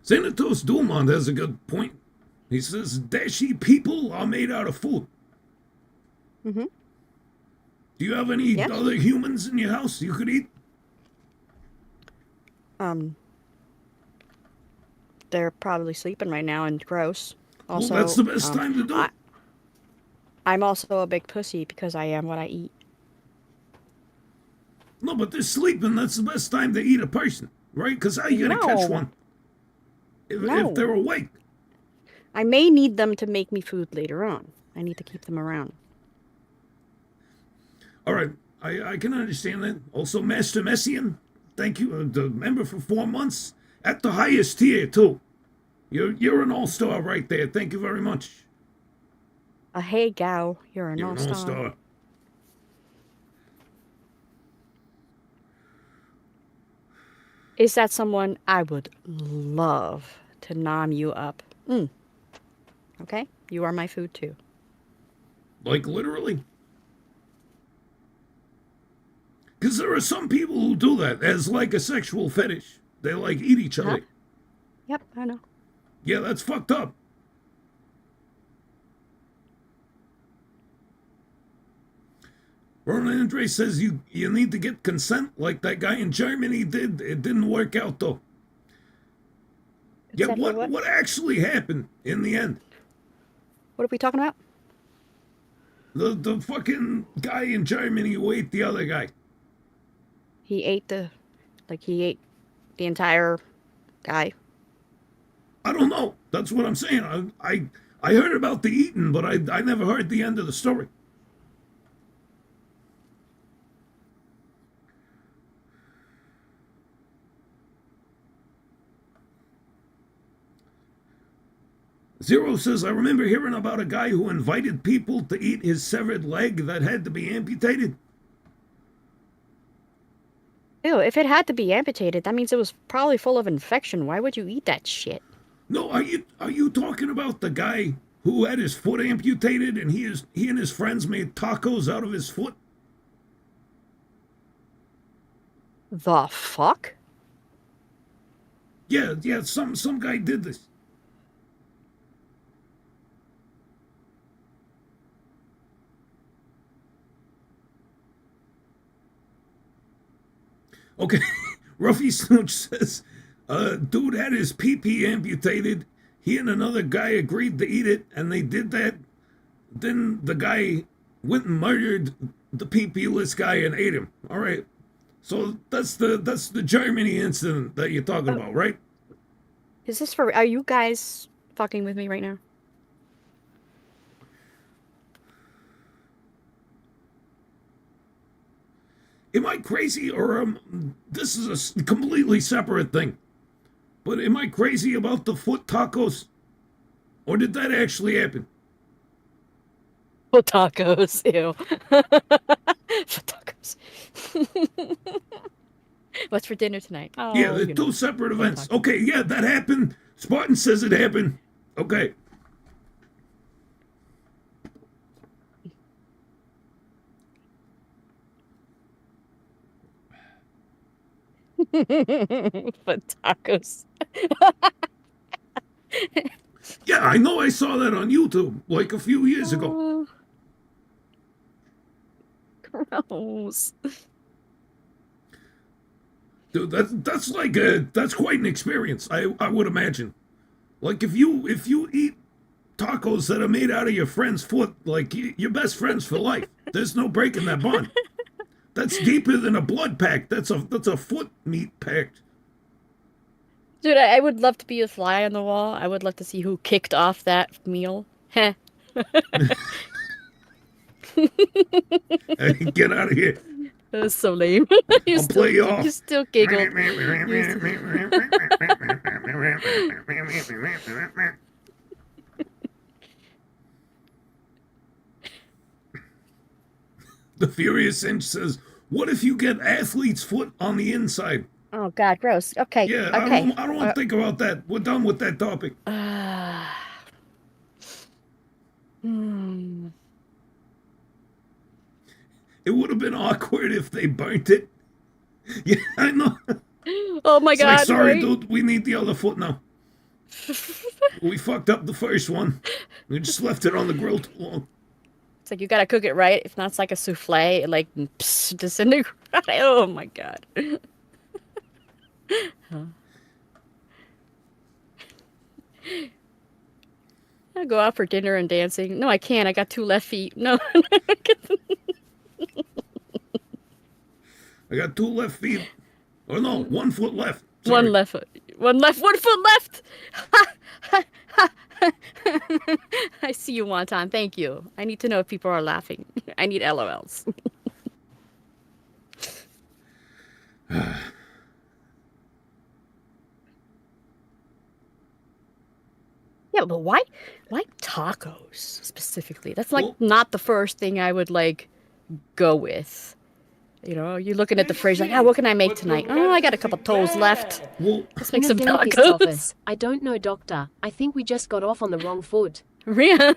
Speaker 2: Senator Dumont has a good point. He says, Dashie people are made out of food.
Speaker 1: Mm-hmm.
Speaker 2: Do you have any
Speaker 1: Yes.
Speaker 2: other humans in your house you could eat?
Speaker 1: They're probably sleeping right now and gross. Also,
Speaker 2: Well, that's the best time to do it.
Speaker 1: I'm also a big pussy because I am what I eat.
Speaker 2: No, but they're sleeping. That's the best time to eat a person, right? Because how you gonna catch
Speaker 1: No.
Speaker 2: one if
Speaker 1: No.
Speaker 2: they're awake?
Speaker 1: I may need them to make me food later on. I need to keep them around.
Speaker 2: All right, I can understand that. Also, Master Messian, thank you, the member for 4 months at the highest tier too. You're an all-star right there. Thank you very much.
Speaker 1: Hey, Gao, you're an
Speaker 2: You're an
Speaker 1: all-star.
Speaker 2: all-star.
Speaker 1: Is that someone I would love to nom you up? Okay, you are my food too.
Speaker 2: Like literally. Because there are some people who do that as like a sexual fetish. They like eat each other.
Speaker 1: Huh? Yep, I know.
Speaker 2: Yeah, that's fucked up. Ronan Andre says you need to get consent like that guy in Germany did. It didn't work out though. Yeah,
Speaker 1: Consent for
Speaker 2: what actually happened in the end?
Speaker 1: What are we talking about?
Speaker 2: The fucking guy in Germany who ate the other guy.
Speaker 1: He ate the entire guy.
Speaker 2: I don't know. That's what I'm saying. I heard about the eating, but I never heard the end of the story. Zero says, I remember hearing about a guy who invited people to eat his severed leg that had to be amputated.
Speaker 1: Ew, if it had to be amputated, that means it was probably full of infection. Why would you eat that shit?
Speaker 2: No, are you talking about the guy who had his foot amputated and he and his friends made tacos out of his foot?
Speaker 1: The fuck?
Speaker 2: Yeah, some guy did this. Okay, Ruffy Snooch says, dude had his pee-pee amputated. He and another guy agreed to eat it, and they did that. Then the guy went and murdered the pee-pee-less guy and ate him. All right, so that's the Germany incident that you're talking about, right?
Speaker 1: Is this for... Are you guys fucking with me right now?
Speaker 2: Am I crazy, or this is a completely separate thing? But am I crazy about the foot tacos? Or did that actually happen?
Speaker 1: For tacos, ew. For tacos. What's for dinner tonight? Oh,
Speaker 2: Yeah, they're two separate events. Okay, yeah, that happened. Spartan says it happened. Okay.
Speaker 1: For tacos.
Speaker 2: Yeah, I know I saw that on YouTube like a few years ago.
Speaker 1: Gross.
Speaker 2: Dude, that's quite an experience. I would imagine. Like if you eat tacos that are made out of your friend's foot, like your best friends for life. There's no breaking that bond. That's deeper than a blood pact. That's a foot meat pact.
Speaker 1: Dude, I would love to be a fly on the wall. I would love to see who kicked off that meal. Heh.
Speaker 2: Hey, get out of here.
Speaker 1: That was so lame.
Speaker 2: I'll play you off.
Speaker 1: You still giggled.
Speaker 2: The Furious Inch says, "What if you get athlete's foot on the inside?"
Speaker 1: Oh God, gross. Okay.
Speaker 2: Yeah,
Speaker 1: Okay.
Speaker 2: I don't want to think about that. We're done with that topic. It would have been awkward if they burnt it. Yeah, I know.
Speaker 1: Oh my
Speaker 2: It's
Speaker 1: God.
Speaker 2: like, sorry,
Speaker 1: right?
Speaker 2: dude, we need the other foot now. We fucked up the first one. We just left it on the grill too long.
Speaker 1: It's like you gotta cook it right. If not, it's like a souffle. It like disintegrates. Oh my God. Huh. I'll go out for dinner and dancing. No, I can't. I got 2 left feet. No.
Speaker 2: I got 2 left feet. Oh no, 1 foot left. Sorry.
Speaker 1: One left. 1 foot left. I see you, Wonton. Thank you. I need to know if people are laughing. I need LOLs. Yeah, but why tacos specifically? That's like not the first thing I would like go with. You know, you're looking at the fridge like, what can I make tonight? Oh, I got a couple toes left.
Speaker 2: Well,
Speaker 1: Let's make some
Speaker 4: Dentist
Speaker 1: tacos.
Speaker 4: office. I don't know, doctor. I think we just got off on the wrong foot.
Speaker 1: Yeah.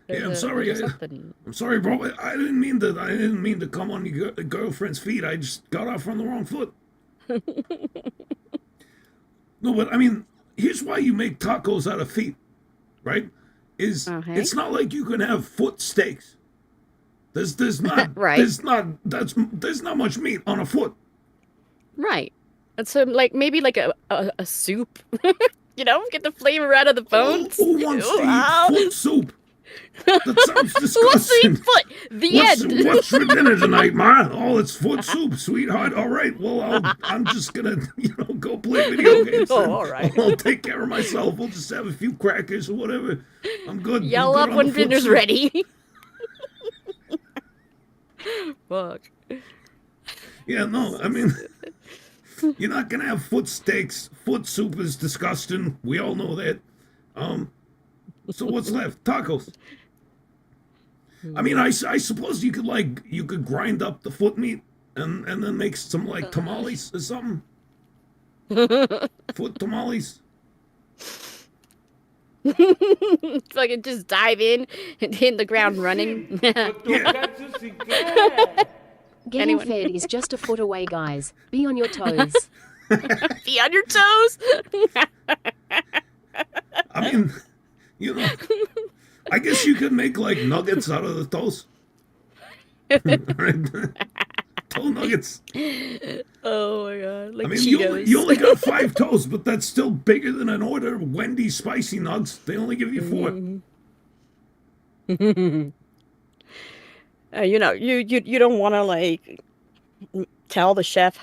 Speaker 2: yeah, I'm sorry. I'm sorry, bro. I didn't mean to come on your girlfriend's feet. I just got off on the wrong foot. No, but I mean, here's why you make tacos out of feet, right? It's not like you can have foot steaks. There's not
Speaker 1: Right.
Speaker 2: there's not much meat on a foot.
Speaker 1: Right. And so, like, maybe like a soup. You know, get the flavor out of the bones.
Speaker 2: Who wants to
Speaker 1: Ow.
Speaker 2: eat foot soup? That sounds
Speaker 1: Who wants to
Speaker 2: disgusting.
Speaker 1: eat foot? The end.
Speaker 2: What's for dinner tonight, Ma? Oh, it's foot soup, sweetheart. All right, well, I'm just gonna, go play video games.
Speaker 1: Oh,
Speaker 2: and
Speaker 1: all right.
Speaker 2: I'll take care of myself. We'll just have a few crackers or whatever. I'm good.
Speaker 1: Yell
Speaker 2: I'm
Speaker 1: up
Speaker 2: good on
Speaker 1: when
Speaker 2: the foot
Speaker 1: dinner's
Speaker 2: soup.
Speaker 1: ready. Fuck.
Speaker 2: Yeah, no, I mean, you're not gonna have foot steaks. Foot soup is disgusting. We all know that. So what's left? Tacos. I mean, I suppose you could grind up the foot meat and then make some like tamales or something. Foot tamales.
Speaker 1: Fucking just dive in and hit the ground running.
Speaker 3: Tonkatsu Sinclair.
Speaker 4: Getting
Speaker 1: Anyone?
Speaker 4: fed is just a foot away, guys. Be on your toes.
Speaker 1: Be on your toes.
Speaker 2: I mean, I guess you could make like nuggets out of the toes. Toe nuggets.
Speaker 1: Oh my God. Like
Speaker 2: I mean,
Speaker 1: Cheetos.
Speaker 2: you only got 5 toes, but that's still bigger than an order of Wendy's spicy nugs. They only give you 4.
Speaker 1: You don't want to like tell the chef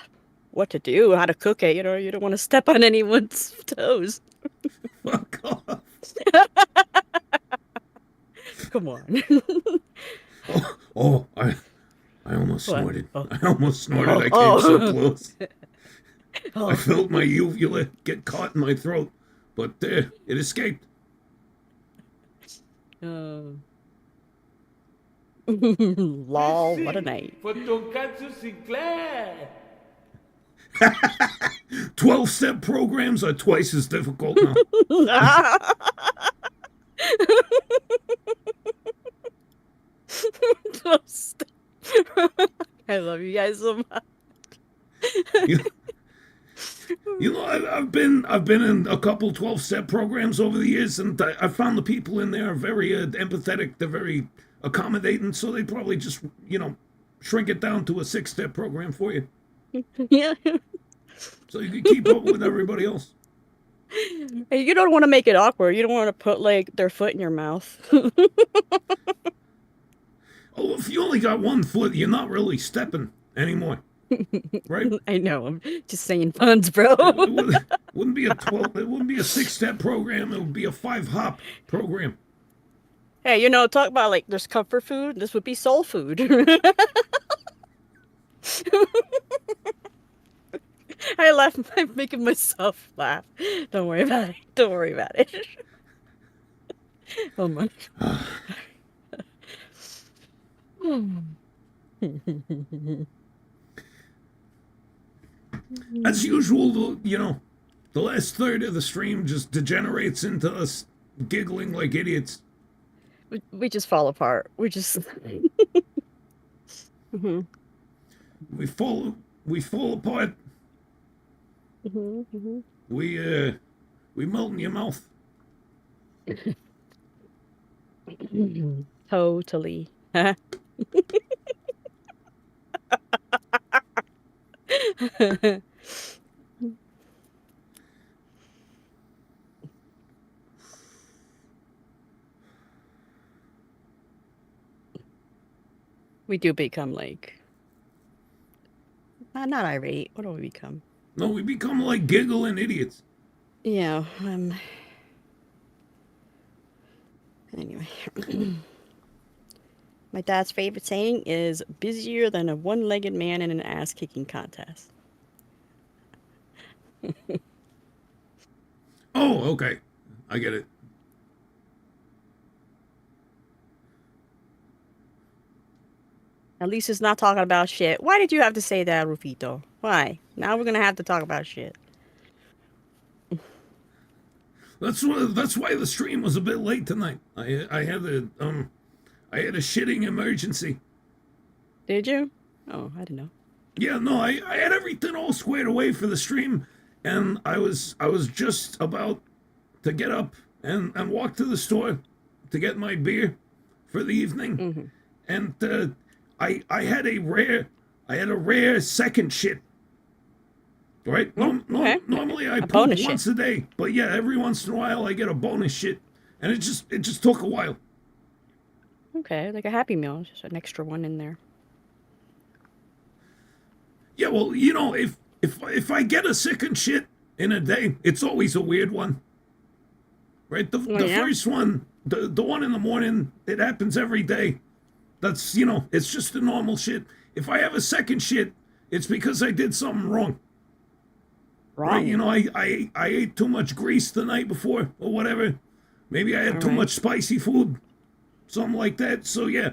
Speaker 1: what to do, how to cook it. You know, you don't want to step on anyone's toes.
Speaker 2: Fuck off.
Speaker 1: Come on.
Speaker 2: I almost
Speaker 1: What?
Speaker 2: snorted.
Speaker 1: Oh.
Speaker 2: I almost snorted. I came
Speaker 1: Oh.
Speaker 2: so close.
Speaker 1: Oh.
Speaker 2: I felt my uvula get caught in my throat, but it escaped.
Speaker 1: Lol, what a night.
Speaker 3: For Tonkatsu Sinclair.
Speaker 2: 12-step programs are twice as difficult now.
Speaker 1: I love you guys so much.
Speaker 2: You know, I've been in a couple 12-step programs over the years, and I found the people in there are very empathetic. They're very accommodating, so they probably just shrink it down to a 6-step program for you,
Speaker 1: Yeah.
Speaker 2: so you can keep up with everybody else.
Speaker 1: Hey, you don't want to make it awkward. You don't want to put like their foot in your mouth.
Speaker 2: Oh, if you only got one foot, you're not really stepping anymore, right?
Speaker 1: I know. I'm just saying puns, bro.
Speaker 2: Wouldn't be a 12. It wouldn't be a 6-step program. It would be a 5-hop program.
Speaker 1: Hey, talk about like there's comfort food. This would be soul food. I laugh. I'm making myself laugh. Don't worry about it. Don't worry about it. Oh my.
Speaker 2: As usual, the last third of the stream just degenerates into us giggling like idiots.
Speaker 1: We just fall apart. We just.
Speaker 2: We fall apart. We melt in your mouth.
Speaker 1: Totally. We do become like not irate. What do we become?
Speaker 2: No, we become like giggling idiots.
Speaker 1: Yeah. Anyway. My dad's favorite saying is busier than a one-legged man in an ass-kicking contest.
Speaker 2: Oh, okay. I get it.
Speaker 1: At least it's not talking about shit. Why did you have to say that, Rufito? Why? Now we're gonna have to talk about shit.
Speaker 2: That's why the stream was a bit late tonight. I had a shitting emergency.
Speaker 1: Did you? Oh, I didn't know.
Speaker 2: Yeah, no, I had everything all squared away for the stream, and I was just about to get up and walk to the store to get my beer for the evening, and I had a rare second shit. Right?
Speaker 1: Okay.
Speaker 2: Normally I
Speaker 1: A
Speaker 2: poop
Speaker 1: bonus
Speaker 2: once a day, but yeah, every once in a while I get a bonus shit, and it just took a while.
Speaker 1: Okay, like a Happy Meal, just an extra one in there.
Speaker 2: Yeah, well, if I get a second shit in a day, it's always a weird one. Right? The
Speaker 1: Yeah.
Speaker 2: first one, the one in the morning, it happens every day. That's, it's just a normal shit. If I have a second shit, it's because I did something wrong.
Speaker 1: Wrong.
Speaker 2: Right? I ate too much grease the night before or whatever. Maybe I had too much spicy food. Something like that. So yeah.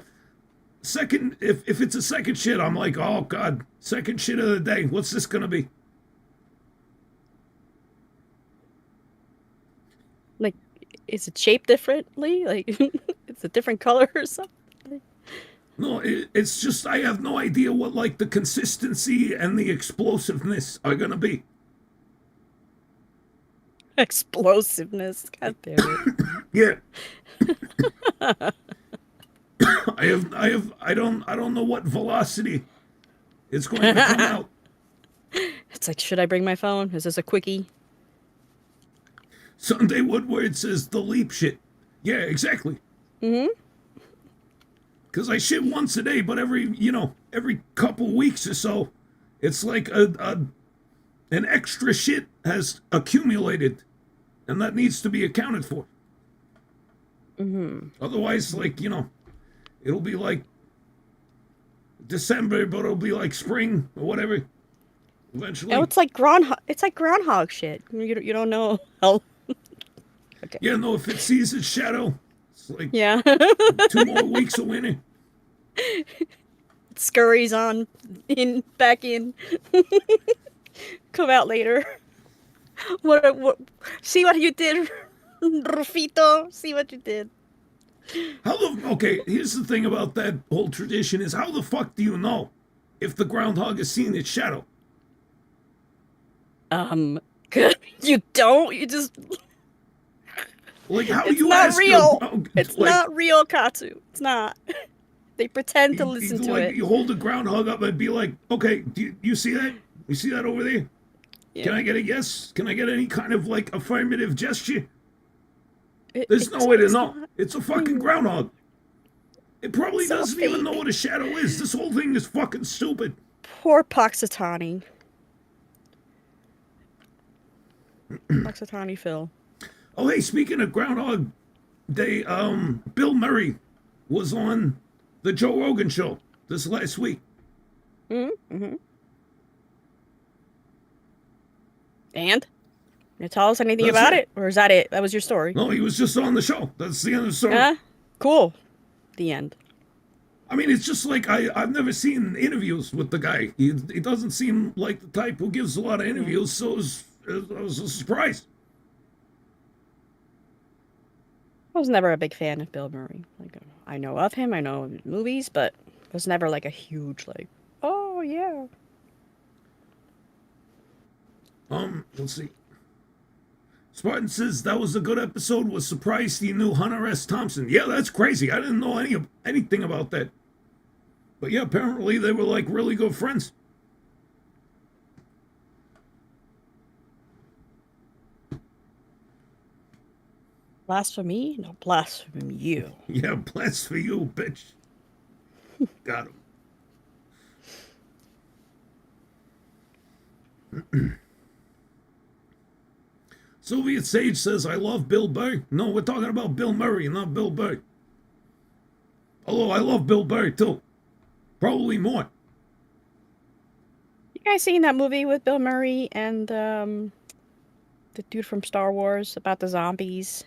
Speaker 2: Second, if it's a second shit, I'm like, oh God, second shit of the day. What's this gonna be?
Speaker 1: Like, is it shaped differently? Like, it's a different color or something?
Speaker 2: No, it's just I have no idea what like the consistency and the explosiveness are gonna be.
Speaker 1: Explosiveness. God damn it.
Speaker 2: Yeah. I don't know what velocity it's going to come out.
Speaker 1: It's like, should I bring my phone? Is this a quickie?
Speaker 2: Sunday Woodward says the leap shit. Yeah, exactly. Because I shit once a day, but every couple weeks or so, it's like an extra shit has accumulated, and that needs to be accounted for. Otherwise, like, it'll be like December, but it'll be like spring or whatever. Eventually.
Speaker 1: Oh, it's like groundhog shit. You don't know how. Okay.
Speaker 2: Yeah, no, if it sees its shadow, it's like
Speaker 1: Yeah.
Speaker 2: 2 more weeks of winter.
Speaker 1: It scurries on back in. Come out later. What? See what you did, Rufito? See what you did.
Speaker 2: Okay, here's the thing about that whole tradition is how the fuck do you know if the groundhog has seen its shadow?
Speaker 1: You don't. You just.
Speaker 2: Like, how
Speaker 1: It's
Speaker 2: you
Speaker 1: not
Speaker 2: ask
Speaker 1: real.
Speaker 2: a,
Speaker 1: It's
Speaker 2: like,
Speaker 1: not real, Katsu. It's not. They pretend to listen to
Speaker 2: like,
Speaker 1: it.
Speaker 2: you hold a groundhog up and be like, okay, do you see that? You see that over there?
Speaker 1: Yeah.
Speaker 2: Can I get a yes? Can I get any kind of, like, affirmative gesture?
Speaker 1: It-
Speaker 2: There's
Speaker 1: it's-
Speaker 2: no way to
Speaker 1: it's
Speaker 2: know.
Speaker 1: not-
Speaker 2: It's a fucking groundhog. It probably
Speaker 1: So
Speaker 2: doesn't even know
Speaker 1: fake.
Speaker 2: what a shadow is. This whole thing is fucking stupid.
Speaker 1: Poor Puxatani. Puxatani Phil.
Speaker 2: Oh, hey, speaking of Groundhog Day, Bill Murray was on the Joe Rogan show this last week.
Speaker 1: Mm-hmm. And? Can you tell us anything
Speaker 2: That's
Speaker 1: about
Speaker 2: it.
Speaker 1: it? Or is that it? That was your story?
Speaker 2: No, he was just on the show. That's the end of the story.
Speaker 1: Yeah? Cool. The end.
Speaker 2: I mean, it's just like I've never seen interviews with the guy. He doesn't seem like the type who gives a lot of interviews, so it was a surprise.
Speaker 1: I was never a big fan of Bill Murray. Like, I know of him, I know of his movies, but it was never like a huge, like, oh, yeah.
Speaker 2: Let's see. Spartan says that was a good episode. Was surprised he knew Hunter S. Thompson. Yeah, that's crazy. I didn't know anything about that. But yeah, apparently they were like really good friends.
Speaker 1: Blasphemy? No, blasphemy you.
Speaker 2: Yeah, bless for you, bitch. Got him. Soviet Sage says, I love Bill Burr. No, we're talking about Bill Murray, not Bill Burr. Although I love Bill Burr, too. Probably more.
Speaker 1: You guys seen that movie with Bill Murray and the dude from Star Wars about the zombies?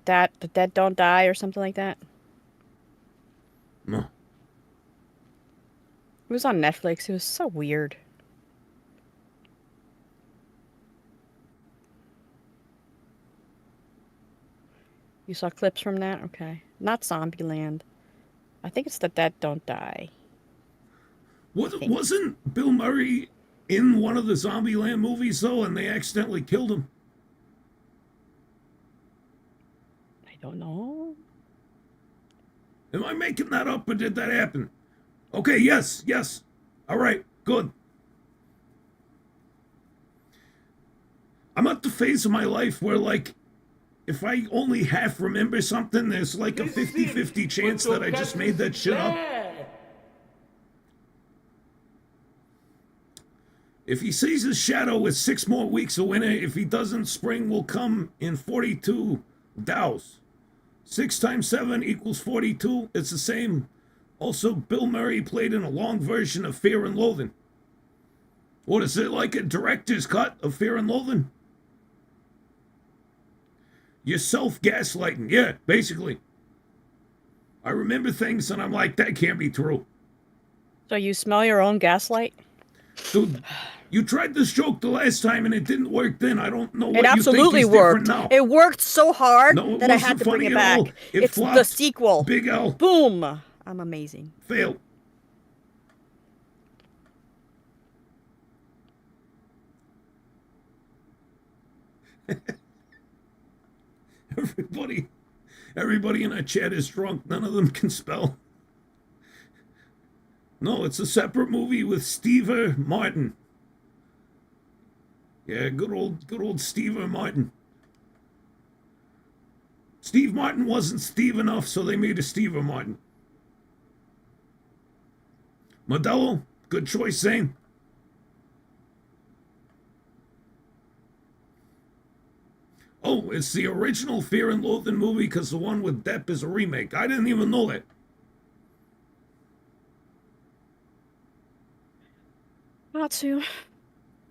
Speaker 1: The dead don't die or something like that?
Speaker 2: No.
Speaker 1: It was on Netflix. It was so weird. You saw clips from that? Okay. Not Zombieland. I think it's The Dead Don't Die.
Speaker 2: Wasn't Bill Murray in one of the Zombieland movies, though, and they accidentally killed him?
Speaker 1: I don't know.
Speaker 2: Am I making that up, or did that happen? Okay, yes. All right, good. I'm at the phase of my life where, like, if I only half remember something, there's like a 50-50 chance that I just made that shit up. If he sees his shadow with 6 more weeks of winter, if he doesn't, spring will come in 42 dows. 6 times 7 equals 42. It's the same. Also, Bill Murray played in a long version of Fear and Loathing. What is it, like a director's cut of Fear and Loathing? You're self-gaslighting. Yeah, basically. I remember things and I'm like, that can't be true.
Speaker 1: So you smell your own gaslight?
Speaker 2: Dude, you tried this joke the last time and it didn't work then. I don't know what
Speaker 1: It
Speaker 2: you
Speaker 1: absolutely
Speaker 2: think is
Speaker 1: worked.
Speaker 2: different now.
Speaker 1: It worked so hard
Speaker 2: No, it
Speaker 1: that I
Speaker 2: wasn't
Speaker 1: had to bring
Speaker 2: funny
Speaker 1: it
Speaker 2: at all.
Speaker 1: back.
Speaker 2: It
Speaker 1: It's the
Speaker 2: flopped.
Speaker 1: sequel.
Speaker 2: Big L.
Speaker 1: Boom. I'm amazing.
Speaker 2: Fail. Everybody in our chat is drunk. None of them can spell. No, it's a separate movie with Steve Martin. Yeah, good old Steve Martin. Steve Martin wasn't Steve enough, so they made a Steve Martin. Modelo, good choice, Zane. Oh, it's the original Fear and Loathing movie because the one with Depp is a remake. I didn't even know that.
Speaker 1: Natsu.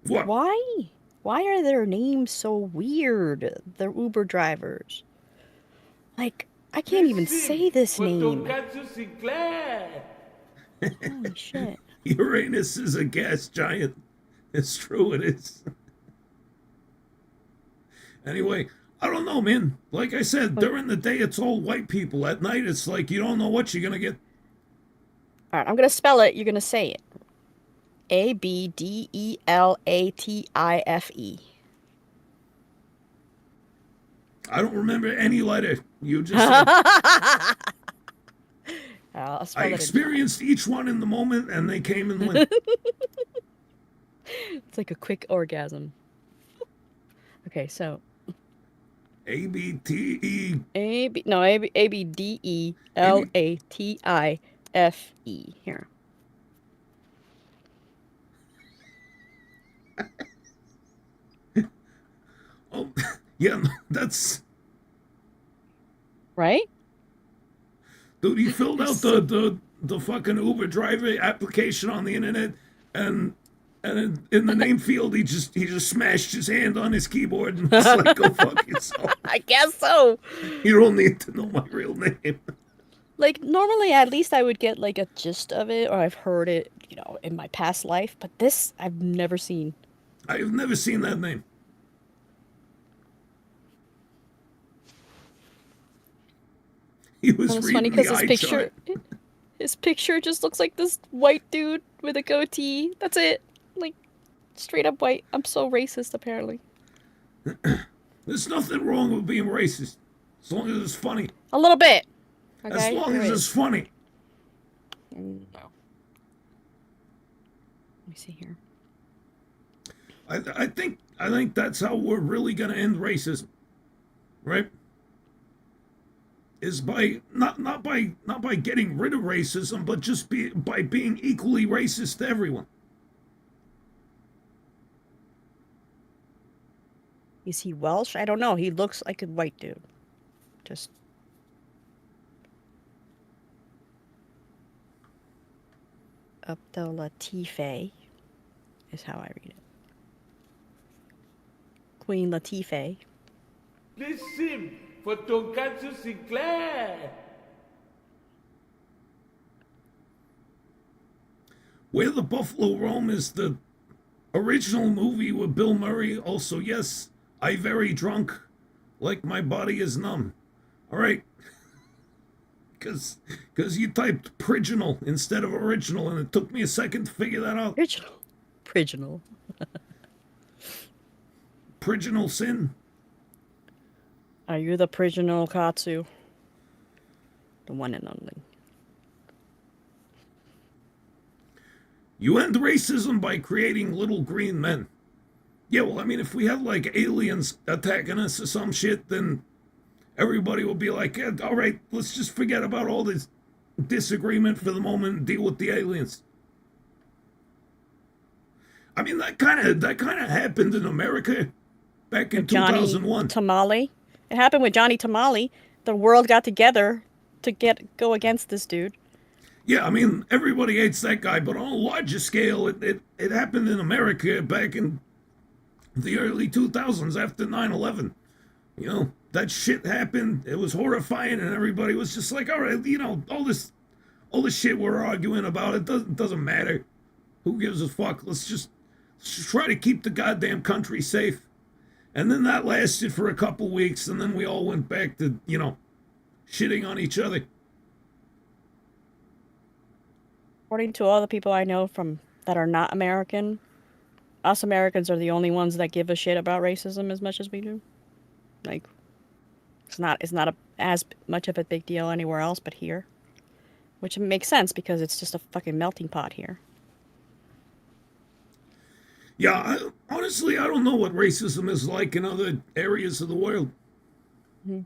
Speaker 2: What?
Speaker 1: Why? Why are their names so weird? The Uber drivers. Like, I can't even say this name.
Speaker 3: Tonkatsu Sinclair.
Speaker 1: Holy shit.
Speaker 2: Uranus is a gas giant. It's true, it is. Anyway, I don't know, man. Like I said, during the day it's all white people. At night it's like you don't know what you're gonna get.
Speaker 1: Alright, I'm gonna spell it. You're gonna say it. Abdelatife.
Speaker 2: I don't remember any letter you just said.
Speaker 1: I'll
Speaker 2: I
Speaker 1: spell it in.
Speaker 2: experienced each one in the moment, and they came and went.
Speaker 1: It's like a quick orgasm. Okay, so
Speaker 2: ABTE.
Speaker 1: Abdelatife. Here.
Speaker 2: Oh, yeah, that's.
Speaker 1: Right?
Speaker 2: Dude, he filled out the fucking Uber driver application on the internet, and in the name field, he just smashed his hand on his keyboard and was like, "Go fuck yourself."
Speaker 1: I guess so.
Speaker 2: You don't need to know my real name.
Speaker 1: Like, normally, at least I would get, like, a gist of it, or I've heard it, you know, in my past life, but this I've never seen.
Speaker 2: I have never seen that name. He was
Speaker 1: Well, it's
Speaker 2: reading
Speaker 1: funny because
Speaker 2: the eye chart.
Speaker 1: his picture just looks like this white dude with a goatee. That's it. Like, straight up white. I'm so racist, apparently.
Speaker 2: There's nothing wrong with being racist, as long as it's funny.
Speaker 1: A little bit. Okay?
Speaker 2: As long as it's funny.
Speaker 1: No. Let me see here.
Speaker 2: I think that's how we're really gonna end racism, right? Is by not by getting rid of racism, but just by being equally racist to everyone.
Speaker 1: Is he Welsh? I don't know. He looks like a white dude. Just. Abdelatife is how I read it. Queen Latifah.
Speaker 3: This sim for Tonkatsu Sinclair.
Speaker 2: Where the Buffalo Roam is the original movie with Bill Murray. Also, yes, I very drunk, like my body is numb. All right, because you typed priginal instead of original, and it took me a second to figure that out.
Speaker 1: Priginal.
Speaker 2: Priginal sin.
Speaker 1: Are you the priginal Katsu? The one and only.
Speaker 2: You end racism by creating little green men. Yeah, well, I mean, if we had like aliens attacking us or some shit, then everybody will be like, yeah, all right, let's just forget about all this disagreement for the moment and deal with the aliens. I mean, that kind of happened in America back in 2001.
Speaker 1: Johnny Somali. It happened with Johnny Somali. The world got together to go against this dude.
Speaker 2: Yeah, I mean, everybody hates that guy, but on a larger scale, it happened in America back in the early 2000s after 9/11. You know, that shit happened. It was horrifying, and everybody was just like, all right, you know, all this shit we're arguing about, it doesn't matter. Who gives a fuck? Let's just try to keep the goddamn country safe. And then that lasted for a couple weeks, and then we all went back to, you know, shitting on each other.
Speaker 1: According to all the people I know that are not American, us Americans are the only ones that give a shit about racism as much as we do. Like, it's not as much of a big deal anywhere else but here. Which makes sense because it's just a fucking melting pot here.
Speaker 2: Yeah, honestly, I don't know what racism is like in other areas of the world.
Speaker 1: Mm-hmm.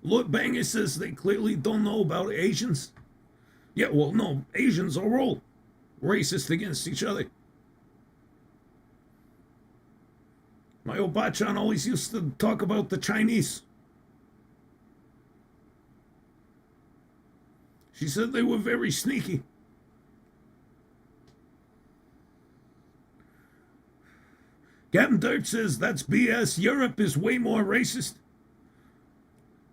Speaker 2: Lord Banger says they clearly don't know about Asians. Yeah, well, no, Asians are all racist against each other. My Obachan always used to talk about the Chinese. She said they were very sneaky. Captain Dirk says that's BS. Europe is way more racist.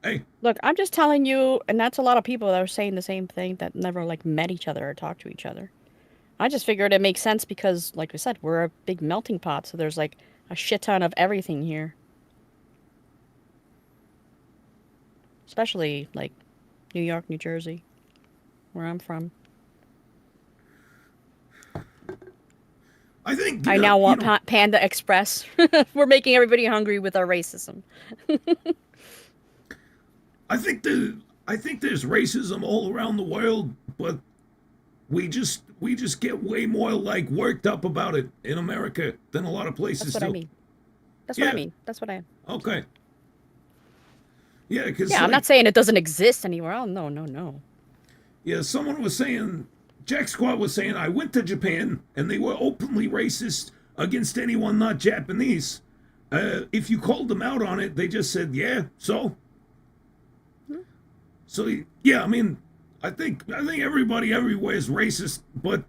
Speaker 2: Hey.
Speaker 1: Look, I'm just telling you, and that's a lot of people that are saying the same thing that never like met each other or talked to each other. I just figured it makes sense because, like I said, we're a big melting pot. So there's like a shit ton of everything here. Especially, like, New York, New Jersey, where I'm from.
Speaker 2: I think
Speaker 1: I now want Panda Express. We're making everybody hungry with our racism.
Speaker 2: I think there's racism all around the world, but we just get way more like worked up about it in America than a lot of places
Speaker 1: That's what
Speaker 2: do.
Speaker 1: I mean. That's what I mean. That's what I am.
Speaker 2: Okay. Yeah, because
Speaker 1: I'm not saying it doesn't exist anywhere. Oh, no.
Speaker 2: Yeah, someone was saying, Jack Squad was saying, I went to Japan and they were openly racist against anyone not Japanese. If you called them out on it, they just said, yeah, so. So yeah, I mean, I think everybody everywhere is racist, but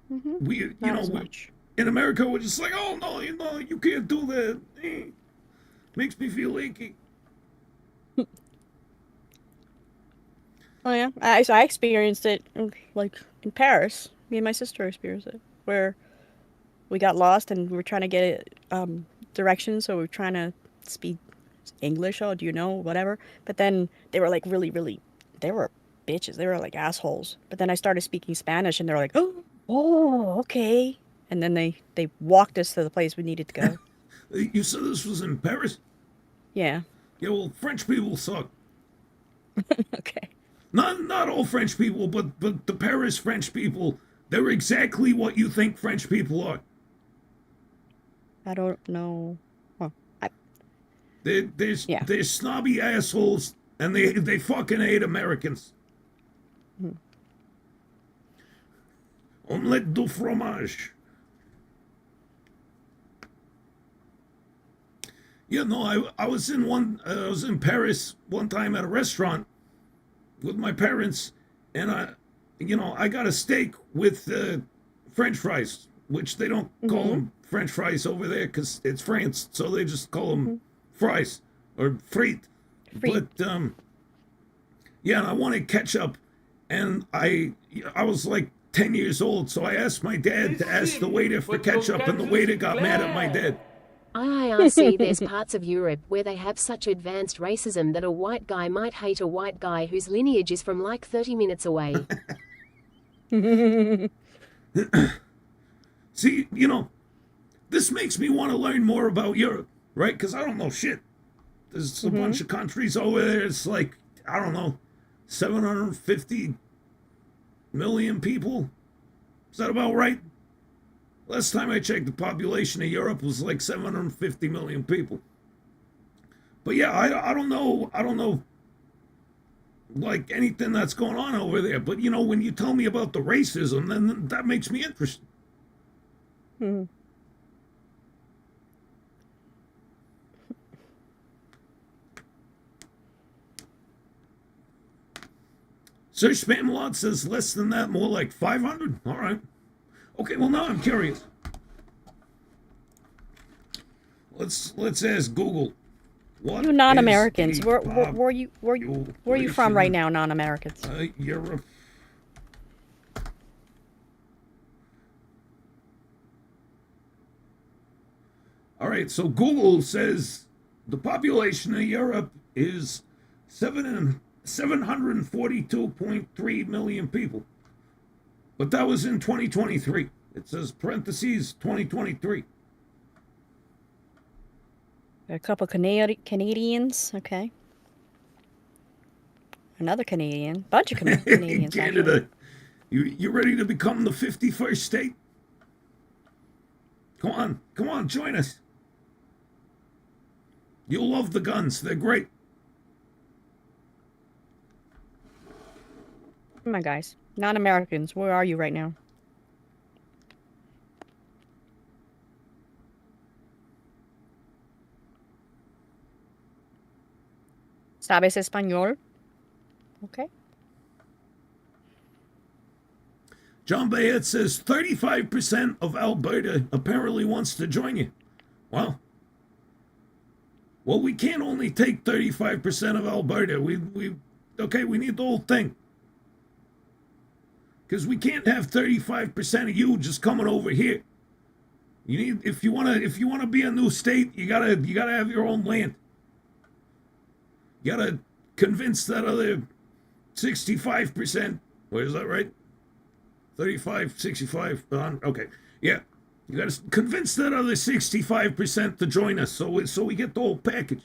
Speaker 2: we in America we're just like, oh no, you can't do that. Makes me feel achy.
Speaker 1: Oh yeah, I experienced it like in Paris. Me and my sister experienced it, where we got lost and we were trying to get directions, so we were trying to speak English. Oh, do you know whatever? But then they were like really, they were bitches. They were like assholes. But then I started speaking Spanish, and they were like, oh, okay. And then they walked us to the place we needed to go.
Speaker 2: You said this was in Paris?
Speaker 1: Yeah.
Speaker 2: Yeah. Well, French people suck.
Speaker 1: Okay.
Speaker 2: Not all French people, but the Paris French people, they're exactly what you think French people are.
Speaker 1: I don't know. Well,
Speaker 2: They're snobby assholes, and they fucking hate Americans. Omelette du fromage. Yeah, no, I was in Paris one time at a restaurant with my parents, and I got a steak with French fries, which they don't call them French fries over there because it's France, so they just call them fries or frites. But yeah, and I wanted ketchup, and I was like 10 years old, so I asked my dad to ask the waiter for ketchup, and the waiter got mad at my dad.
Speaker 4: IIRC, there's parts of Europe where they have such advanced racism that a white guy might hate a white guy whose lineage is from like 30 minutes away.
Speaker 2: See, this makes me want to learn more about Europe, right? Because I don't know shit. There's a bunch of countries over there. It's like, I don't know, 750 million people. Is that about right? Last time I checked, the population of Europe was like 750 million people. But yeah, I don't know like anything that's going on over there. But when you tell me about the racism, then that makes me interested. Search Spamalot says less than that, more like 500. All right. Okay, well now I'm curious. Let's ask Google. What
Speaker 1: you non-Americans, where are you from right now, non-Americans?
Speaker 2: Europe. All right, so Google says the population of Europe is 742.3 million people. But that was in 2023. It says parentheses 2023.
Speaker 1: A couple Canadians, okay. Another Canadian, bunch of Canadians.
Speaker 2: Canada, you ready to become the 51st state? Come on, join us. You'll love the guns; they're great.
Speaker 1: Come on, guys. Non-Americans, where are you right now? ¿Sabes español? Okay.
Speaker 2: John Bayet says 35% of Alberta apparently wants to join you. Wow. Well, we can't only take 35% of Alberta. We need the whole thing. Because we can't have 35% of you just coming over here. You need if you wanna be a new state, you gotta have your own land. You gotta convince that other 65%. Wait, is that right? 35, 65. Okay, yeah. You gotta convince that other 65% to join us, so we get the whole package.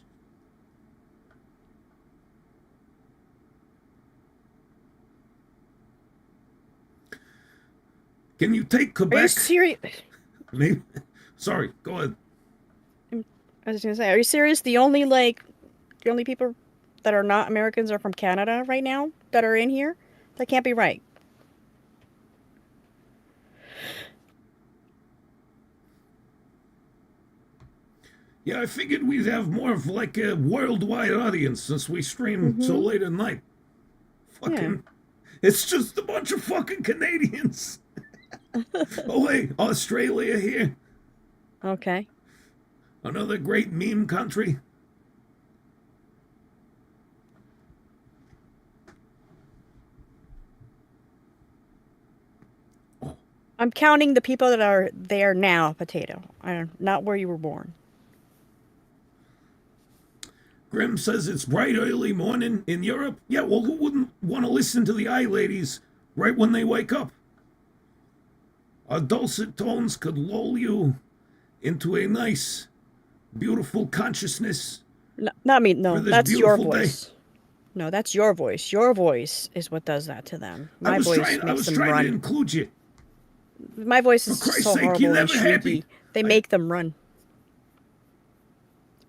Speaker 2: Can you take
Speaker 1: Are you
Speaker 2: Quebec?
Speaker 1: serious?
Speaker 2: Maybe. Sorry, go ahead.
Speaker 1: I was gonna say, are you serious? The only people that are not Americans are from Canada right now that are in here? That can't be right.
Speaker 2: Yeah, I figured we'd have more of like a worldwide audience since we stream so late at night. Fucking, it's just a bunch of fucking Canadians. Oh wait, Australia here.
Speaker 1: Okay.
Speaker 2: Another great meme country.
Speaker 1: I'm counting the people that are there now, Potato. Not where you were born.
Speaker 2: Grim says it's bright early morning in Europe. Yeah, well, who wouldn't want to listen to the iLadies right when they wake up? Our dulcet tones could lull you into a nice, beautiful consciousness.
Speaker 1: No, not me. No,
Speaker 2: For this
Speaker 1: that's your
Speaker 2: beautiful day.
Speaker 1: voice. No, that's your voice. Your voice is what does that to them. My voice
Speaker 2: I
Speaker 1: makes
Speaker 2: was
Speaker 1: them
Speaker 2: trying
Speaker 1: run.
Speaker 2: to include you.
Speaker 1: My voice is
Speaker 2: For Christ's
Speaker 1: so
Speaker 2: sake,
Speaker 1: horrible
Speaker 2: you're
Speaker 1: and
Speaker 2: never happy.
Speaker 1: shrieky. They make them run.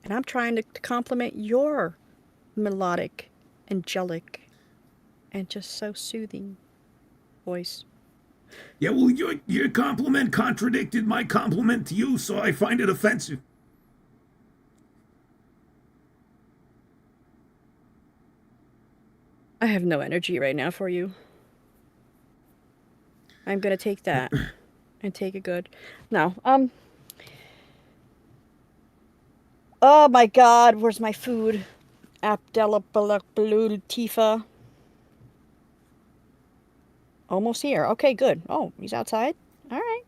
Speaker 1: And I'm trying to compliment your melodic, angelic, and just so soothing voice.
Speaker 2: Yeah, well, your compliment contradicted my compliment to you, so I find it offensive.
Speaker 1: I have no energy right now for you. I'm gonna take that and take it good. No, oh my God, where's my food? Abdella Tifa. Almost here. Okay, good. Oh, he's outside? Alright.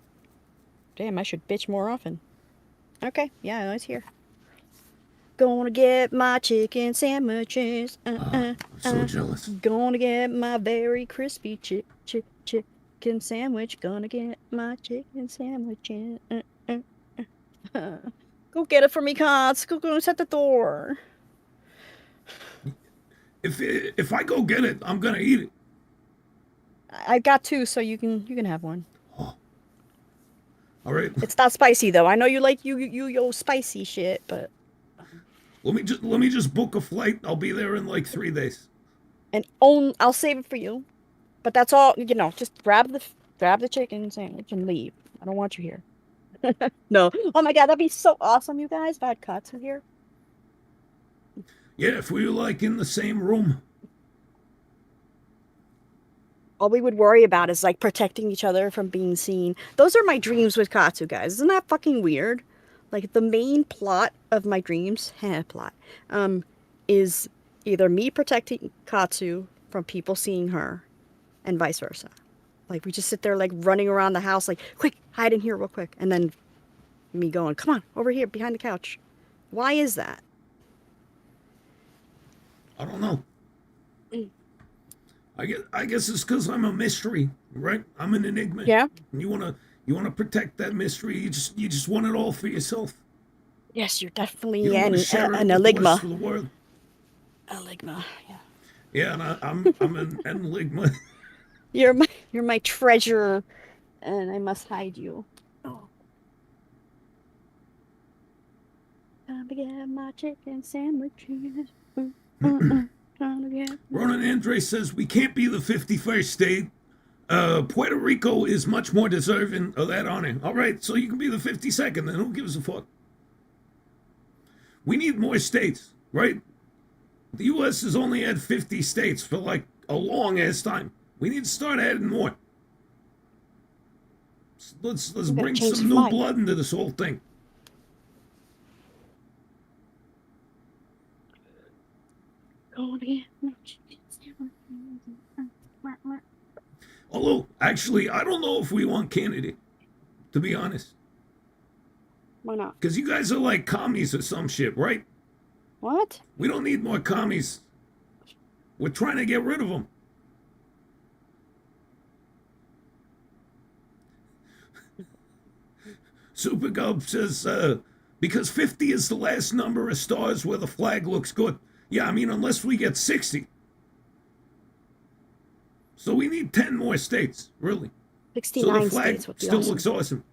Speaker 1: Damn, I should bitch more often. Okay, yeah, no, he's here. Gonna get my chicken sandwiches.
Speaker 2: I'm so jealous.
Speaker 1: Gonna get my very crispy chicken sandwich. Gonna get my chicken sandwiches. Go get it for me, Cots. Go set the door.
Speaker 2: If I go get it, I'm gonna eat it.
Speaker 1: I got two, so you can have one.
Speaker 2: Oh. All right.
Speaker 1: It's not spicy though. I know you like yo spicy shit, but
Speaker 2: Let me just book a flight. I'll be there in like 3 days.
Speaker 1: and I'll save it for you. But that's all. You know, just grab the chicken sandwich and leave. I don't want you here. No. Oh my God, that'd be so awesome, you guys. If I had Katsu here.
Speaker 2: Yeah, if we were like in the same room.
Speaker 1: All we would worry about is like protecting each other from being seen. Those are my dreams with Katsu, guys. Isn't that fucking weird? Like the main plot of my dreams, is either me protecting Katsu from people seeing her, and vice versa. Like we just sit there like running around the house, like quick, hide in here real quick, and then me going, come on, over here behind the couch. Why is that?
Speaker 2: I don't know. I guess it's because I'm a mystery, right? I'm an enigma.
Speaker 1: Yeah.
Speaker 2: And you wanna protect that mystery. You just want it all for yourself.
Speaker 1: Yes, you're
Speaker 2: You
Speaker 1: definitely
Speaker 2: don't want to share it
Speaker 1: an
Speaker 2: with the
Speaker 1: enigma.
Speaker 2: rest of the world.
Speaker 1: Enigma. Yeah.
Speaker 2: Yeah, and I'm an enigma.
Speaker 1: You're my treasure, and I must hide you. Oh. Time to get my chicken sandwiches. Time to get.
Speaker 2: Ronan Andre says we can't be the 51st state. Puerto Rico is much more deserving of that honor. All right, so you can be the 52nd. Then who gives a fuck? We need more states, right? The U.S. has only had 50 states for like a long ass time. We need to start adding more. Let's bring some new blood into this whole thing. Although, actually, I don't know if we want Kennedy, to be honest.
Speaker 1: Why not?
Speaker 2: Because you guys are like commies or some shit, right?
Speaker 1: What?
Speaker 2: We don't need more commies. We're trying to get rid of them. Super Gulp says, because 50 is the last number of stars where the flag looks good. Yeah, I mean, unless we get 60. So we need 10 more states, really. So
Speaker 1: 69
Speaker 2: the flag
Speaker 1: states would be
Speaker 2: still
Speaker 1: awesome.
Speaker 2: looks awesome.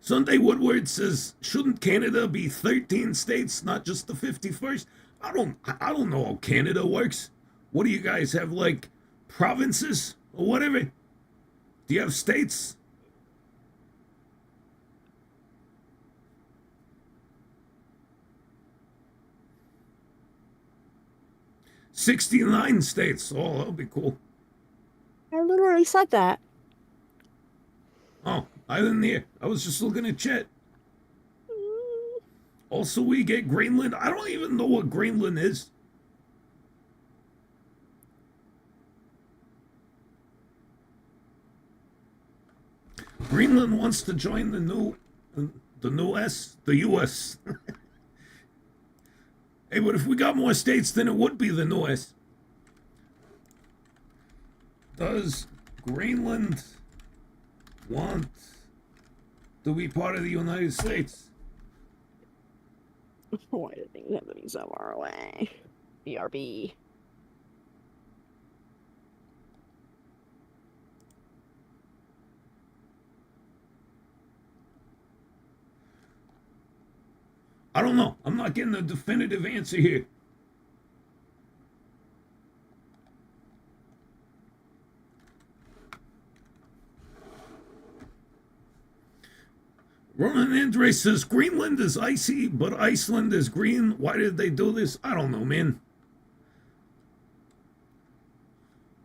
Speaker 2: Sunday Woodward says, shouldn't Canada be 13 states, not just the 51st? I don't know how Canada works. What do you guys have, like provinces or whatever? Do you have states? "69 states." Oh, that'll be cool.
Speaker 1: I literally said that.
Speaker 2: Oh, I didn't hear. I was just looking at chat. Also, we get Greenland. I don't even know what Greenland is. Greenland wants to join the U.S. Hey, but if we got more states, then it would be the U.S. Does Greenland want to be part of the United States?
Speaker 1: Why did things have to be so far away? BRB.
Speaker 2: I don't know. I'm not getting a definitive answer here. Ronan Andres says, Greenland is icy, but Iceland is green. Why did they do this? I don't know, man.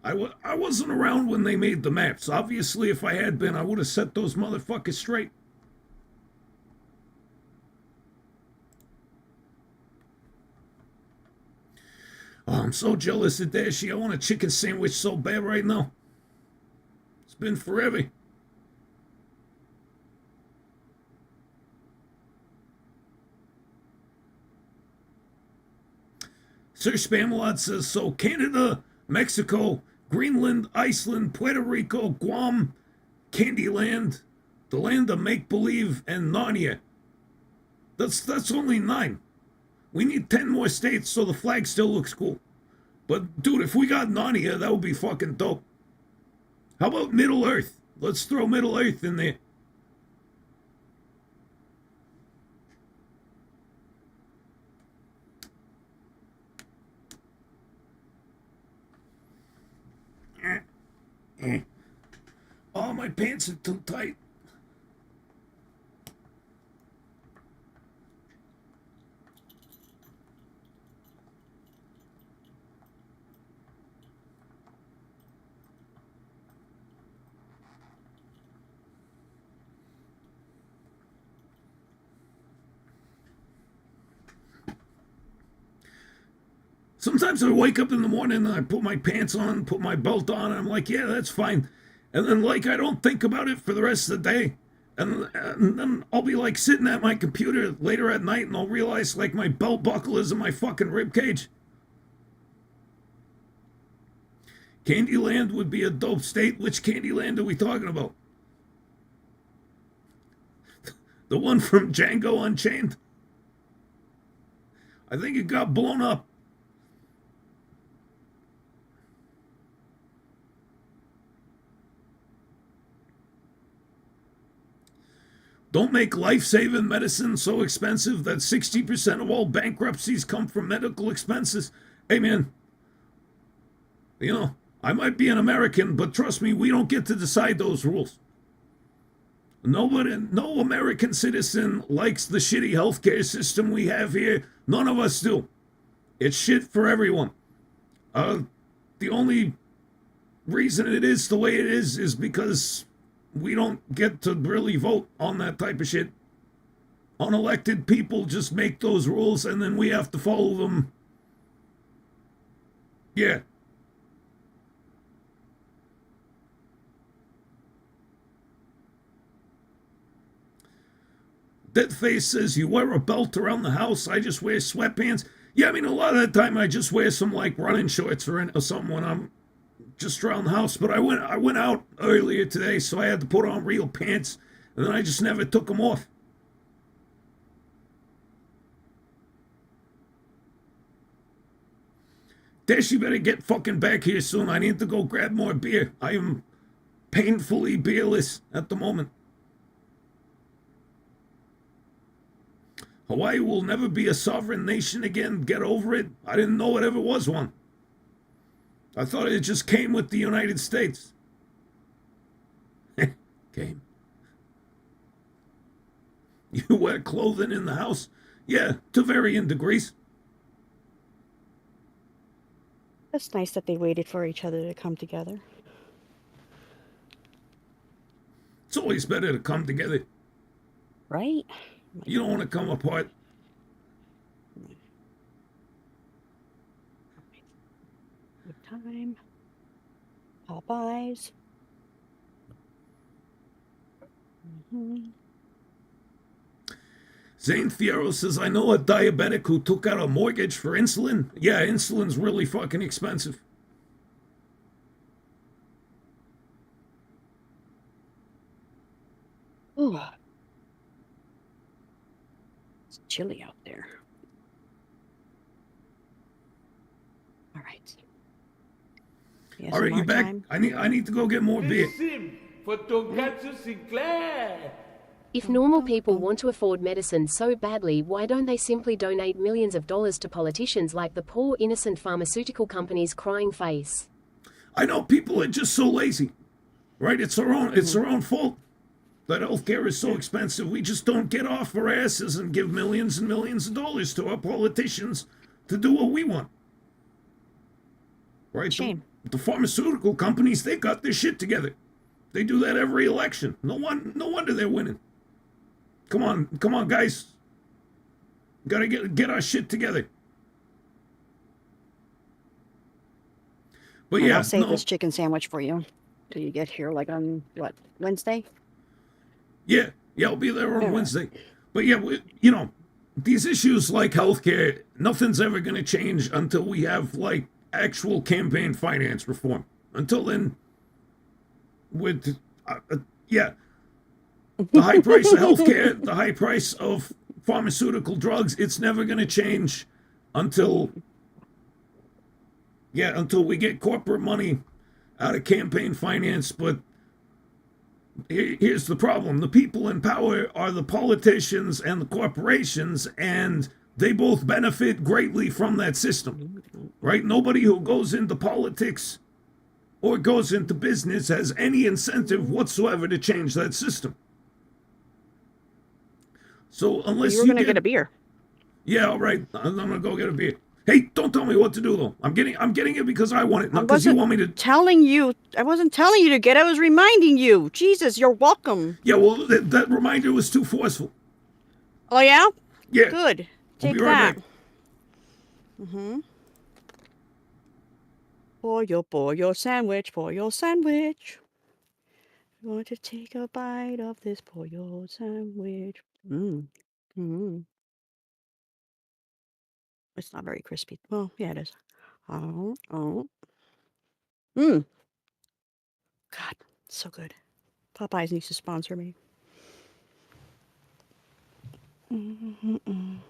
Speaker 2: I wasn't around when they made the maps. Obviously, if I had been, I would have set those motherfuckers straight. Oh, I'm so jealous of Dashie. I want a chicken sandwich so bad right now. It's been forever. Sir Spamalot says, so Canada, Mexico, Greenland, Iceland, Puerto Rico, Guam, Candyland, the land of make-believe, and Narnia. That's only 9. We need 10 more states so the flag still looks cool. But, dude, if we got Narnia, that would be fucking dope. How about Middle Earth? Let's throw Middle Earth in there. Oh, my pants are too tight. Sometimes I wake up in the morning and I put my pants on, put my belt on, and I'm like, yeah, that's fine. And then, like, I don't think about it for the rest of the day. And then I'll be, like, sitting at my computer later at night and I'll realize, like, my belt buckle is in my fucking rib cage. Candyland would be a dope state. Which Candyland are we talking about? The one from Django Unchained? I think it got blown up. Don't make life-saving medicine so expensive that 60% of all bankruptcies come from medical expenses. Hey, man, you know, I might be an American, but trust me, we don't get to decide those rules. No American citizen likes the shitty healthcare system we have here. None of us do. It's shit for everyone. The only reason it is the way it is because we don't get to really vote on that type of shit. Unelected people just make those rules and then we have to follow them. Yeah. Deadface says, you wear a belt around the house. I just wear sweatpants. Yeah, I mean, a lot of the time I just wear some like running shorts or something when I'm just around the house. But I went out earlier today, so I had to put on real pants, and then I just never took them off. Dashie better get fucking back here soon. I need to go grab more beer. I am painfully beerless at the moment. Hawaii will never be a sovereign nation again. Get over it. I didn't know it ever was one. I thought it just came with the United States. Came. You wear clothing in the house? Yeah, to varying degrees.
Speaker 1: It's nice that they waited for each other to come together.
Speaker 2: It's always better to come together.
Speaker 1: Right?
Speaker 2: You don't want to come apart.
Speaker 1: Good time. Popeyes.
Speaker 2: Zane Fierro says, I know a diabetic who took out a mortgage for insulin. Yeah, insulin's really fucking expensive.
Speaker 1: Ooh. It's chilly out there. All right.
Speaker 2: All right, you back?
Speaker 1: Time.
Speaker 2: I need to go get more beer.
Speaker 3: This sim for Tonkatsu Sinclair.
Speaker 4: If normal people want to afford medicine so badly, why don't they simply donate millions of dollars to politicians like the poor innocent pharmaceutical companies' crying face?
Speaker 2: I know people are just so lazy, right? It's our own fault that healthcare is so expensive. We just don't get off our asses and give millions and millions of dollars to our politicians to do what we want. Right?
Speaker 1: Shame.
Speaker 2: The pharmaceutical companies, they got their shit together. They do that every election. No wonder they're winning. Come on, guys. Gotta get our shit together. But yeah,
Speaker 1: I'll save this chicken sandwich for you till you get here, like on what, Wednesday?
Speaker 2: Yeah, I'll be there on Wednesday. But yeah, you know, these issues like healthcare, nothing's ever gonna change until we have like actual campaign finance reform. Until then, with the high price of healthcare, the high price of pharmaceutical drugs, it's never going to change until we get corporate money out of campaign finance. But here's the problem. The people in power are the politicians and the corporations, and they both benefit greatly from that system, right? Nobody who goes into politics or goes into business has any incentive whatsoever to change that system. So unless
Speaker 1: you're gonna get a beer.
Speaker 2: Yeah, all right. I'm gonna go get a beer. Hey, don't tell me what to do though. I'm getting it because I want it, not because you want me to.
Speaker 1: I wasn't telling you to get. I was reminding you. Jesus, you're welcome.
Speaker 2: Yeah, well, that reminder was too forceful.
Speaker 1: Oh yeah.
Speaker 2: Yeah.
Speaker 1: Good. Take that. Mm-hmm. For your sandwich. For your sandwich. You want to take a bite of this pollo sandwich? It's not very crispy. Well, yeah, it is. Oh. God, so good. Popeyes needs to sponsor me. You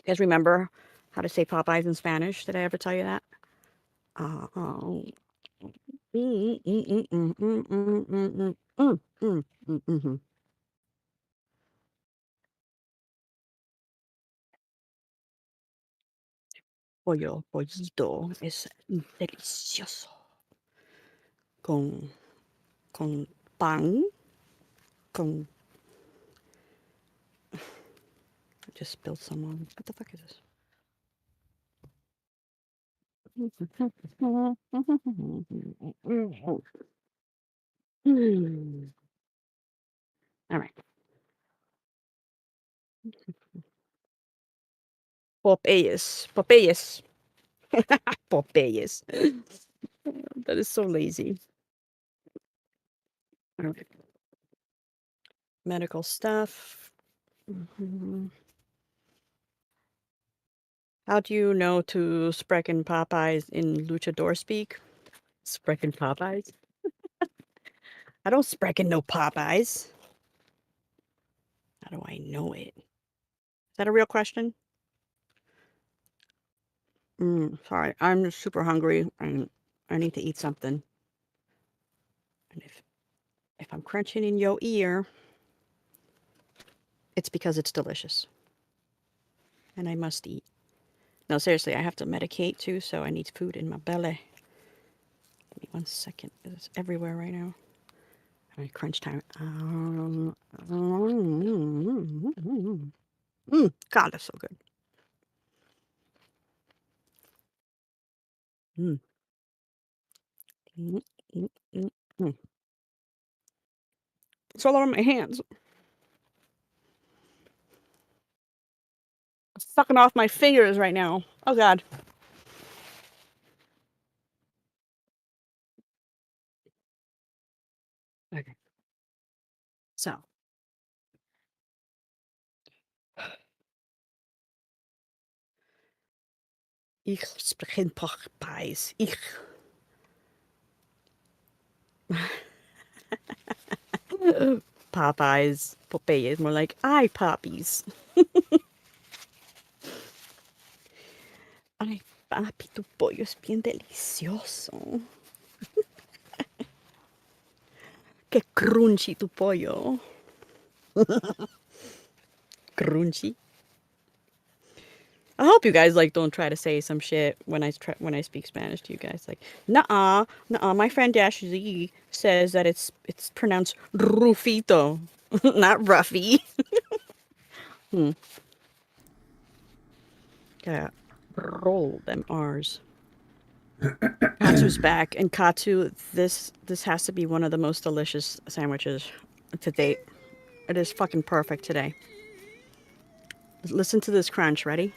Speaker 1: guys remember how to say Popeyes in Spanish? Did I ever tell you that? Pollito es delicioso. Con pan, con... I just spilled some on... What the fuck is this? All right. Popeyes. Popeyes. That is so lazy. All right. medical stuff. Mhm. How do you know to sprechen Popeyes in luchador speak? Sprechen Popeyes? I don't sprechen no Popeyes. How do I know it? Is that a real question? Sorry, I'm just super hungry and I need to eat something. And if I'm crunching in your ear, it's because it's delicious. And I must eat. No, seriously, I have to medicate too, so I need food in my belly. Give me 1 second. It's everywhere right now. All right, crunch time. God, that's so good. Mm. Mm, mm, mm, mm. It's all over my hands. It's sucking off my fingers right now. Oh, God. Okay. So. Ich spreche Popeyes. Ich. Popeyes. Popeyes. More like I poppies. Ay, papi, tu pollo es bien delicioso. Qué crunchy tu pollo. Crunchy. I hope you guys like don't try to say some shit when I speak Spanish to you guys. Like, nuh-uh. My friend Dashie Li says that it's pronounced Rufito, not Ruffy. Yeah, roll them R's. Katsu's back, and Katsu, this has to be one of the most delicious sandwiches to date. It is fucking perfect today. Listen to this crunch. Ready?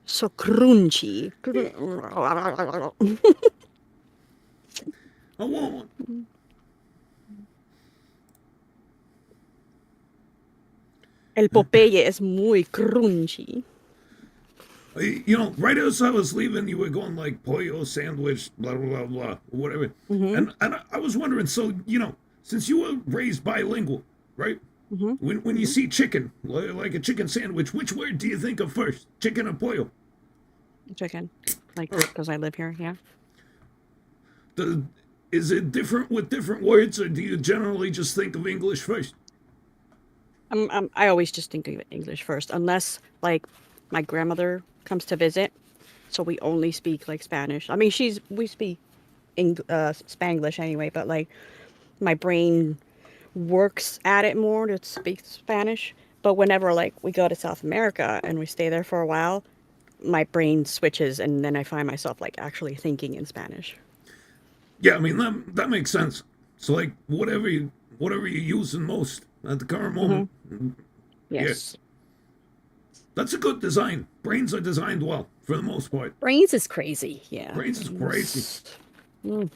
Speaker 1: So crunchy.
Speaker 2: I want one.
Speaker 1: El Popeye es muy crunchy.
Speaker 2: You know, right as I was leaving, you were going like pollo sandwich, blah blah blah blah, whatever. And I was wondering, so you know, since you were raised bilingual, right? When you see chicken, like a chicken sandwich, which word do you think of first, chicken or pollo?
Speaker 1: Chicken, like because I live here. Yeah.
Speaker 2: Is it different with different words, or do you generally just think of English first?
Speaker 1: I always just think of English first, unless like my grandmother comes to visit, so we only speak like Spanish. I mean, we speak Spanglish anyway, but like my brain works at it more to speak Spanish. But whenever like we go to South America and we stay there for a while, my brain switches, and then I find myself like actually thinking in Spanish.
Speaker 2: Yeah, I mean that makes sense. So like whatever you're using most at the current moment.
Speaker 1: Yes.
Speaker 2: Yeah. That's a good design. Brains are designed well for the most part.
Speaker 1: Brains is crazy. Yeah.
Speaker 2: Brains is crazy.
Speaker 1: Let's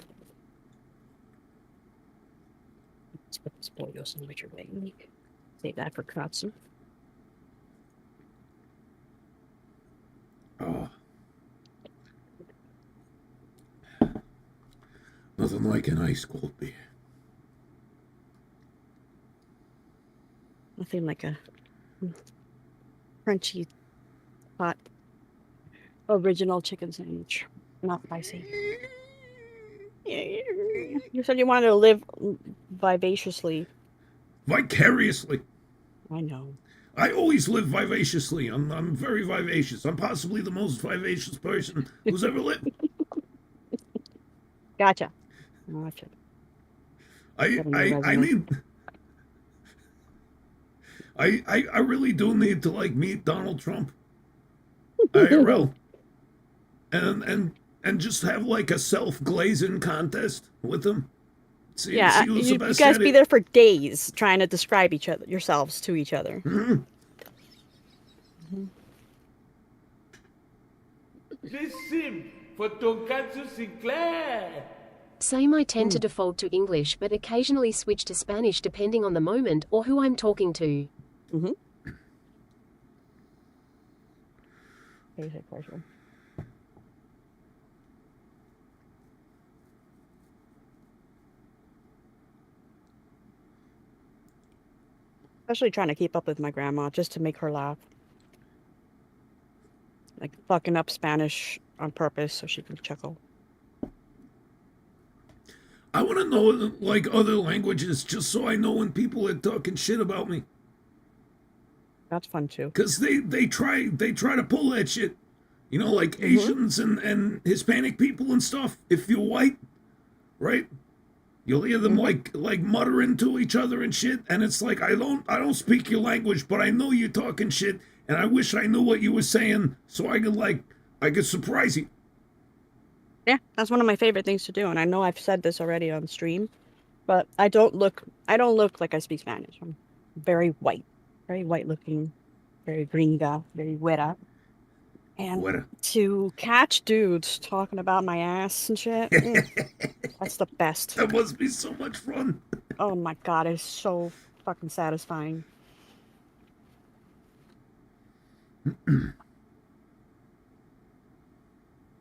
Speaker 1: put this pollo sandwich away. Save that for Katsu.
Speaker 2: Oh. Nothing like an ice cold beer.
Speaker 1: Nothing like a crunchy, hot, original chicken sandwich. Not spicy. You said you wanted to live vivaciously.
Speaker 2: Vicariously.
Speaker 1: I know.
Speaker 2: I always live vivaciously. I'm very vivacious. I'm possibly the most vivacious person who's ever lived.
Speaker 1: Gotcha.
Speaker 2: I really do need to like meet Donald Trump IRL and just have like a self-glazing contest with him. See who's the best
Speaker 1: you guys
Speaker 2: at
Speaker 1: be
Speaker 2: it.
Speaker 1: there for days trying to describe yourselves to each other.
Speaker 3: Please sim for Tonkatsu Sinclair.
Speaker 4: Same, I tend to default to English but occasionally switch to Spanish depending on the moment or who I'm talking to.
Speaker 1: Mm-hmm. Basic question. Especially trying to keep up with my grandma just to make her laugh. Like fucking up Spanish on purpose so she can chuckle.
Speaker 2: I want to know like other languages just so I know when people are talking shit about me.
Speaker 1: That's fun too.
Speaker 2: Cause they try to pull that shit. You know, like Asians and Hispanic people and stuff. If you're white, right? You'll hear them like muttering to each other and shit, and it's like I don't speak your language, but I know you're talking shit, and I wish I knew what you were saying so I could surprise you.
Speaker 1: Yeah, that's one of my favorite things to do, and I know I've said this already on stream, but I don't look like I speak Spanish. I'm very white looking, very gringa, very güera. And
Speaker 2: What?
Speaker 1: to catch dudes talking about my ass and shit, that's the best.
Speaker 2: That must be so much fun.
Speaker 1: Oh my god, it's so fucking satisfying.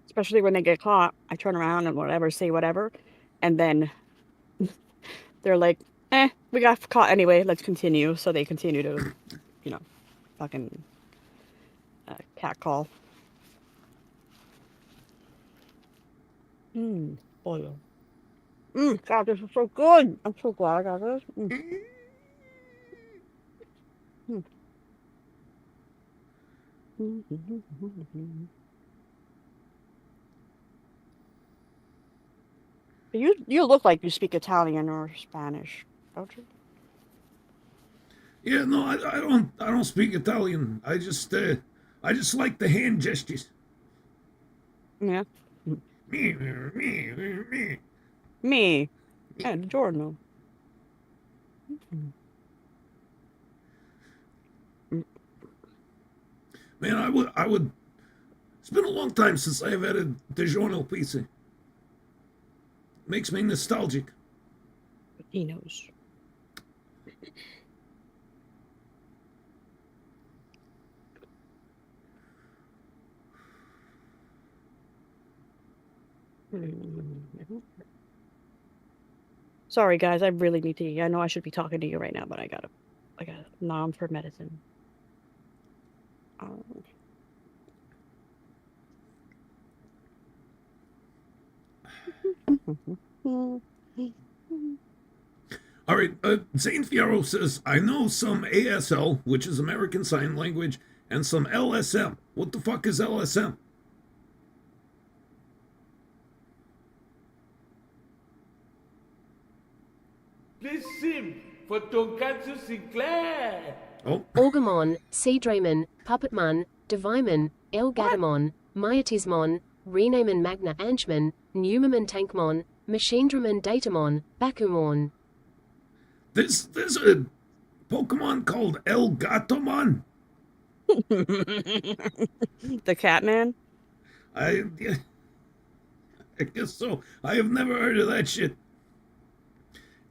Speaker 1: Especially when they get caught, I turn around and whatever, say whatever, and then they're like, we got caught anyway, let's continue. So they continue to, fucking catcall. Boy. God, this is so good. I'm so glad I got this. You look like you speak Italian or Spanish, don't you?
Speaker 2: Yeah, no, I don't speak Italian. I just like the hand gestures.
Speaker 1: Yeah.
Speaker 2: Me.
Speaker 1: Me. And Giorno.
Speaker 2: Man, I would. It's been a long time since I've had a DiGiorno pizza. Makes me nostalgic.
Speaker 1: He knows. Sorry, guys. I really need to eat. I know I should be talking to you right now, but I got a nom for medicine.
Speaker 2: All right, Zane Fierro says, I know some ASL, which is American Sign Language, and some LSM. What the fuck is LSM?
Speaker 3: Please sim for Tonkatsu Sinclair.
Speaker 2: Oh,
Speaker 4: Orgamon, Seedramen, Puppetman, Deviman, Elgadamon, Myatismon, Renamen Magna Anchman, Numaman Tankmon, Machindraman Datamon, Bakumon.
Speaker 2: there's a Pokemon called Elgatomon.
Speaker 1: The Catman?
Speaker 2: I guess so. I have never heard of that shit.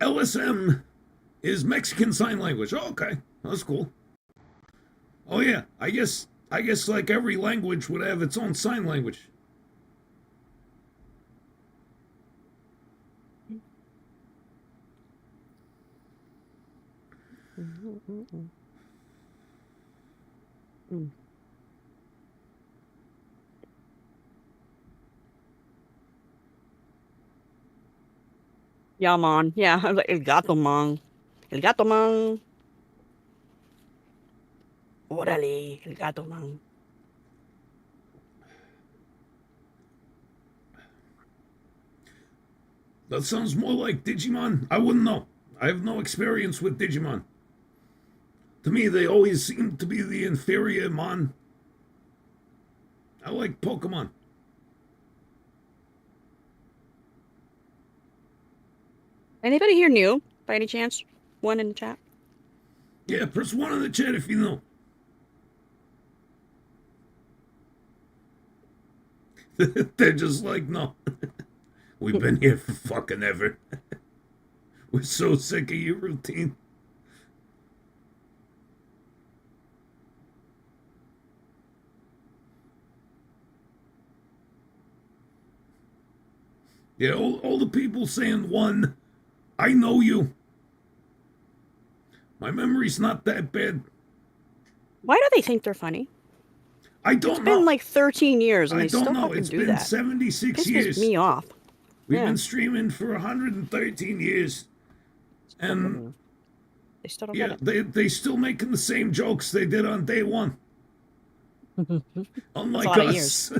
Speaker 2: LSM is Mexican Sign Language. Oh, okay, that's cool. Oh yeah, I guess like every language would have its own sign language.
Speaker 1: Yeah, man. Yeah, I was like, El gato, man. El gato, man. Órale, el gato, man.
Speaker 2: That sounds more like Digimon. I wouldn't know. I have no experience with Digimon. To me, they always seem to be the inferior mon. I like Pokemon.
Speaker 1: Anybody here new, by any chance? One in the chat?
Speaker 2: Yeah, press 1 in the chat if you know. They're just like, no. We've been here for fucking ever. We're so sick of your routine. Yeah, all the people saying one, I know you. My memory's not that bad.
Speaker 1: Why do they think they're funny?
Speaker 2: I don't
Speaker 1: It's
Speaker 2: know.
Speaker 1: been like 13 years and
Speaker 2: I
Speaker 1: they still
Speaker 2: don't know.
Speaker 1: fucking
Speaker 2: It's
Speaker 1: do
Speaker 2: been
Speaker 1: that.
Speaker 2: 76
Speaker 1: Pisses
Speaker 2: years.
Speaker 1: me off.
Speaker 2: We've
Speaker 1: Yeah.
Speaker 2: been streaming for 113 years. And
Speaker 1: They still don't
Speaker 2: yeah,
Speaker 1: get
Speaker 2: they still making the same jokes they did on day one. Unlike
Speaker 1: lot of
Speaker 2: us.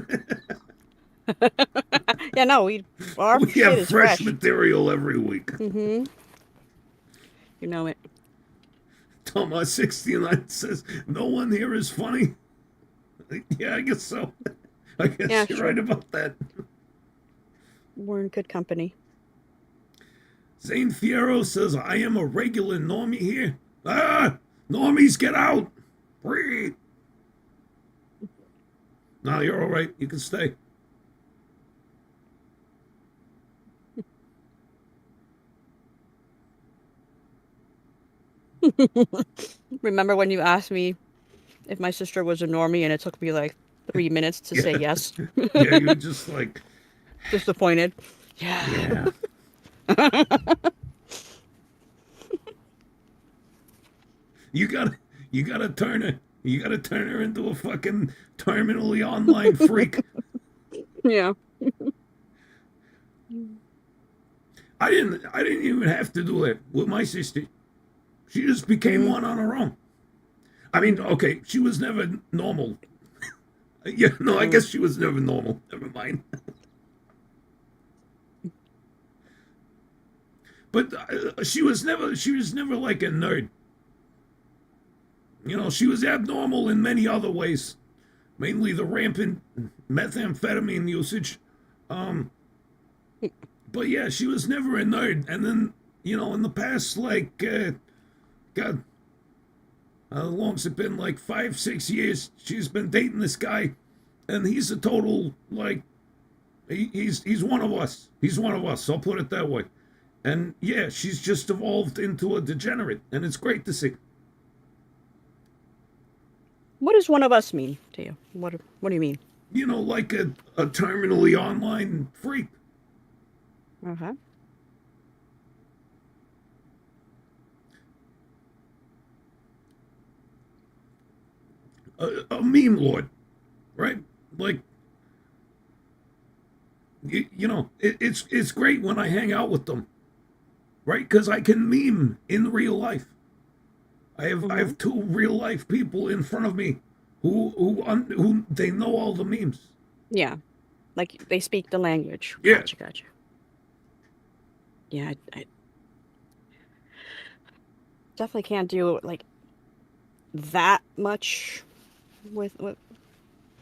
Speaker 1: Yeah, no, our
Speaker 2: We
Speaker 1: shit
Speaker 2: have
Speaker 1: is
Speaker 2: fresh
Speaker 1: fresh.
Speaker 2: material every week.
Speaker 1: You know it.
Speaker 2: Thomas 69 says, no one here is funny. Yeah, I guess so. I guess
Speaker 1: Yeah,
Speaker 2: you're
Speaker 1: sure.
Speaker 2: right about that.
Speaker 1: We're in good company.
Speaker 2: Zane Fierro says, I am a regular normie here. Ah! Normies, get out! Breathe! No, you're all right. You can stay.
Speaker 1: Remember when you asked me if my sister was a normie and it took me like 3 minutes to say yes?
Speaker 2: Yeah, you're just like,
Speaker 1: Disappointed. Yeah.
Speaker 2: yeah. You gotta turn her. You gotta turn her into a fucking terminally online freak.
Speaker 1: Yeah.
Speaker 2: I didn't even have to do it with my sister. She just became one on her own. I mean, okay, she was never normal. Yeah, no, I guess she was never normal. Never mind. But she was never like a nerd. You know, she was abnormal in many other ways, mainly the rampant methamphetamine usage. But yeah, she was never a nerd. And then, you know, in the past, like, God, how long's it been? Like 5-6 years. She's been dating this guy, and he's a total, like, he's one of us. He's one of us. I'll put it that way. And yeah, she's just evolved into a degenerate, and it's great to see.
Speaker 1: What does one of us mean to you? What do you mean?
Speaker 2: You know, like a terminally online freak.
Speaker 1: Uh-huh.
Speaker 2: A meme lord, right? Like, you know, it's great when I hang out with them, right? Because I can meme in real life. I have two real life people in front of me who they know all the memes.
Speaker 1: Yeah. Like they speak the language.
Speaker 2: Yeah.
Speaker 1: Gotcha. Yeah, I definitely can't do like that much with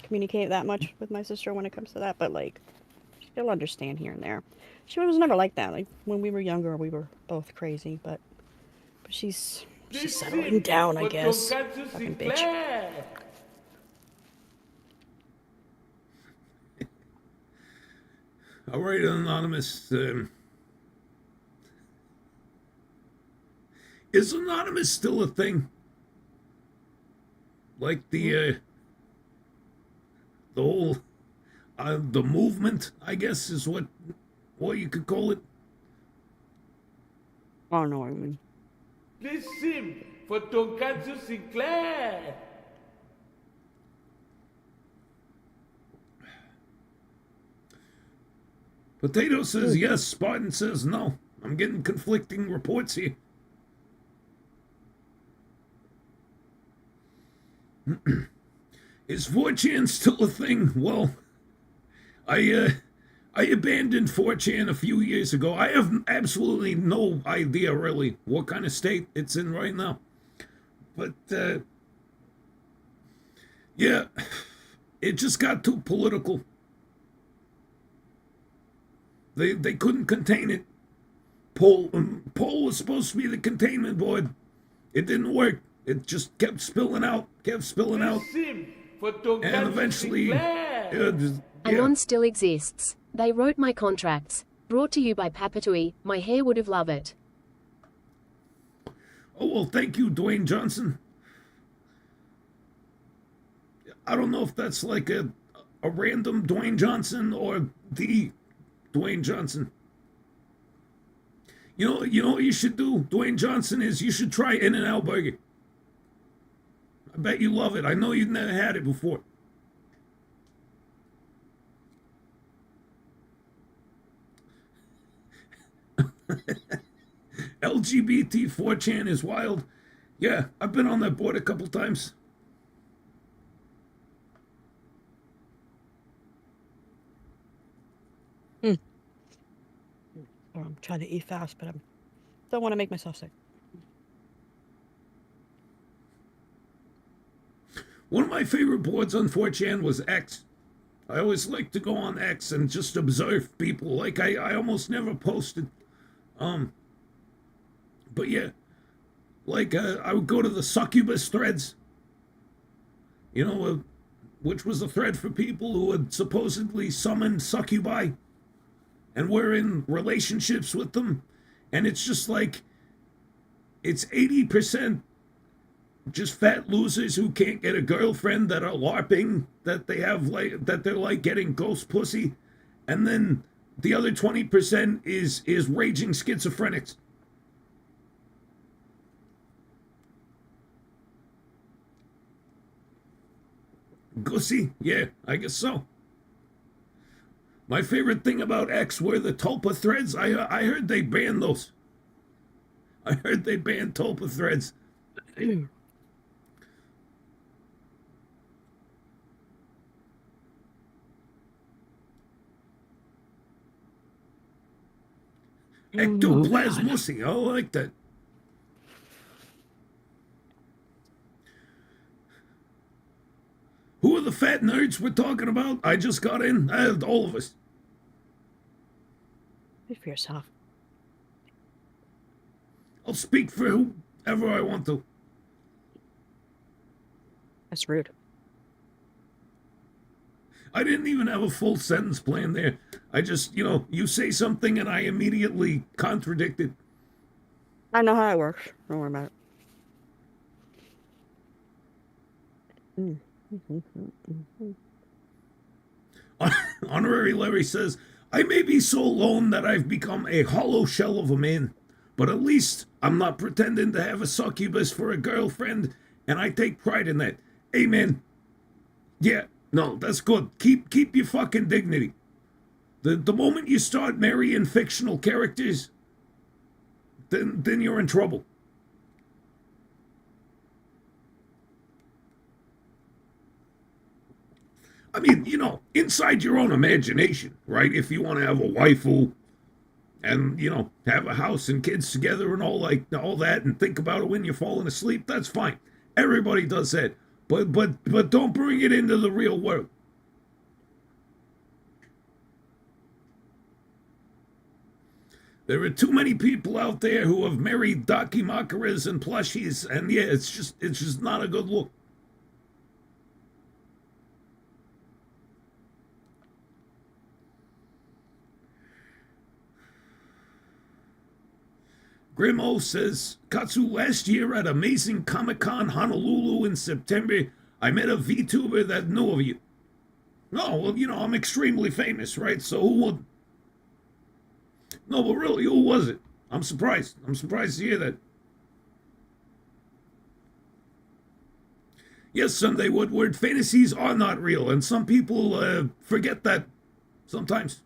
Speaker 1: communicate that much with my sister when it comes to that, but like she'll understand here and there. She was never like that. Like when we were younger, we were both crazy, but she's settling down, I guess.
Speaker 3: Tonkatsu
Speaker 1: Fucking bitch.
Speaker 3: Sinclair.
Speaker 2: All right, Anonymous. Is Anonymous still a thing? Like the whole the movement, I guess, is what you could call it.
Speaker 1: Oh no, I mean.
Speaker 3: Please sim for Tonkatsu Sinclair.
Speaker 2: Potato says yes. Spartan says no. I'm getting conflicting reports here. Is 4chan still a thing? Well, I abandoned 4chan a few years ago. I have absolutely no idea really what kind of state it's in right now. But yeah, it just got too political. They couldn't contain it. Paul was supposed to be the containment board. It didn't work. It just kept spilling out.
Speaker 3: Please sim for Tonkatsu
Speaker 2: And eventually,
Speaker 3: Sinclair.
Speaker 4: Anon still exists. They wrote my contracts. Brought to you by Papatui. My hair would have loved it.
Speaker 2: Oh, well, thank you, Dwayne Johnson. I don't know if that's like a random Dwayne Johnson or the Dwayne Johnson. You know what you should do, Dwayne Johnson, is you should try In-N-Out Burger. I bet you love it. I know you've never had it before. LGBT 4chan is wild. Yeah, I've been on that board a couple times.
Speaker 1: I'm trying to eat fast, but I don't want to make myself sick.
Speaker 2: One of my favorite boards on 4chan was X. I always like to go on X and just observe people. Like, I almost never posted. But yeah, like, I would go to the succubus threads, which was a thread for people who had supposedly summoned succubi and were in relationships with them. And it's just like, it's 80% just fat losers who can't get a girlfriend that are LARPing, that they have like, that they're like getting ghost pussy. And then the other 20% is raging schizophrenics. Gussy? Yeah, I guess so. My favorite thing about X were the Tulpa threads. I heard they banned those. I heard they banned Tulpa threads. Ectoplasmussy. I like that. Who are the fat nerds we're talking about? I just got in. All of us.
Speaker 1: Speak for yourself.
Speaker 2: I'll speak for whoever I want to.
Speaker 1: That's rude.
Speaker 2: I didn't even have a full sentence planned there. I just, you say something and I immediately contradict it.
Speaker 1: I know how it works. Don't worry about it.
Speaker 2: Honorary Larry says, I may be so alone that I've become a hollow shell of a man, but at least I'm not pretending to have a succubus for a girlfriend, and I take pride in that. Amen. Yeah, no, that's good. Keep your fucking dignity. The moment you start marrying fictional characters, then you're in trouble. I mean, inside your own imagination, right? If you want to have a waifu and, have a house and kids together and all that and think about it when you're falling asleep, that's fine. Everybody does that. But don't bring it into the real world. There are too many people out there who have married dakimakuras and plushies, and yeah, it's just not a good look. Grimo says, Katsu, last year at Amazing Comic-Con Honolulu in September, I met a VTuber that knew of you. Oh, well, I'm extremely famous, right? So who would? No, but really, who was it? I'm surprised. I'm surprised to hear that. Yes, Sunday Woodward, fantasies are not real, and some people forget that sometimes.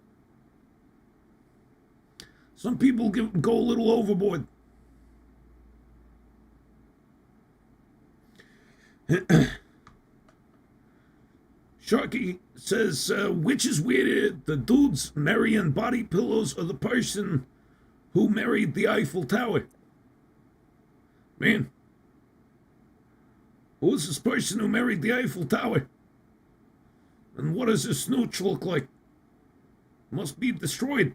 Speaker 2: Some people go a little overboard. Sharky says, which is weirder, the dudes marrying body pillows or the person who married the Eiffel Tower? Man, who is this person who married the Eiffel Tower? And what does this snooch look like? Must be destroyed.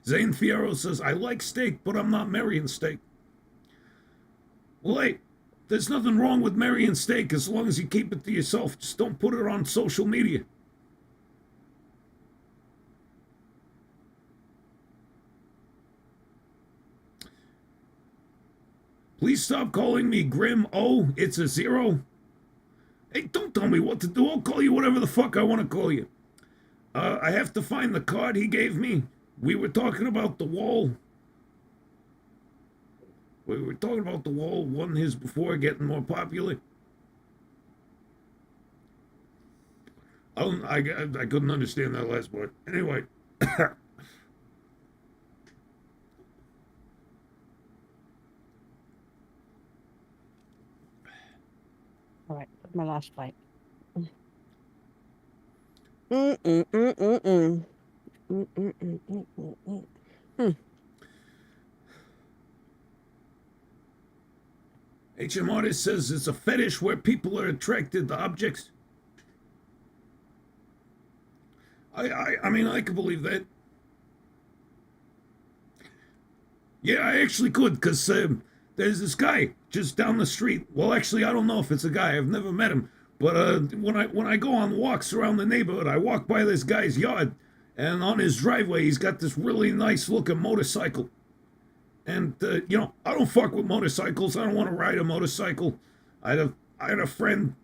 Speaker 2: Zane Fierro says, I like steak, but I'm not marrying steak. Well, hey, there's nothing wrong with marrying steak as long as you keep it to yourself. Just don't put it on social media. Please stop calling me Grim. Oh, it's a 0. Hey, don't tell me what to do. I'll call you whatever the fuck I want to call you. I have to find the card he gave me. We were talking about the wall. Wasn't his before getting more popular? I couldn't understand that last part. Anyway.
Speaker 1: All right, my last bite.
Speaker 2: HM Artist says it's a fetish where people are attracted to objects. I mean, I could believe that. Yeah, I actually could, because there's this guy just down the street. Well, actually, I don't know if it's a guy. I've never met him. But when I go on walks around the neighborhood, I walk by this guy's yard, and on his driveway, he's got this really nice-looking motorcycle. And, you know, I don't fuck with motorcycles. I don't want to ride a motorcycle. I had a friend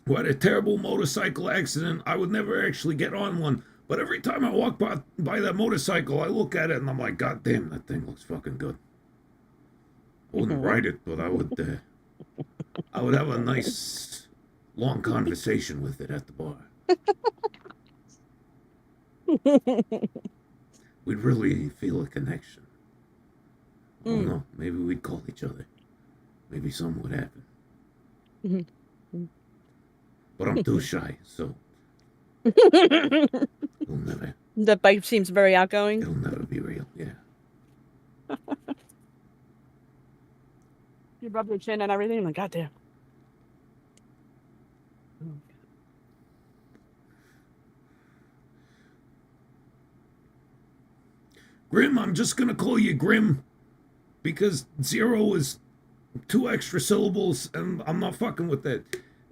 Speaker 2: who had a terrible motorcycle accident. I would never actually get on one. But every time I walk by that motorcycle, I look at it and I'm like, God damn, that thing looks fucking good. I wouldn't ride it, but I would have a nice long conversation with it at the bar. We'd really feel a connection. I don't know, maybe we'd call each other. Maybe something would happen. But I'm too shy, so it'll never.
Speaker 1: That bike seems very outgoing.
Speaker 2: It'll never be real, yeah.
Speaker 1: You rub your chin and everything. I'm like, God damn.
Speaker 2: Grim, I'm just gonna call you Grim because 0 is 2 extra syllables and I'm not fucking with that.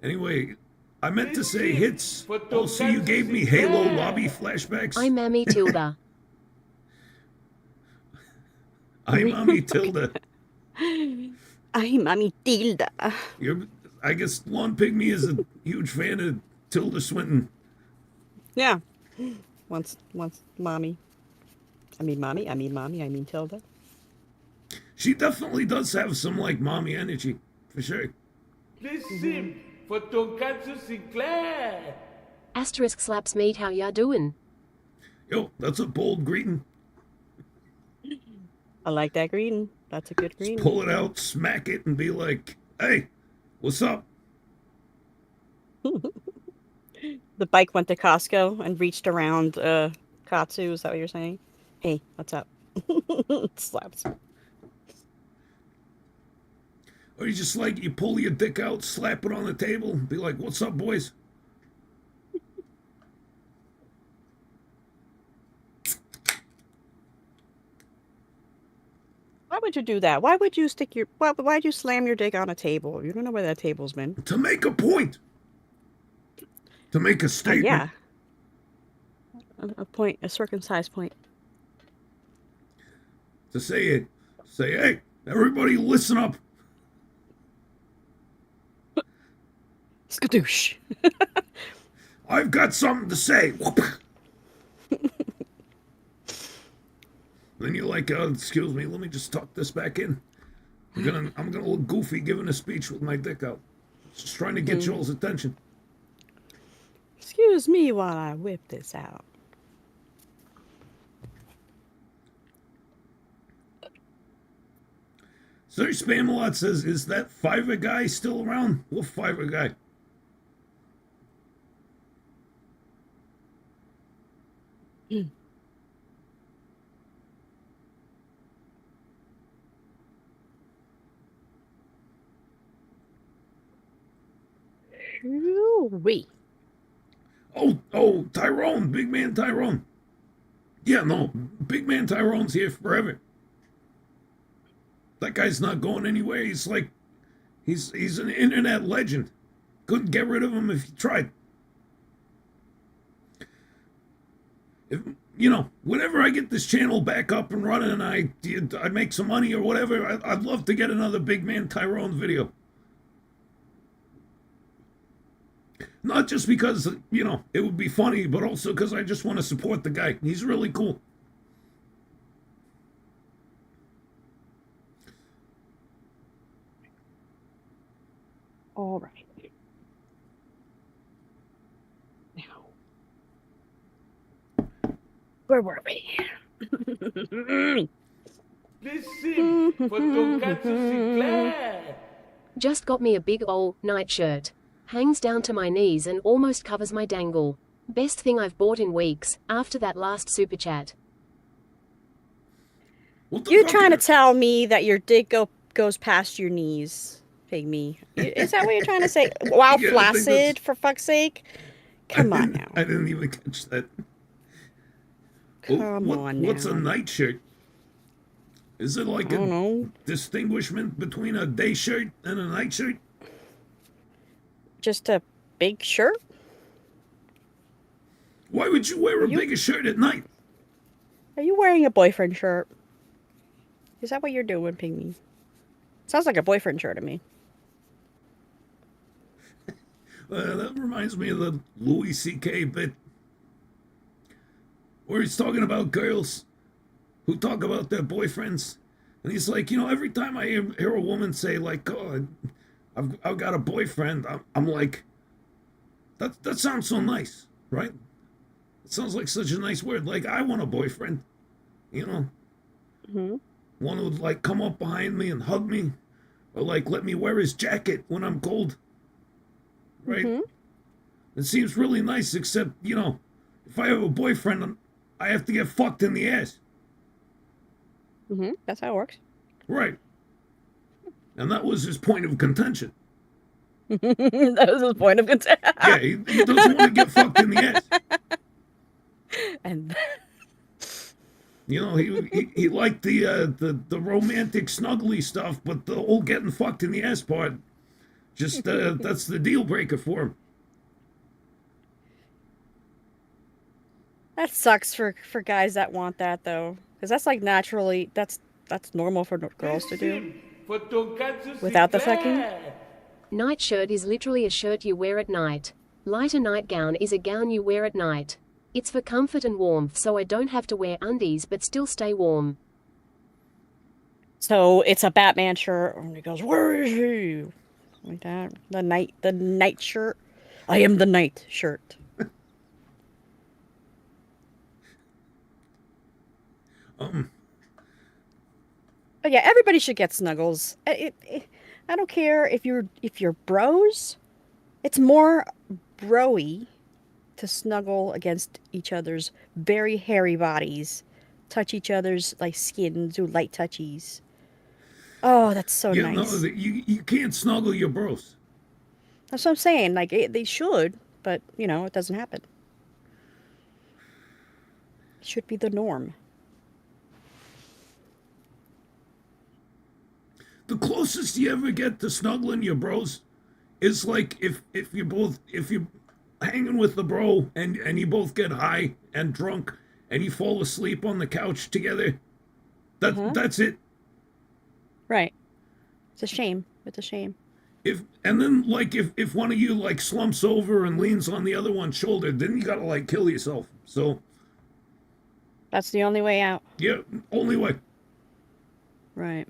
Speaker 2: Anyway, I meant to say hits. Oh, so you gave me Halo lobby flashbacks?
Speaker 4: I'm Mammy Tilda.
Speaker 2: I'm Mommy Tilda.
Speaker 1: I'm Mommy Tilda.
Speaker 2: I guess Lawn Pygmy is a huge fan of Tilda Swinton.
Speaker 1: Yeah. Once mommy. I mean mommy, I mean Tilda.
Speaker 2: She definitely does have some, like, mommy energy, for sure.
Speaker 3: This sim for Tonkatsu Sinclair.
Speaker 4: Asterisk slaps meat, how ya doing?
Speaker 2: Yo, that's a bold greeting.
Speaker 1: I like that greeting. That's a good greeting.
Speaker 2: Just pull it out, smack it, and be like, hey, what's up?
Speaker 1: The bike went to Costco and reached around Katsu. Is that what you're saying? Hey, what's up? Slaps.
Speaker 2: Or you just like, you pull your dick out, slap it on the table, be like, what's up, boys?
Speaker 1: Why would you do that? Why would you why'd you slam your dick on a table? You don't know where that table's been.
Speaker 2: To make a point. To make a statement.
Speaker 1: Yeah. A point, a circumcised point.
Speaker 2: To say it. Say, hey, everybody listen up.
Speaker 1: Skadoosh.
Speaker 2: I've got something to say. Then you're like, excuse me, let me just tuck this back in. I'm gonna look goofy giving a speech with my dick out. Just trying to get y'all's attention.
Speaker 1: Excuse me while I whip this out.
Speaker 2: Sir Spamalot says, is that Fiverr guy still around? What Fiverr guy?
Speaker 1: Ooh-wee.
Speaker 2: Oh, Tyrone, big man Tyrone. Yeah, no, Big Man Tyrone's here forever. That guy's not going anywhere. He's like, he's an internet legend. Couldn't get rid of him if you tried. If, whenever I get this channel back up and running and I make some money or whatever, I'd love to get another Big Man Tyrone video. Not just because, it would be funny, but also because I just want to support the guy. He's really cool.
Speaker 1: All right. Now, where were we?
Speaker 3: Listen for Tonkatsu Sinclair.
Speaker 4: Just got me a big ol' nightshirt. Hangs down to my knees and almost covers my dangle. Best thing I've bought in weeks, after that last super chat.
Speaker 1: You trying to tell me that your dick goes past your knees, Pygmy? Is that what you're trying to say? Wow,
Speaker 2: Yeah,
Speaker 1: flaccid, for fuck's sake. Come on now.
Speaker 2: I didn't even catch that.
Speaker 1: Come on now.
Speaker 2: What's a nightshirt? Is it like a distinguishment between a day shirt and a nightshirt?
Speaker 1: Just a big shirt?
Speaker 2: Why would you wear a bigger shirt at night?
Speaker 1: Are you wearing a boyfriend shirt? Is that what you're doing, Pygmy? Sounds like a boyfriend shirt to me.
Speaker 2: That reminds me of the Louis C.K. bit where he's talking about girls who talk about their boyfriends. And he's like, every time I hear a woman say, like, oh, I've got a boyfriend, I'm like, that sounds so nice, right? It sounds like such a nice word. Like, I want a boyfriend,
Speaker 1: Mm-hmm.
Speaker 2: One who would, like, come up behind me and hug me, or, like, let me wear his jacket when I'm cold, right?
Speaker 1: Mm-hmm.
Speaker 2: It seems really nice, except, if I have a boyfriend, I have to get fucked in the ass.
Speaker 1: Mm-hmm. That's how it works.
Speaker 2: Right. And that was his point of contention.
Speaker 1: That was his point of contention.
Speaker 2: Yeah, he doesn't want to get fucked in the ass.
Speaker 1: And
Speaker 2: he liked the romantic snuggly stuff, but the whole getting fucked in the ass part, just that's the deal breaker for him.
Speaker 1: that sucks for guys that want that though, because that's like naturally that's normal for girls to do.
Speaker 3: Listen for Tonkatsu
Speaker 1: Without the fucking?
Speaker 3: Sinclair.
Speaker 4: Nightshirt is literally a shirt you wear at night. Lighter nightgown is a gown you wear at night. It's for comfort and warmth, so I don't have to wear undies but still stay warm.
Speaker 1: So it's a Batman shirt, and he goes, "Where is he?" Like that. The night shirt. I am the night shirt. But yeah, everybody should get snuggles. I don't care if you're bros. It's more broy to snuggle against each other's very hairy bodies, touch each other's like skin, do light touchies. Oh, that's so
Speaker 2: Yeah,
Speaker 1: nice.
Speaker 2: no, you can't snuggle your bros.
Speaker 1: That's what I'm saying. Like they should, but it doesn't happen. It should be the norm.
Speaker 2: The closest you ever get to snuggling your bros is like if you're hanging with the bro and you both get high and drunk and you fall asleep on the couch together. That's it.
Speaker 1: Right. It's a shame. It's a shame.
Speaker 2: If one of you like slumps over and leans on the other one's shoulder, then you gotta like kill yourself. So
Speaker 1: That's the only way out.
Speaker 2: yeah, only way.
Speaker 1: Right.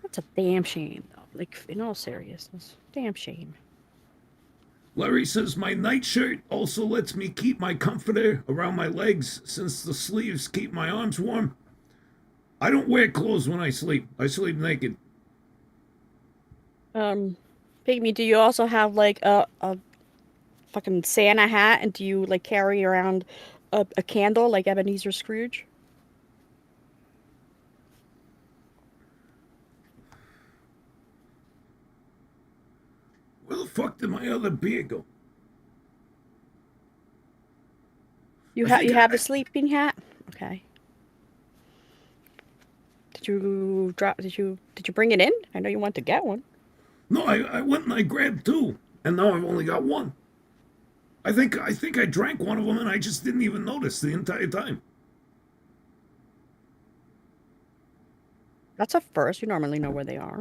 Speaker 1: That's a damn shame, though. Like, in all seriousness. Damn shame.
Speaker 2: Larry says, my nightshirt also lets me keep my comforter around my legs since the sleeves keep my arms warm. I don't wear clothes when I sleep. I sleep naked.
Speaker 1: Pygmy, do you also have, like, a fucking Santa hat? And do you, like, carry around a candle like Ebenezer Scrooge?
Speaker 2: Where the fuck did my other beer go?
Speaker 1: You
Speaker 2: I
Speaker 1: have
Speaker 2: think
Speaker 1: you have the sleeping hat? Okay. Did you bring it in? I know you want to get one.
Speaker 2: No, I went and I grabbed two, and now I've only got one. I think I drank one of them and I just didn't even notice the entire time.
Speaker 1: That's a first. You normally know where they are.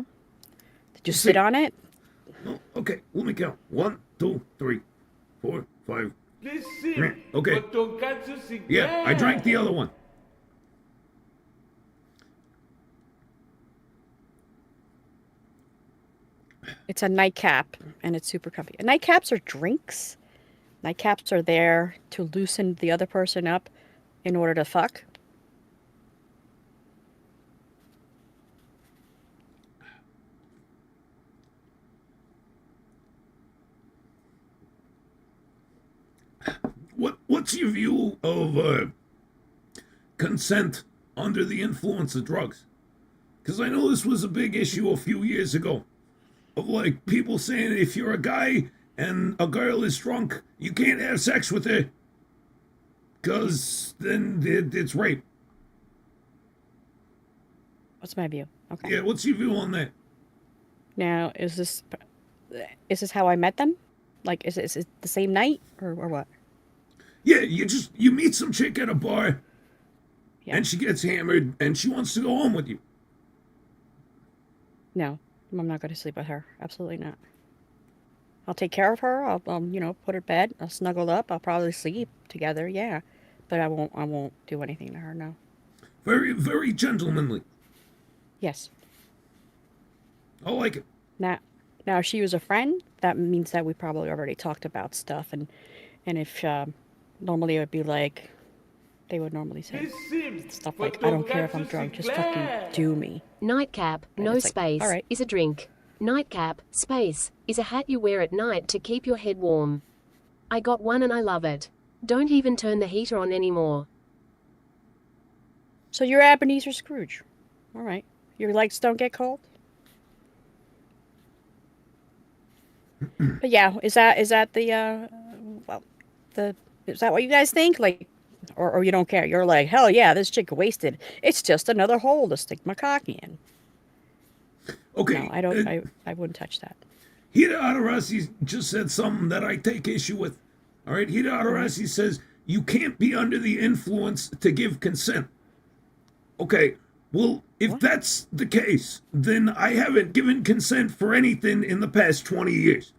Speaker 1: Did you
Speaker 2: Let's
Speaker 1: sit
Speaker 2: see.
Speaker 1: on it?
Speaker 2: No, okay, let me count. 1, 2, 3, 4, 5.
Speaker 3: Listen
Speaker 2: Okay.
Speaker 3: for Tonkatsu Sinclair.
Speaker 2: Yeah, I drank the other one.
Speaker 1: It's a nightcap, and it's super comfy. Nightcaps are drinks. Nightcaps are there to loosen the other person up in order to fuck.
Speaker 2: What's your view of consent under the influence of drugs? Because I know this was a big issue a few years ago, of like people saying if you're a guy and a girl is drunk, you can't have sex with her, because then it's rape.
Speaker 1: What's my view? Okay.
Speaker 2: Yeah, what's your view on that?
Speaker 1: Now, is this how I met them? Like, is it the same night or what?
Speaker 2: Yeah, you meet some chick at a bar,
Speaker 1: Yeah.
Speaker 2: and she gets hammered, and she wants to go home with you.
Speaker 1: No, I'm not going to sleep with her. Absolutely not. I'll take care of her. I'll put her to bed. I'll snuggle up. I'll probably sleep together. Yeah, but I won't do anything to her. No.
Speaker 2: Very, very gentlemanly.
Speaker 1: Yes.
Speaker 2: I like it.
Speaker 1: Now, if she was a friend, that means that we probably already talked about stuff, and if normally it would be like, they would normally say
Speaker 3: Listen
Speaker 1: stuff
Speaker 3: for
Speaker 1: like, I don't care if I'm
Speaker 3: Tonkatsu
Speaker 1: drunk, just
Speaker 3: Sinclair.
Speaker 1: fucking do me.
Speaker 4: Nightcap, no
Speaker 1: it's like,
Speaker 4: space,
Speaker 1: all right.
Speaker 4: is a drink. Nightcap, space, is a hat you wear at night to keep your head warm. I got one and I love it. Don't even turn the heater on anymore.
Speaker 1: So you're Ebenezer Scrooge. All right. Your legs don't get cold? But yeah, is that the is that what you guys think? Like, or you don't care? You're like, hell yeah, this chick wasted. It's just another hole to stick my cock in.
Speaker 2: Okay.
Speaker 1: No, I don't. I wouldn't touch that.
Speaker 2: Hida Adarasi just said something that I take issue with. All right, Hida Adarasi says you can't be under the influence to give consent. Okay, well, if that's the case, then I haven't given consent for anything in the past 20 years.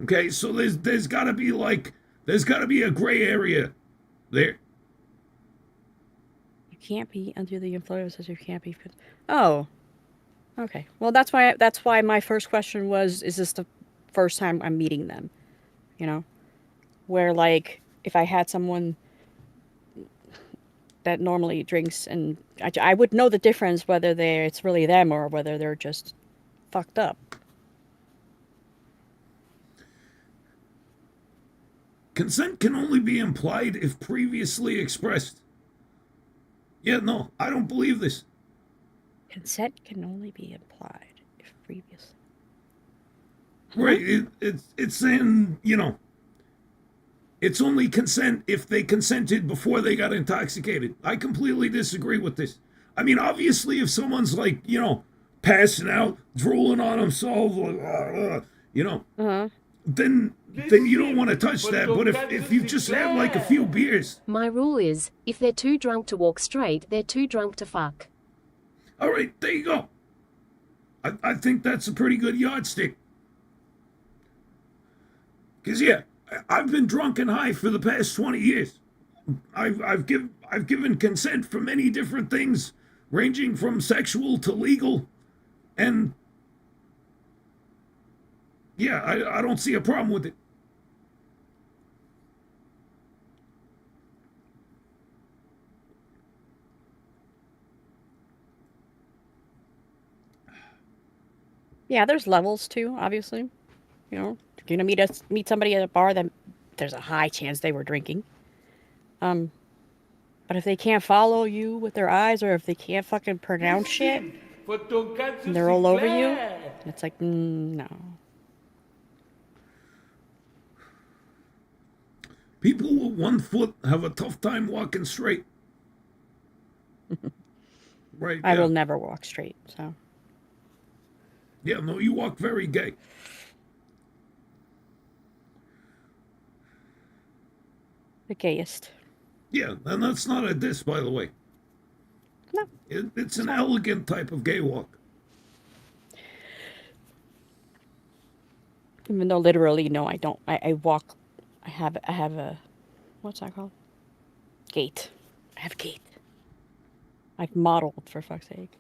Speaker 2: Okay, so there's got to be a gray area there.
Speaker 1: You can't be under the influence. You can't be. Oh, okay. Well, that's why my first question was: is this the first time I'm meeting them? You know, where like if I had someone that normally drinks, and I would know the difference whether it's really them or whether they're just fucked up.
Speaker 2: Consent can only be implied if previously expressed. Yeah, no, I don't believe this.
Speaker 1: Consent can only be implied if previous.
Speaker 2: Right, it's saying, it's only consent if they consented before they got intoxicated. I completely disagree with this. I mean, obviously, if someone's like, passing out, drooling on themselves, then you don't want to touch that. But if you just have like a few beers.
Speaker 4: My rule is, if they're too drunk to walk straight, they're too drunk to fuck.
Speaker 2: All right, there you go. I think that's a pretty good yardstick. Because, yeah, I've been drunk and high for the past 20 years. I've given consent for many different things, ranging from sexual to legal. And, yeah, I don't see a problem with it.
Speaker 1: Yeah, there's levels too, obviously. If you're gonna meet somebody at a bar, then there's a high chance they were drinking. But if they can't follow you with their eyes, or if they can't fucking pronounce shit,
Speaker 3: for Tonkatsu
Speaker 1: and they're all over you,
Speaker 3: Sinclair.
Speaker 1: it's like, no.
Speaker 2: People with one foot have a tough time walking straight. Right.
Speaker 1: I
Speaker 2: yeah.
Speaker 1: will never walk straight, so.
Speaker 2: Yeah, no, you walk very gay.
Speaker 1: The gayest.
Speaker 2: Yeah, and that's not a diss, by the way.
Speaker 1: No.
Speaker 2: It's an elegant type of gay walk.
Speaker 1: Even though literally, no, I don't. I walk. I have a, what's that called? Gait. I have gait. I've modeled, for fuck's sake.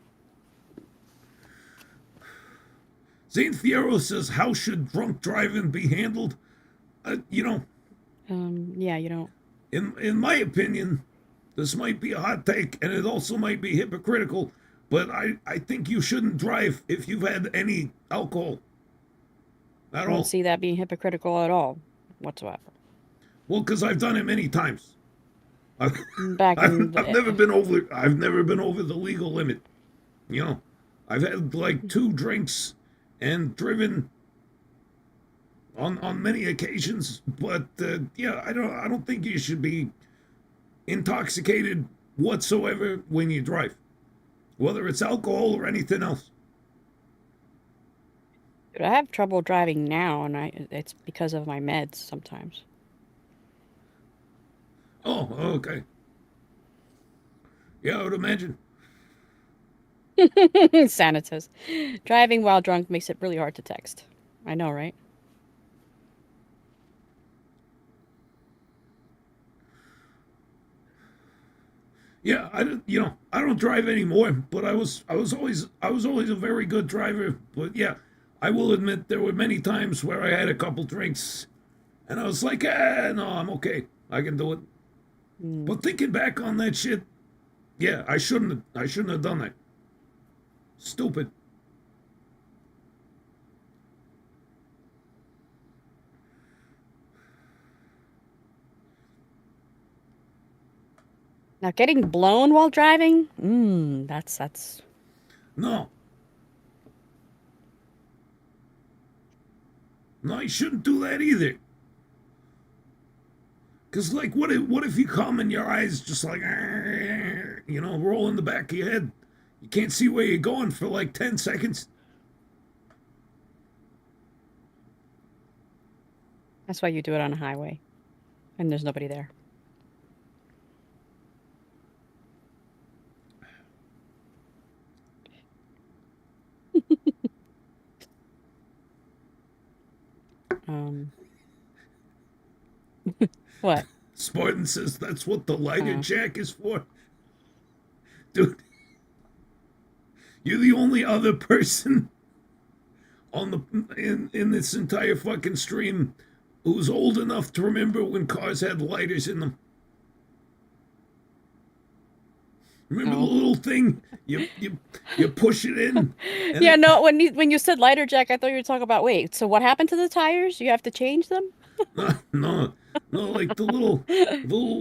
Speaker 2: Zane Fierro says, how should drunk driving be handled? You know,
Speaker 1: Yeah, you don't.
Speaker 2: in my opinion, this might be a hot take, and it also might be hypocritical, but I think you shouldn't drive if you've had any alcohol at
Speaker 1: I
Speaker 2: all.
Speaker 1: don't see that being hypocritical at all, whatsoever.
Speaker 2: Well, because I've done it many times. I've never been over the legal limit. You know, I've had like 2 drinks and driven on many occasions, but yeah, I don't think you should be intoxicated whatsoever when you drive, whether it's alcohol or anything else.
Speaker 1: Dude, I have trouble driving now, and it's because of my meds sometimes.
Speaker 2: Oh, okay. Yeah, I would imagine.
Speaker 1: Santa says, driving while drunk makes it really hard to text. I know, right?
Speaker 2: Yeah, I don't drive anymore, but I was always a very good driver. But yeah, I will admit there were many times where I had a couple drinks, and I was like, no, I'm okay, I can do it. But thinking back on that shit, yeah, I shouldn't have done that. Stupid.
Speaker 1: Now, getting blown while driving, that's.
Speaker 2: No, you shouldn't do that either. Cause like, what if you come and your eyes just like, roll in the back of your head? You can't see where you're going for like 10 seconds.
Speaker 1: That's why you do it on a highway, and there's nobody there. What?
Speaker 2: Spartan says that's what the lighter jack is for. Dude, you're the only other person in this entire fucking stream who's old enough to remember when cars had lighters in them. Remember the little thing you push it in?
Speaker 1: Yeah, no. When you said lighter jack, I thought you were talking about. Wait, so what happened to the tires? You have to change them?
Speaker 2: No, like the little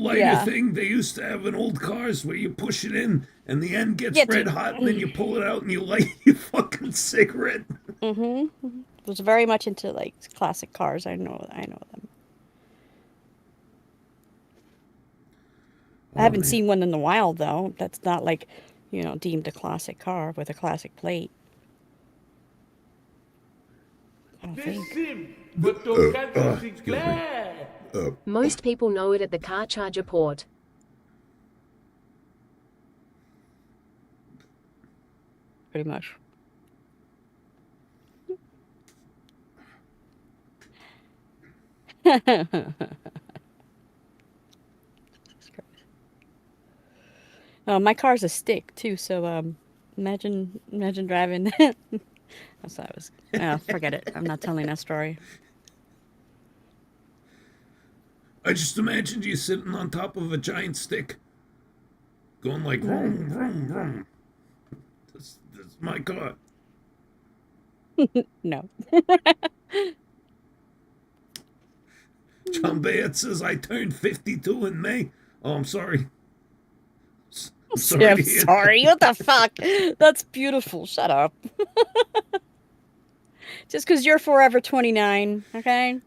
Speaker 2: lighter thing they used to have in old cars where you push it in and the end gets red hot and then you pull it out and you light your fucking cigarette.
Speaker 1: Was very much into like classic cars. I know them. I haven't seen one in the wild though. That's not like, deemed a classic car with a classic plate. I don't think.
Speaker 3: Sim for Tonkatsu Sinclair.
Speaker 4: Most people know it at the car charger port.
Speaker 1: Pretty much. Oh, my car's a stick too, so imagine driving that. That's what I was. Oh, forget it. I'm not telling that story.
Speaker 2: I just imagined you sitting on top of a giant stick, going like vroom vroom vroom. This is my car.
Speaker 1: No.
Speaker 2: John Bayet says I turned 52 in May. Oh, I'm sorry.
Speaker 1: I'm sorry. What the fuck? That's beautiful. Shut up. Just because you're forever 29, okay?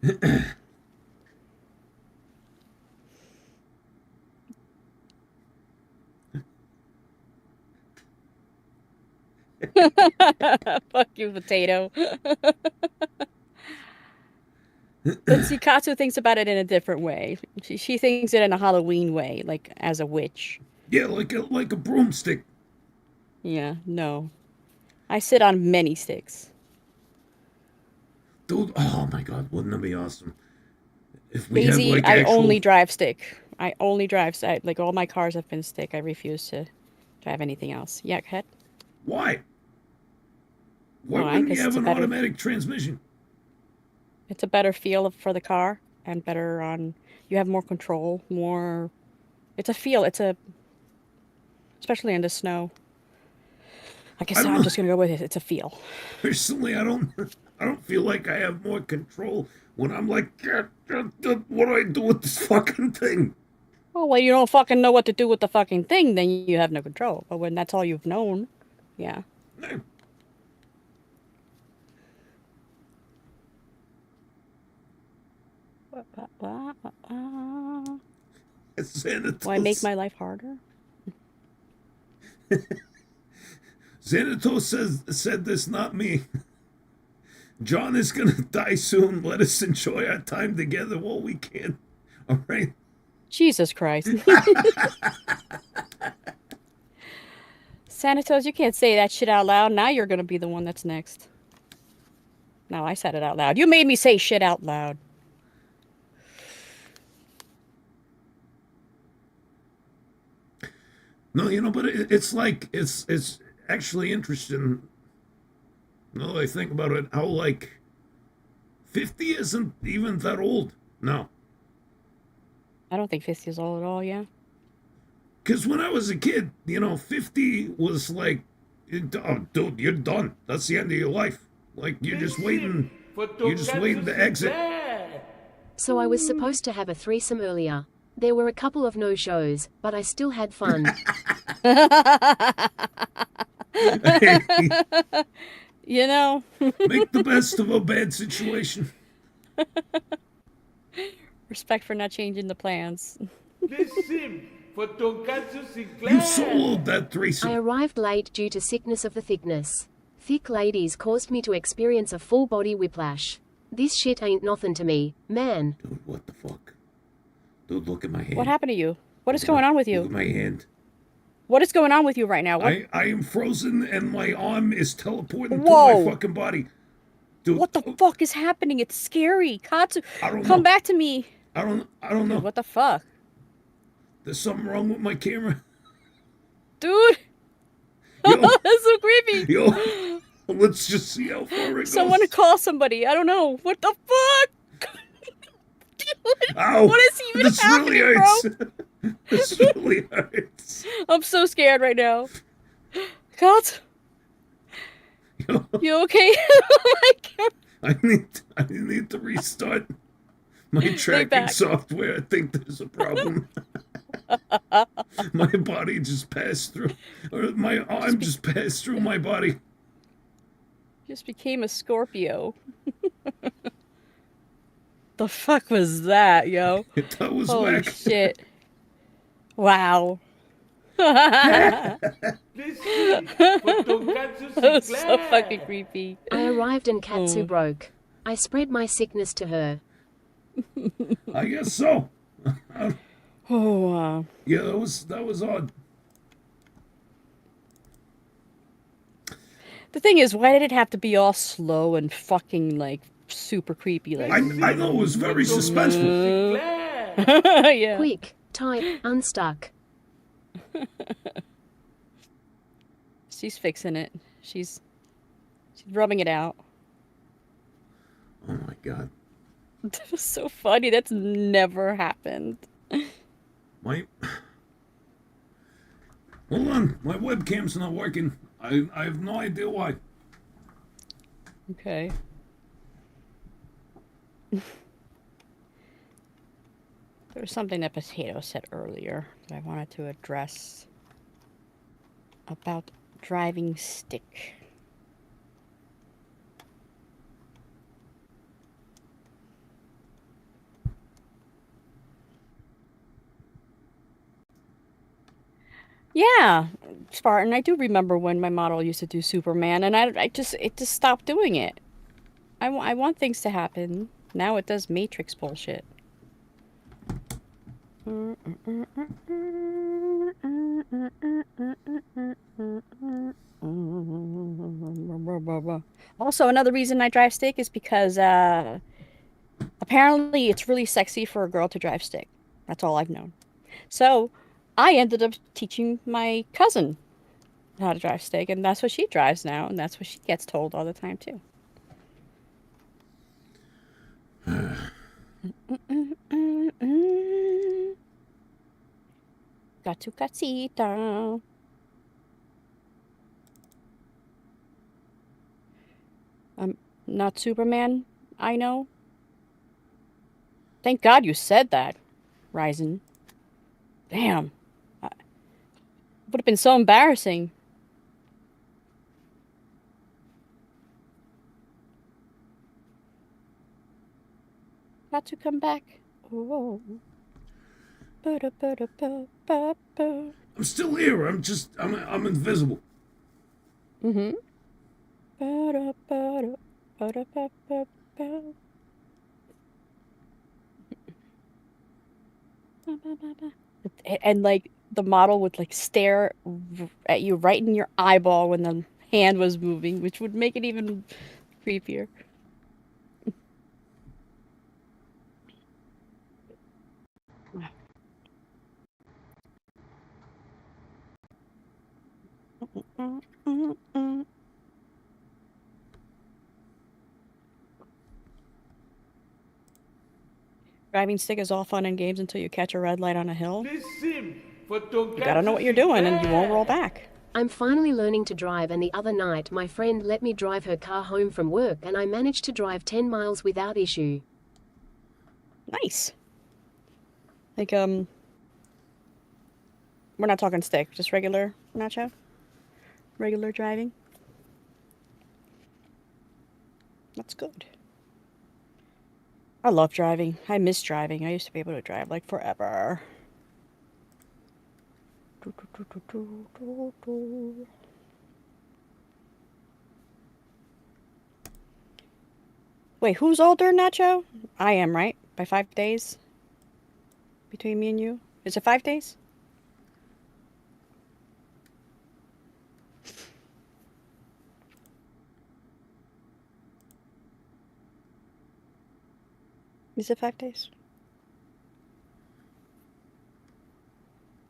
Speaker 1: Fuck you, potato. But see, Katsu thinks about it in a different way. She thinks it in a Halloween way, like as a witch.
Speaker 2: Yeah, like a broomstick.
Speaker 1: Yeah, no. I sit on many sticks.
Speaker 2: Dude, oh my god, wouldn't it be awesome if we had
Speaker 1: Daisy,
Speaker 2: like
Speaker 1: I
Speaker 2: actual...
Speaker 1: only drive stick. I only drive like all my cars have been stick. I refuse to drive anything else. Yeah, head.
Speaker 2: Why? Why
Speaker 1: Why?
Speaker 2: wouldn't you
Speaker 1: Because
Speaker 2: have an automatic transmission?
Speaker 1: it's a better feel for the car and better on. You have more control, more. It's a feel. It's a. Especially in the snow. I guess
Speaker 2: I don't
Speaker 1: I'm
Speaker 2: know.
Speaker 1: just gonna go with it. It's a feel.
Speaker 2: Personally, I don't feel like I have more control when I'm like, what do I do with this fucking thing?
Speaker 1: Oh well, you don't fucking know what to do with the fucking thing, then you have no control. But when that's all you've known, yeah.
Speaker 2: No.
Speaker 1: Why make my life harder?
Speaker 2: Xanatos said this, not me. John is gonna die soon. Let us enjoy our time together while we can. All right.
Speaker 1: Jesus Christ. Sanatos, you can't say that shit out loud. Now you're gonna be the one that's next. No, I said it out loud. You made me say shit out loud.
Speaker 2: No, you know, but it's like it's actually interesting. No, I think about it. How like 50 isn't even that old. No,
Speaker 1: I don't think 50 is old at all, yeah.
Speaker 2: because when I was a kid, you know, 50 was like, oh, dude, you're done. That's the end of your life. Like you're just waiting. You're just waiting to exit.
Speaker 4: So I was supposed to have a threesome earlier. There were a couple of no-shows, but I still had fun.
Speaker 1: You know,
Speaker 2: Make the best of a bad situation.
Speaker 1: respect for not changing the plans.
Speaker 3: Listen for Tonkatsu Sinclair.
Speaker 2: You soloed that
Speaker 4: I
Speaker 2: threesome.
Speaker 4: arrived late due to sickness of the thickness. Thick ladies caused me to experience a full-body whiplash. This shit ain't nothing to me, man.
Speaker 2: Dude, what the fuck? Dude, look at my hand.
Speaker 1: What happened to you? What is going on with
Speaker 2: Look at
Speaker 1: you?
Speaker 2: my hand.
Speaker 1: What is going on with you right now? What,
Speaker 2: I am frozen and my arm is teleporting
Speaker 1: Whoa.
Speaker 2: to my fucking body. Dude,
Speaker 1: what the fuck is happening? It's scary. Katsu,
Speaker 2: I don't
Speaker 1: come
Speaker 2: know.
Speaker 1: back to me.
Speaker 2: I don't know.
Speaker 1: What the fuck?
Speaker 2: There's something wrong with my camera.
Speaker 1: Dude.
Speaker 2: Yo.
Speaker 1: That's so creepy.
Speaker 2: Yo, let's just see how far it
Speaker 1: Someone
Speaker 2: goes.
Speaker 1: call somebody. I don't know. What the fuck? Dude,
Speaker 2: Ow,
Speaker 1: what is even
Speaker 2: this
Speaker 1: happening,
Speaker 2: really
Speaker 1: bro?
Speaker 2: hurts. This really hurts.
Speaker 1: I'm so scared right now. Katsu,
Speaker 2: Yo,
Speaker 1: you okay? Oh my God.
Speaker 2: I need to restart my tracking
Speaker 1: back.
Speaker 2: software. I think there's a problem. My body just passed through, or my arm just passed through my body.
Speaker 1: Just became a Scorpio. The fuck was that, yo?
Speaker 2: That was
Speaker 1: Holy
Speaker 2: whack.
Speaker 1: shit. Wow.
Speaker 3: Listen for Tonkatsu
Speaker 1: That was
Speaker 3: Sinclair.
Speaker 1: so fucking creepy.
Speaker 4: I arrived and Katsu
Speaker 1: Oh.
Speaker 4: broke. I spread my sickness to her.
Speaker 2: I guess so.
Speaker 1: Oh, wow.
Speaker 2: Yeah, that was odd.
Speaker 1: The thing is, why did it have to be all slow and fucking, like, super creepy? Like,
Speaker 2: I know it was very suspenseful.
Speaker 3: Sinclair.
Speaker 1: yeah.
Speaker 4: Quick, type, unstuck.
Speaker 1: She's fixing it. She's rubbing it out.
Speaker 2: Oh my god.
Speaker 1: That was so funny. That's never happened.
Speaker 2: My Hold on, my webcam's not working. I have no idea why.
Speaker 1: Okay. There was something that Potato said earlier that I wanted to address about driving stick. Yeah, Spartan. I do remember when my model used to do Superman, and it just stopped doing it. I want things to happen. Now it does Matrix bullshit. Also, another reason I drive stick is because apparently it's really sexy for a girl to drive stick. That's all I've known. So I ended up teaching my cousin how to drive stick, and that's what she drives now, and that's what she gets told all the time too. Gatsu Katsita. Not Superman, I know. Thank God you said that, Ryzen. Damn. Would have been so embarrassing. Got to come back. Oh.
Speaker 2: I'm still here. I'm invisible.
Speaker 1: Mm-hmm. And like the model would like stare at you right in your eyeball when the hand was moving, which would make it even creepier. Driving stick is all fun and games until you catch a red light on a hill.
Speaker 3: Listen for
Speaker 1: You gotta know what you're doing and you won't roll back.
Speaker 4: I'm finally learning to drive, and the other night my friend let me drive her car home from work and I managed to drive 10 miles without issue.
Speaker 1: Nice. Like, we're not talking stick, just regular nacho? Regular driving? That's good. I love driving. I miss driving. I used to be able to drive like forever. Wait, who's older, Nacho? I am, right? By 5 days? Between me and you? Is it 5 days? Is it 5 days?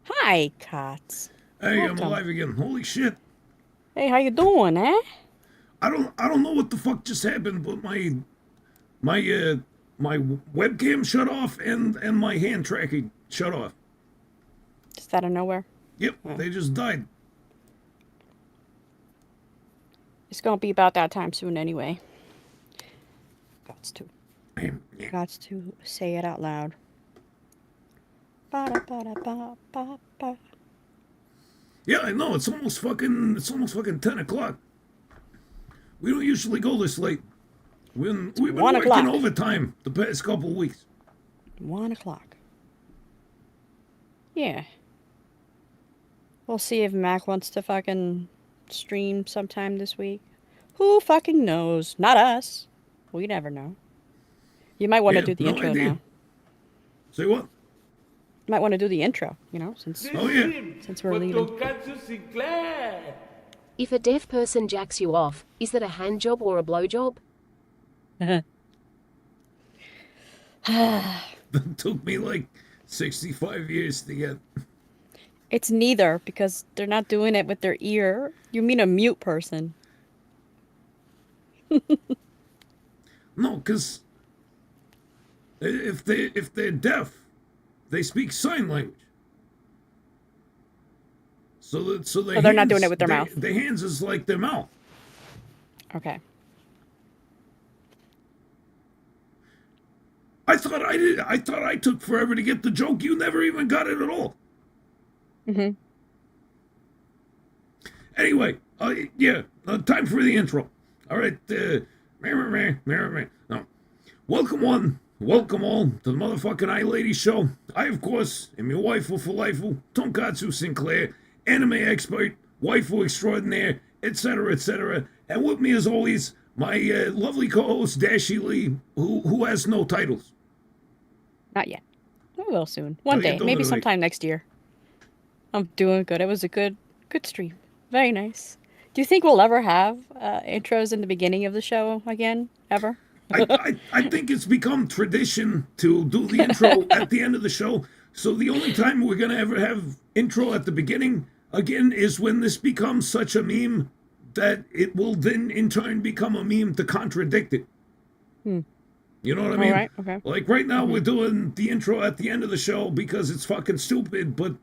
Speaker 1: Hi, Cots.
Speaker 2: Hey,
Speaker 1: Welcome.
Speaker 2: I'm alive again. Holy shit.
Speaker 1: Hey, how you doing, eh?
Speaker 2: I don't know what the fuck just happened, but my webcam shut off and my hand tracking shut off.
Speaker 1: Just out of nowhere.
Speaker 2: Yep, they just died.
Speaker 1: It's gonna be about that time soon anyway. Gots to say it out loud. Ba-da-ba-da-ba-ba-ba.
Speaker 2: Yeah, I know. It's almost fucking 10 o'clock. We don't usually go this late. We've been
Speaker 1: 1
Speaker 2: working
Speaker 1: o'clock.
Speaker 2: overtime the past couple of weeks.
Speaker 1: 1 o'clock. Yeah. We'll see if Mac wants to fucking stream sometime this week. Who fucking knows? Not us. We never know. You might want to do the intro now.
Speaker 2: Say what?
Speaker 1: You might want to do the intro, you know, since
Speaker 2: Oh, yeah.
Speaker 1: since we're leaving.
Speaker 3: Tonkatsu Sinclair.
Speaker 4: If a deaf person jacks you off, is that a hand job or a blow job?
Speaker 2: That took me like 65 years to get.
Speaker 1: It's neither, because they're not doing it with their ear. You mean a mute person.
Speaker 2: No, because if they're deaf, they speak sign language. So their
Speaker 1: they're not doing it with their mouth.
Speaker 2: Their hands is like their mouth.
Speaker 1: Okay.
Speaker 2: I thought I took forever to get the joke. You never even got it at all.
Speaker 1: Mm-hmm.
Speaker 2: Anyway, time for the intro. All right, no. Welcome all to the motherfucking iLadies show. I, of course, am your waifu for life, Tonkatsu Sinclair, anime expert, waifu extraordinaire, etc., etc. And with me, as always, my lovely co-host Dashie Li, who has no titles.
Speaker 1: Not yet. We will soon. One
Speaker 2: Oh,
Speaker 1: day.
Speaker 2: yeah, don't
Speaker 1: Maybe
Speaker 2: literally.
Speaker 1: sometime next year. I'm doing good. It was a good stream. Very nice. Do you think we'll ever have intros in the beginning of the show again? Ever?
Speaker 2: I think it's become tradition to do the intro at the end of the show. So the only time we're gonna ever have intro at the beginning again is when this becomes such a meme that it will then in turn become a meme to contradict it. You know what I mean?
Speaker 1: Alright, okay.
Speaker 2: Like right now we're doing the intro at the end of the show because it's fucking stupid, but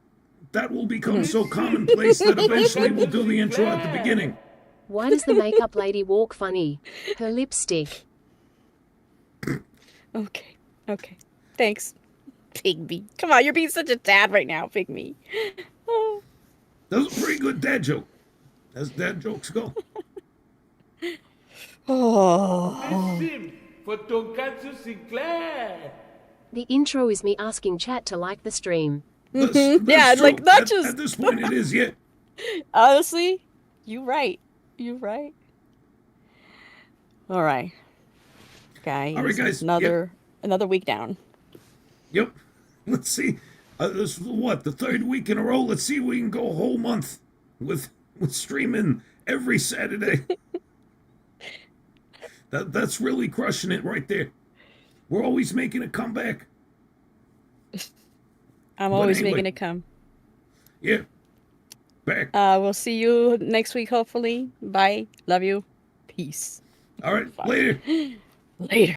Speaker 2: that will become so commonplace that eventually we'll do the intro at the beginning.
Speaker 4: Why does the makeup lady walk funny? Her lipstick.
Speaker 1: Okay. Okay. Thanks. Pygmy. Come on, you're being such a dad right now, Pygmy. Oh.
Speaker 2: That was a pretty good dad joke. As dad jokes go.
Speaker 1: Oh.
Speaker 3: This sim for Tonkatsu Sinclair.
Speaker 4: The intro is me asking chat to like the stream.
Speaker 2: That's
Speaker 1: Yeah,
Speaker 2: true.
Speaker 1: like, not
Speaker 2: at,
Speaker 1: just-
Speaker 2: at this point it is, yeah.
Speaker 1: Honestly, you right. You right. All right. Guys.
Speaker 2: All right, guys.
Speaker 1: Another week down.
Speaker 2: Yep. Let's see. This is what, the third week in a row. Let's see if we can go a whole month with streaming every Saturday. That's really crushing it right there. We're always making a comeback.
Speaker 1: I'm always
Speaker 2: anyway.
Speaker 1: making it come.
Speaker 2: Yeah. Back.
Speaker 1: We'll see you next week, hopefully. Bye. Love you. Peace.
Speaker 2: All right. Later.
Speaker 1: Later.